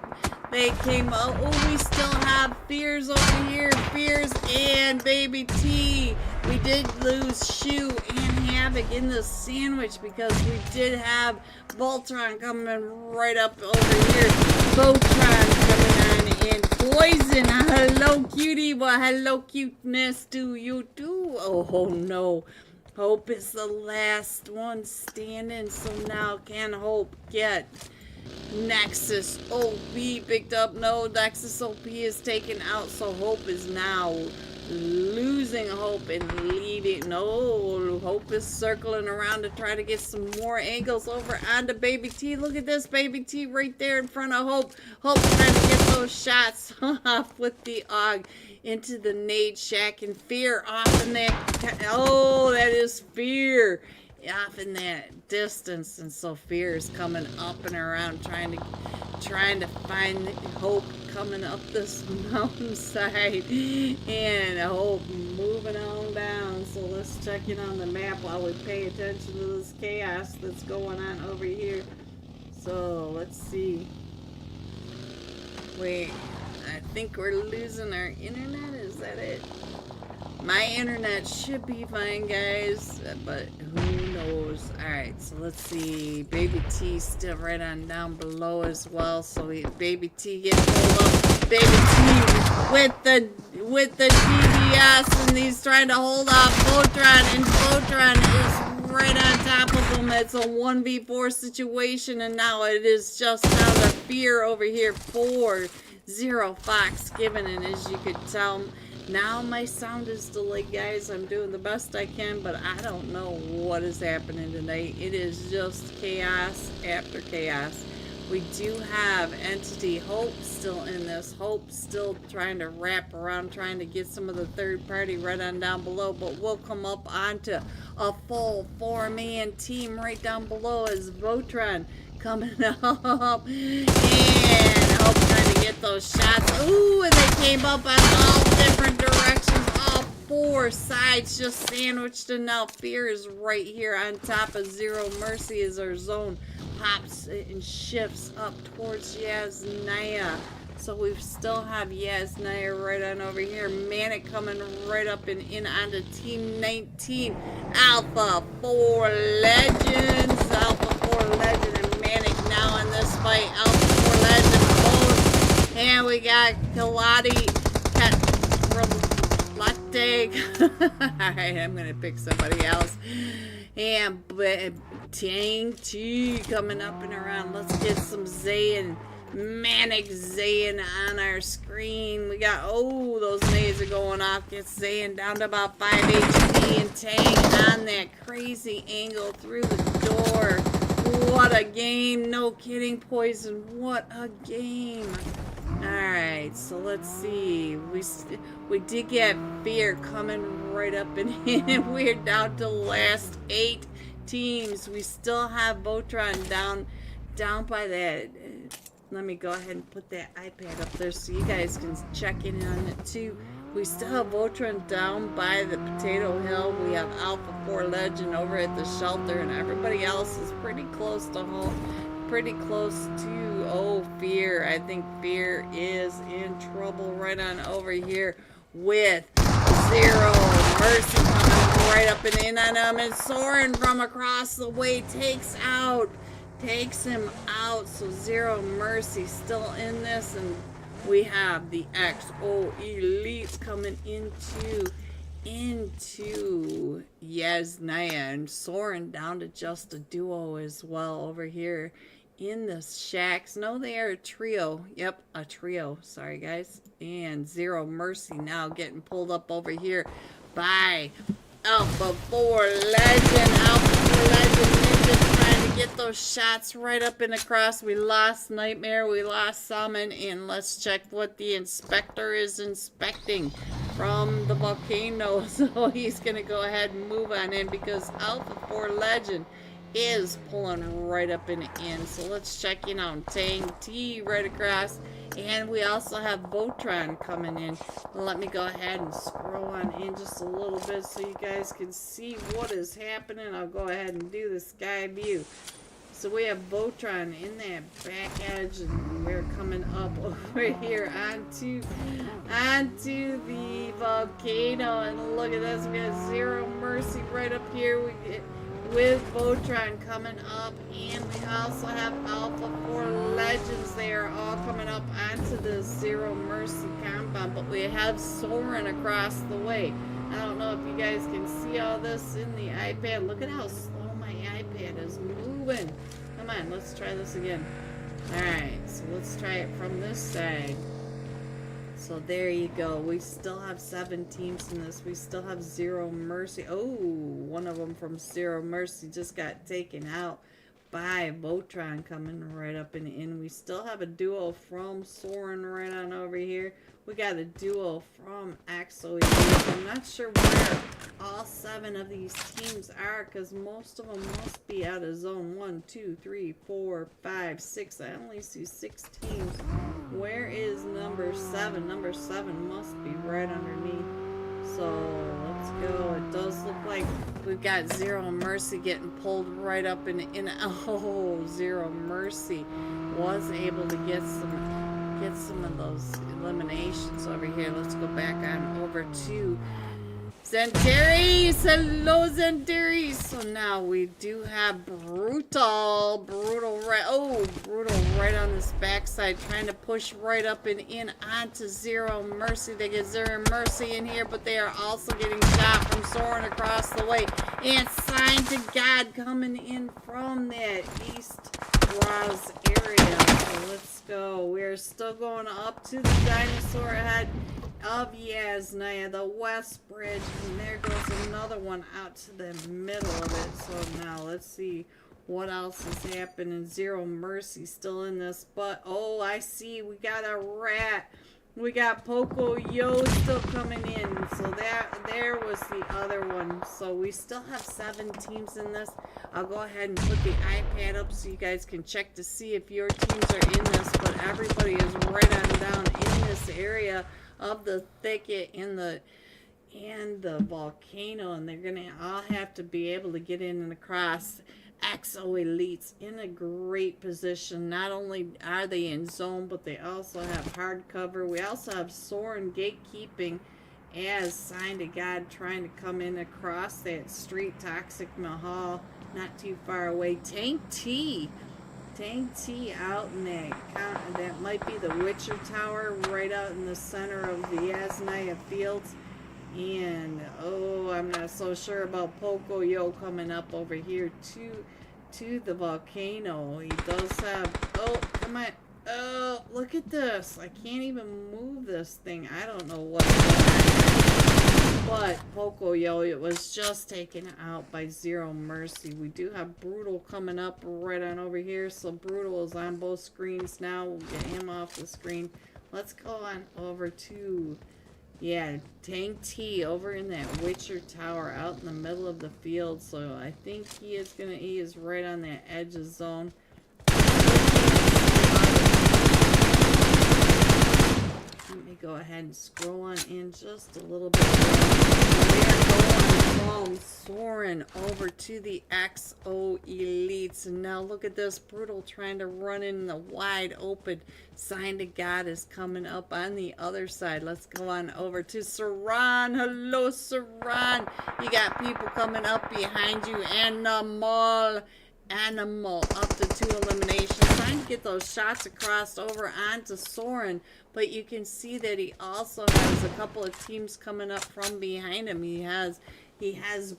they came out. Oh, we still have Fears over here. Fears and Baby T. We did lose Shu and Havoc in the sandwich because we did have Voltron coming right up over here. Voltron coming on in. Poison. Hello, cutie. Well, hello, cuteness. Do you do? Oh, no. Hope is the last one standing. So now can Hope get Nexus OP picked up? No, Nexus OP is taken out. So Hope is now losing Hope and leading. No, Hope is circling around to try to get some more angles over onto Baby T. Look at this, Baby T right there in front of Hope. Hope trying to get those shots off with the AUG into the nade shack, and Fear off in that. Oh, that is Fear off in that distance, and so Fear is coming up and around trying to find Hope coming up this mountainside, and Hope moving on down. So let's check in on the map while we pay attention to this chaos that's going on over here. So let's see. Wait, I think we're losing our internet. Is that it? My internet should be fine, guys, but who knows? Alright, so let's see. Baby T still right on down below as well. So Baby T gets pulled up. Baby T with the DDS, and he's trying to hold off Voltron, and Voltron is right on top of him. It's a 1v4 situation, and now it is just down to Fear over here for 0 Fox given, and as you could tell, now my sound is delayed, guys. I'm doing the best I can, but I don't know what is happening tonight. It is just chaos after chaos. We do have Entity Hope still in this. Hope still trying to wrap around, trying to get some of the third party right on down below, but we'll come up onto a full 4-man team right down below as Voltron coming up, and Hope trying to get those shots. Ooh, and they came up on all different directions. Oh, 4 sides just sandwiched, and now Fear is right here on top of Zero Mercy as our zone pops and shifts up towards Yasnaya. So we still have Yasnaya right on over here. Manic coming right up and in onto Team 19. Alpha 4 Legends. Alpha 4 Legend and Manic now in this fight. Alpha 4 Legend both. And we got Kalati. Latte. Alright, I'm going to pick somebody else. And Tang T coming up and around. Let's get some Zayn. Manic Zayn on our screen. We got, oh, those nades are going off. Get Zayn down to about 5 HP and Tang on that crazy angle through the door. What a game. No kidding, Poison. What a game. Alright, so let's see. We did get Fear coming right up and in. We're down to the last 8 teams. We still have Voltron down by that. Let me go ahead and put that iPad up there so you guys can check in on it too. We still have Voltron down by the Potato Hill. We have Alpha 4 Legend over at the shelter, and everybody else is pretty close to home. Pretty close to, oh, Fear. I think Fear is in trouble right on over here with Zero Mercy coming right up and in on him, and Soren from across the way takes him out. So Zero Mercy still in this, and we have the XO Elites coming into Yasnaya, and Soren down to just a duo as well over here in the shacks. No, they are a trio. Yep, a trio. Sorry, guys. And Zero Mercy now getting pulled up over here by Alpha 4 Legend. Alpha 4 Legend Ninja trying to get those shots right up and across. We lost Nightmare. We lost Summon. And let's check what the inspector is inspecting from the volcano. So he's going to go ahead and move on in because Alpha 4 Legend is pulling right up and in. So let's check in on Tang T right across. And we also have Voltron coming in. Let me go ahead and scroll on in just a little bit so you guys can see what is happening. I'll go ahead and do the sky view. So we have Voltron in that back edge, and we're coming up over here onto the volcano. And look at this, we got Zero Mercy right up here. We get with Voltron coming up, and we also have Alpha 4 Legends. They are all coming up onto the Zero Mercy compound, but we have Soren across the way. I don't know if you guys can see all this in the iPad. Look at how slow my iPad is moving. Come on, let's try this again. Alright, so let's try it from this side. So there you go. We still have 7 teams in this. We still have Zero Mercy. Oh, one of them from Zero Mercy just got taken out by Voltron coming right up and in. We still have a duo from Soren right on over here. We got a duo from Axo. I'm not sure where all 7 of these teams are because most of them must be out of zone 1, 2, 3, 4, 5, 6. I only see 6 teams. Where is number 7? Number 7 must be right underneath. So let's go. It does look like we've got Zero Mercy getting pulled right up and in. Oh, Zero Mercy was able to get some of those eliminations over here. Let's go back on over to Zentaries. Hello, Zentaries. So now we do have Brutal right on this backside, trying to push right up and in onto Zero Mercy. They get Zero Mercy in here, but they are also getting shot from Soren across the way. And Sign to God coming in from that East Raz area. So let's go. We're still going up to the dinosaur head of Yasnaya, the West Bridge, and there goes another one out to the middle of it. So now let's see what else is happening. Zero Mercy still in this, but oh, I see we got a rat. We got Poco Yo still coming in. So there was the other one. So we still have 7 teams in this. I'll go ahead and put the iPad up so you guys can check to see if your teams are in this. But everybody is right on down in this area of the thicket in and the Volcano, and they're going to all have to be able to get in and across. XO Elites in a great position. Not only are they in zone, but they also have hard cover. We also have Soren gatekeeping as Sign to God trying to come in across that street. Toxic Mahal not too far away. Tank T out in that might be the Witcher Tower right out in the center of the Yasnaya Fields. And oh, I'm not so sure about Pocoyo coming up over here to the Volcano. He does have, oh, come on. Oh, look at this. I can't even move this thing. I don't know what's going on. But Pocoyo, it was just taken out by Zero Mercy. We do have Brutal coming up right on over here. So Brutal is on both screens now. We'll get him off the screen. Let's go on over to, yeah, Tank T over in that Witcher Tower out in the middle of the field. So I think he is right on that edge of zone. Let me go ahead and scroll on in just a little bit. We are going from Soren over to the XO Elites. And now look at this. Brutal trying to run in the wide open. Sign to God is coming up on the other side. Let's go on over to Saran. Hello, Saran. You got people coming up behind you. Animal up to 2 eliminations. Trying to get those shots across over onto Soren. But you can see that he also has a couple of teams coming up from behind him. He has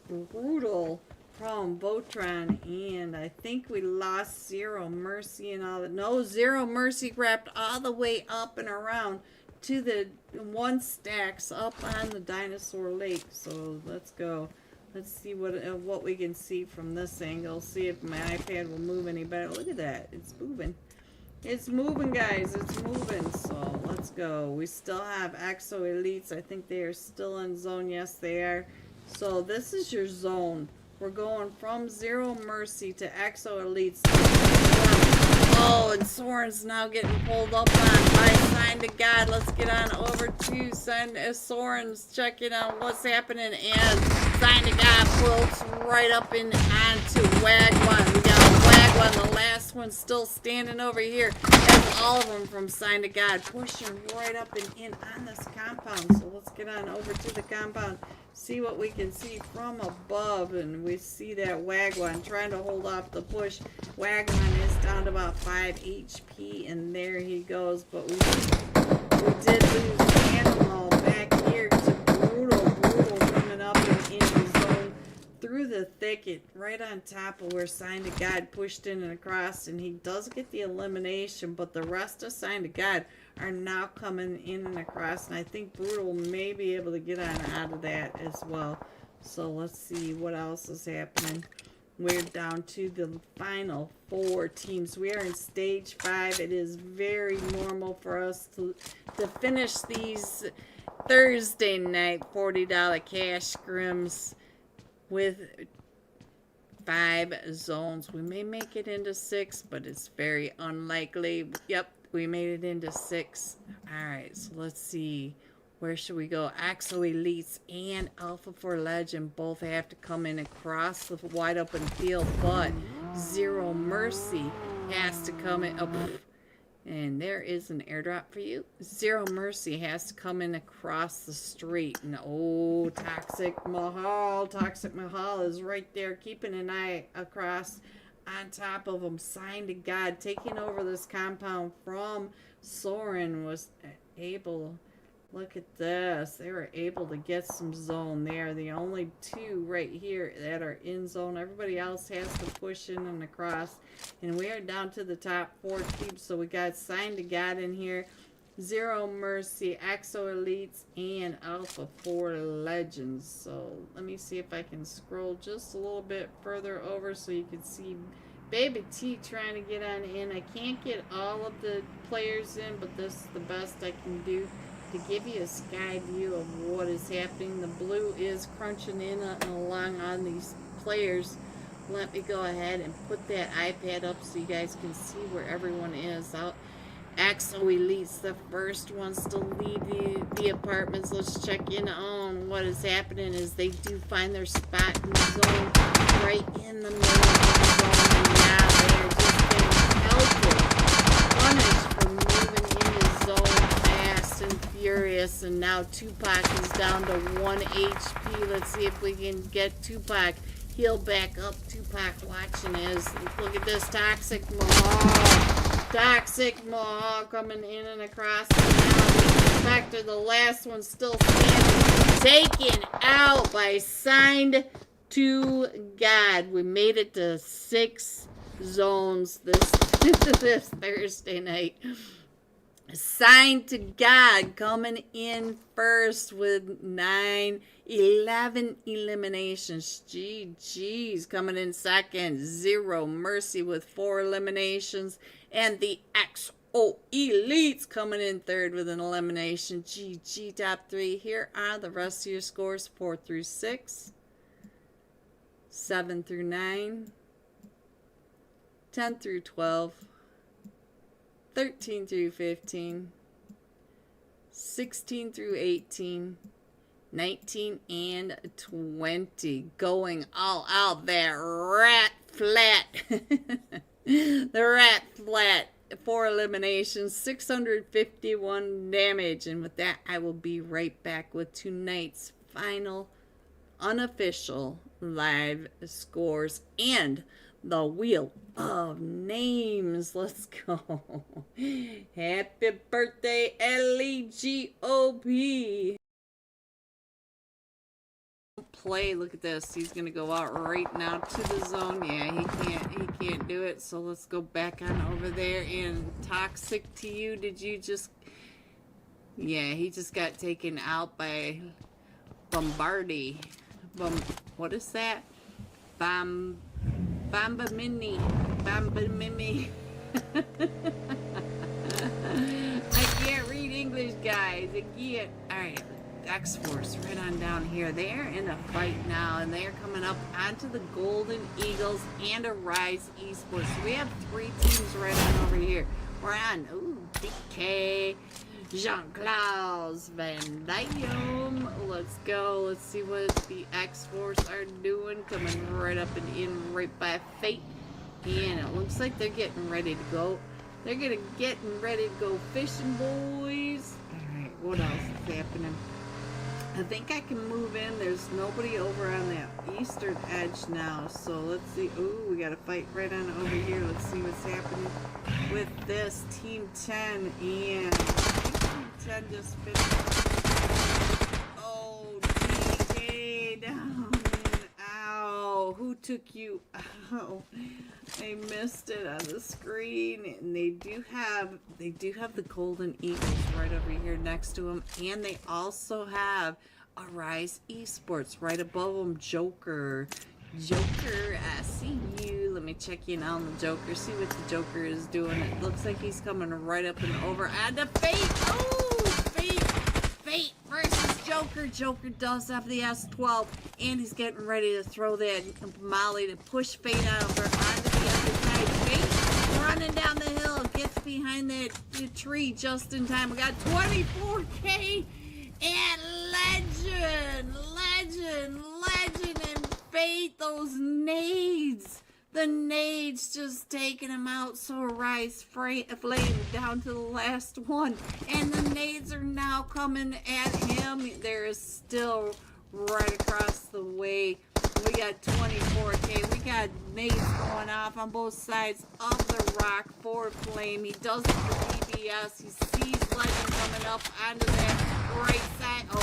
Brutal from Votron, and I think we lost Zero Mercy and all that. No, Zero Mercy wrapped all the way up and around to the 1 stacks up on the Dinosaur Lake. So let's go. Let's see what we can see from this angle. See if my iPad will move any better. Look at that. It's moving. It's moving, guys. It's moving. So let's go. We still have XO Elites. I think they are still in zone. Yes, they are. So this is your zone. We're going from Zero Mercy to XO Elites. Oh, and Soren's now getting pulled up on by Sign to God. Let's get on over to Soren's checking on what's happening, and Sign to God floats right up in onto Wagwan. We got Wagwan, the last one, still standing over here. That's all of them from Sign to God, pushing right up and in on this compound. So let's get on over to the compound. See what we can see from above, and we see that Wagwan trying to hold off the push. Wagwan is down to about 5 HP, and there he goes. But we did lose Animal back here to Brutal coming up and in the zone through the thicket, right on top of where Sign to God pushed in and across, and he does get the elimination, but the rest of Sign to God are now coming in and across, and I think Brutal may be able to get on out of that as well. So let's see what else is happening. We're down to the final 4 teams. We are in stage 5. It is very normal for us to finish these Thursday night $40 cash scrims with 5 zones. We may make it into 6, but it's very unlikely. Yep, we made it into 6. Alright, so let's see. Where should we go? XO Elites and Alpha 4 Legend both have to come in across the wide open field, but Zero Mercy has to come in. Oh, and there is an airdrop for you. Zero Mercy has to come in across the street. And oh, Toxic Mahal is right there, keeping an eye across on top of him. Sign to God, taking over this compound from Soren, was able. Look at this. They were able to get some zone there. The only 2 right here that are in zone. Everybody else has to push in and across. And we are down to the top 4 teams. So we got Sign to God in here, Zero Mercy, XO Elites, and Alpha 4 Legends. So let me see if I can scroll just a little bit further over so you can see Baby T trying to get on in. I can't get all of the players in, but this is the best I can do to give you a sky view of what is happening. The blue is crunching in along on these players. Let me go ahead and put that iPad up so you guys can see where everyone is. XO Elites, the first ones to leave the apartments. Let's check in on what is happening is they do find their spot in the zone, right in the middle of the zone, and now they're just getting pelted, punished for moving in the zone fast and furious. And now Tupac is down to 1 HP. Let's see if we can get Tupac heal back up. Tupac watching is, look at this Toxic Mahal. Toxic Mahal coming in and across the Spectre, the last one still standing, taken out by Signed to God. We made it to 6 zones this this Thursday night. Signed to God coming in first with 11 eliminations. GG's coming in second. Zero Mercy with 4 eliminations. And the XO Elites coming in third with an elimination. GG top 3. Here are the rest of your scores: 4 through 6, 7 through 9, 10 through 12, 13 through 15, 16 through 18, 19 and 20. Going all out. That rat flat. The rat flat. 4 eliminations, 651 damage. And with that, I will be right back with tonight's final unofficial live scores and the Wheel of Names. Let's go. Happy birthday, EllyG's. Play. Look at this. He's gonna go out right now to the zone. Yeah, he can't do it. So let's go back on over there. And Toxic to you. Did you just? Yeah, he just got taken out by Bombardi. What is that? Bamba Mini. I can't read English, guys. I can't. Alright, X-Force right on down here. They're in a fight now, and they're coming up onto the Golden Eagles and a Rise Esports. So we have 3 teams right on over here. We're on, DK, Jean-Claude Van Damme. Let's go. Let's see what the X-Force are doing. Coming right up and in right by Fate. And it looks like they're getting ready to go. They're getting ready to go fishing, boys. Alright, what else is happening? I think I can move in. There's nobody over on that eastern edge now. So let's see. Ooh, we got a fight right on over here. Let's see what's happening with this Team 10. And I think Team 10 just finished. Oh, DK down and ow. Who took you out? I missed it on the screen. And they do have the Golden Eagles right over here next to them, and they also have a Rise Esports right above them. Joker, I see you. Let me check in on the Joker, see what the Joker is doing. It looks like he's coming right up and over and the Fate. Oh, Fate versus Joker. Joker does have the S12, and he's getting ready to throw that Molly to push Fate over onto the other side. Fate running down the hill, gets behind that tree just in time. We got 24K and Legend and Fate. Those nades. The nades just taking him out. So Rise Flame down to the last one. And the nades are now coming at him. There is still right across the way. We got 24K. We got nades going off on both sides of the rock for Flame. He does it for DBS. He sees Legend coming up onto that right side. Oh,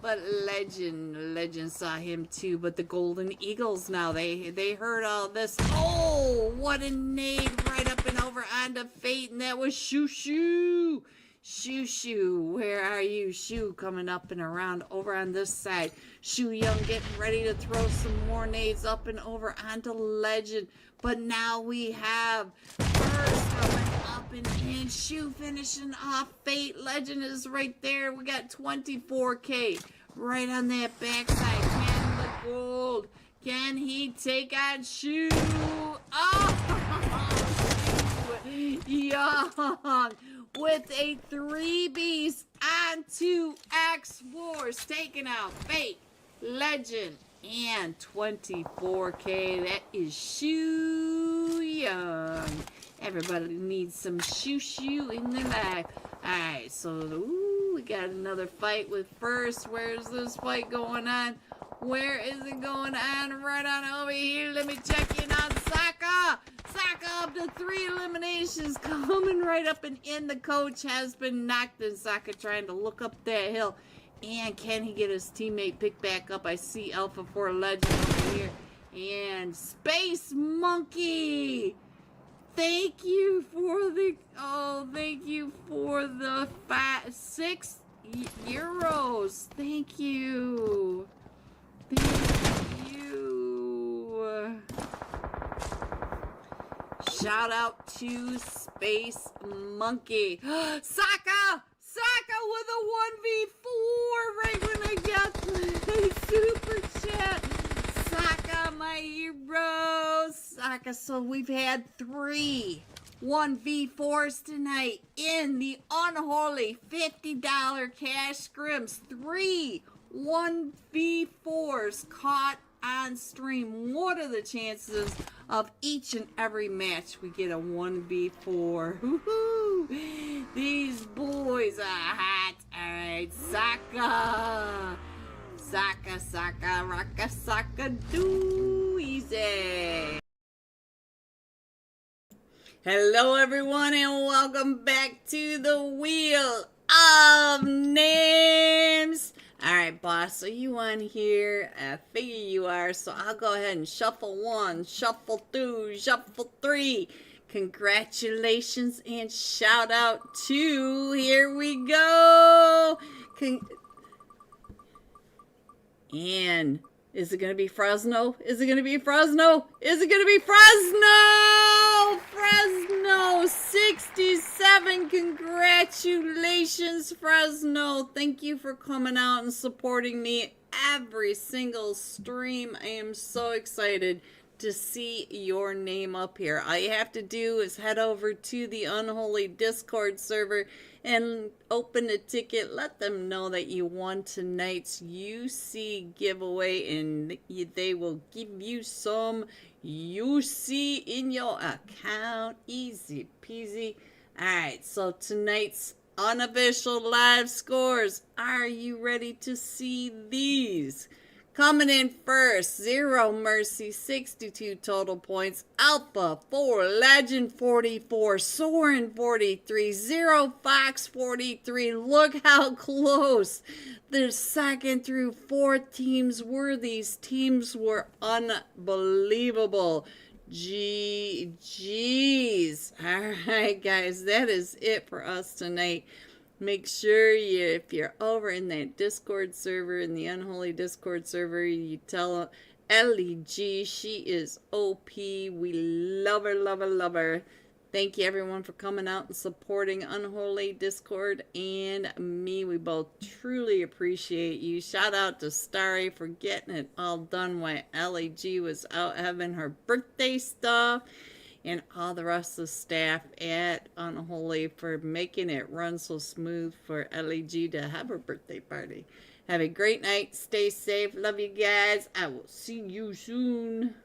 but Legend saw him too. But the Golden Eagles now, they heard all this. Oh, what a nade right up and over onto Fate. And that was Shoo. Where are you? Shoo coming up and around over on this side. Shoo Young getting ready to throw some more nades up and over onto Legend. But now we have Burst coming up and in. Shoo finishing off Fate. Legend is right there. We got 24K right on that backside. Can the gold? Can he take on Shoo? Oh! Young with a 3Bs and 2 X4s, taking out Fake, Legend, and 24K. That is Shoo Young. Everybody needs some shoo in their life. Alright, so we got another fight with first. Where's this fight going on? Where is it going on? Right on over here. Let me check in on Saka. Saka up to 3 eliminations. Coming right up and in. The coach has been knocked, and Saka trying to look up that hill. And can he get his teammate picked back up? I see Alpha 4 Legend over here. And Space Monkey. Thank you for the, thank you for the 6 euros. Thank you. Thank you. Shout out to Space Monkey. Saka! Saka with a 1v4 right when I got my super chat. Saka, my hero. Saka, so we've had 3 1v4s tonight in the Unholy $50 cash scrims. 3 1v4s caught on stream. What are the chances of each and every match we get a 1v4? Woohoo! These boys are hot. Alright, Saka. Saka, Saka, Raka, Saka, do easy. Hello everyone and welcome back to the Wheel of Names. Alright boss, are you on here? I figure you are, so I'll go ahead and shuffle 1, shuffle 2, shuffle 3. Congratulations and shout out to, here we go. And is it going to be Fresno? Is it going to be Fresno? Is it going to be Fresno? Fresno 67. Congratulations, Fresno. Thank you for coming out and supporting me every single stream. I am so excited to see your name up here. All you have to do is head over to the Unholy Discord server and open a ticket. Let them know that you won tonight's UC giveaway, and they will give you some UC in your account. Easy peasy. Alright, so tonight's unofficial live scores. Are you ready to see these? Coming in first, Zero Mercy, 62 total points. Alpha 4, Legend 44, Soren 43, Zero Fox 43. Look how close the second through 4th teams were. These teams were unbelievable. GG's. All right, guys, that is it for us tonight. Make sure if you're over in that Discord server, in the Unholy Discord server, you tell EllyG she is OP. We love her, love her, love her. Thank you, everyone, for coming out and supporting Unholy Discord and me. We both truly appreciate you. Shout out to Starry for getting it all done while EllyG was out having her birthday stuff. And all the rest of the staff at Unholy for making it run so smooth for EllyG to have her birthday party. Have a great night. Stay safe. Love you guys. I will see you soon.